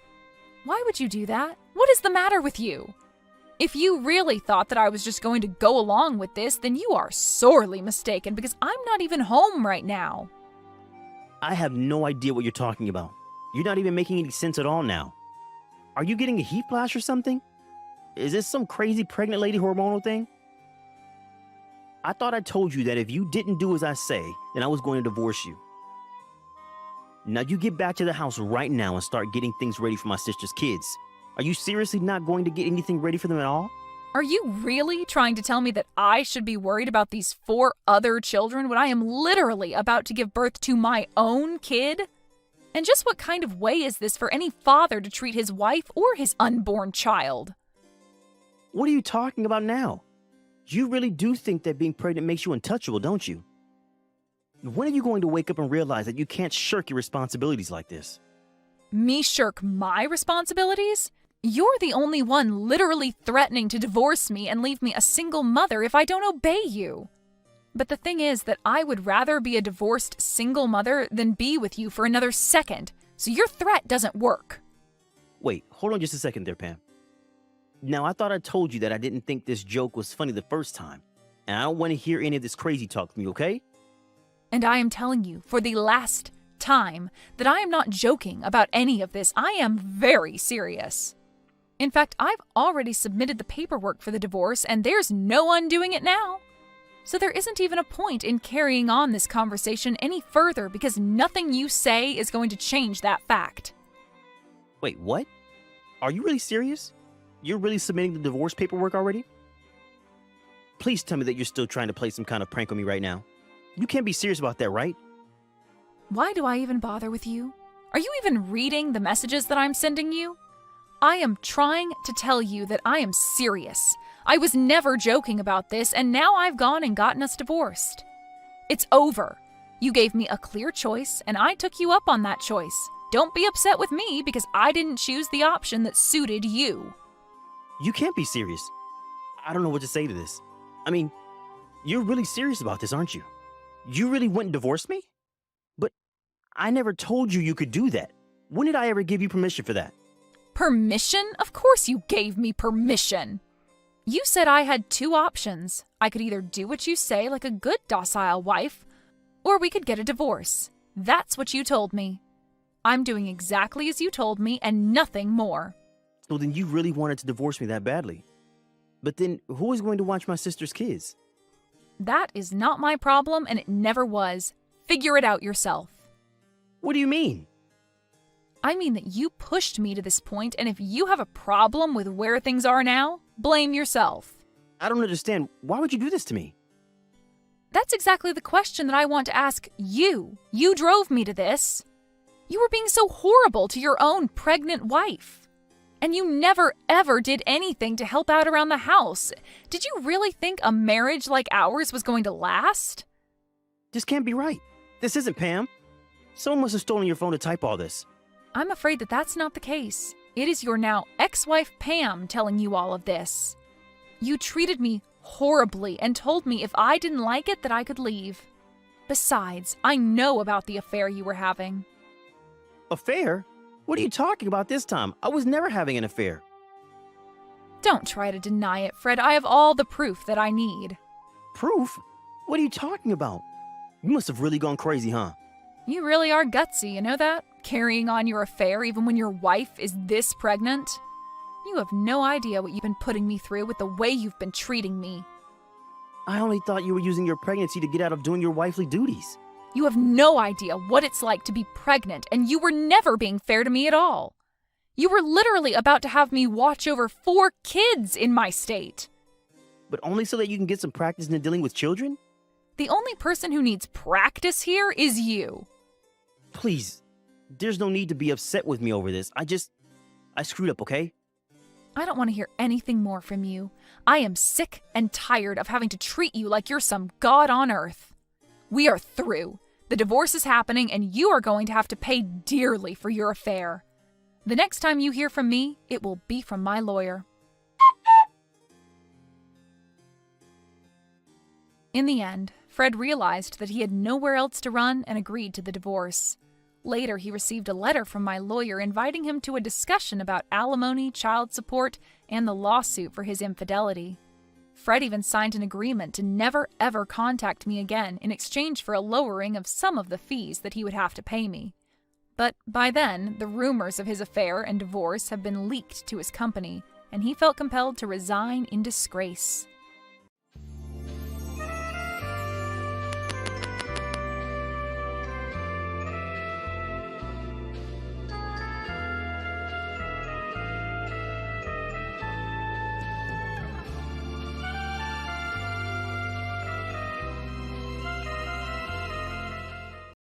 Speaker 2: Why would you do that? What is the matter with you? If you really thought that I was just going to go along with this, then you are sorely mistaken because I'm not even home right now.
Speaker 9: I have no idea what you're talking about. You're not even making any sense at all now. Are you getting a heat flash or something? Is this some crazy pregnant lady hormonal thing? I thought I told you that if you didn't do as I say, then I was going to divorce you. Now you get back to the house right now and start getting things ready for my sister's kids. Are you seriously not going to get anything ready for them at all?
Speaker 2: Are you really trying to tell me that I should be worried about these 4 other children when I am literally about to give birth to my own kid? And just what kind of way is this for any father to treat his wife or his unborn child?
Speaker 9: What are you talking about now? You really do think that being pregnant makes you untouchable, don't you? When are you going to wake up and realize that you can't shirk your responsibilities like this?
Speaker 2: Me shirk my responsibilities? You're the only one literally threatening to divorce me and leave me a single mother if I don't obey you. But the thing is that I would rather be a divorced single mother than be with you for another second, so your threat doesn't work.
Speaker 9: Wait, hold on just a second there, Pam. Now, I thought I told you that I didn't think this joke was funny the first time, and I don't want to hear any of this crazy talk from you, okay?
Speaker 2: And I am telling you for the last time that I am not joking about any of this. I am very serious. In fact, I've already submitted the paperwork for the divorce, and there's no undoing it now. So there isn't even a point in carrying on this conversation any further because nothing you say is going to change that fact.
Speaker 9: Wait, what? Are you really serious? You're really submitting the divorce paperwork already? Please tell me that you're still trying to play some kind of prank on me right now. You can't be serious about that, right?
Speaker 2: Why do I even bother with you? Are you even reading the messages that I'm sending you? I am trying to tell you that I am serious. I was never joking about this, and now I've gone and gotten us divorced. It's over. You gave me a clear choice, and I took you up on that choice. Don't be upset with me because I didn't choose the option that suited you.
Speaker 9: You can't be serious. I don't know what to say to this. I mean, you're really serious about this, aren't you? You really went and divorced me? But I never told you you could do that. When did I ever give you permission for that?
Speaker 2: Permission? Of course you gave me permission. You said I had two options. I could either do what you say like a good docile wife, or we could get a divorce. That's what you told me. I'm doing exactly as you told me and nothing more.
Speaker 9: So then you really wanted to divorce me that badly. But then who is going to watch my sister's kids?
Speaker 2: That is not my problem, and it never was. Figure it out yourself.
Speaker 9: What do you mean?
Speaker 2: I mean that you pushed me to this point, and if you have a problem with where things are now, blame yourself.
Speaker 9: I don't understand. Why would you do this to me?
Speaker 2: That's exactly the question that I want to ask you. You drove me to this. You were being so horrible to your own pregnant wife. And you never, ever did anything to help out around the house. Did you really think a marriage like ours was going to last?
Speaker 9: This can't be right. This isn't Pam. Someone must have stolen your phone to type all this.
Speaker 2: I'm afraid that that's not the case. It is your now ex-wife Pam telling you all of this. You treated me horribly and told me if I didn't like it that I could leave. Besides, I know about the affair you were having.
Speaker 9: Affair? What are you talking about this time? I was never having an affair.
Speaker 2: Don't try to deny it, Fred. I have all the proof that I need.
Speaker 9: Proof? What are you talking about? You must have really gone crazy, huh?
Speaker 2: You really are gutsy, you know that? Carrying on your affair even when your wife is this pregnant? You have no idea what you've been putting me through with the way you've been treating me.
Speaker 9: I only thought you were using your pregnancy to get out of doing your wifely duties.
Speaker 2: You have no idea what it's like to be pregnant, and you were never being fair to me at all. You were literally about to have me watch over 4 kids in my state.
Speaker 9: But only so that you can get some practice in dealing with children?
Speaker 2: The only person who needs practice here is you.
Speaker 9: Please, there's no need to be upset with me over this. I screwed up, okay?
Speaker 2: I don't want to hear anything more from you. I am sick and tired of having to treat you like you're some god on earth. We are through. The divorce is happening, and you are going to have to pay dearly for your affair. The next time you hear from me, it will be from my lawyer. In the end, Fred realized that he had nowhere else to run and agreed to the divorce. Later, he received a letter from my lawyer inviting him to a discussion about alimony, child support, and the lawsuit for his infidelity. Fred even signed an agreement to never ever contact me again in exchange for a lowering of some of the fees that he would have to pay me. But by then, the rumors of his affair and divorce have been leaked to his company, and he felt compelled to resign in disgrace.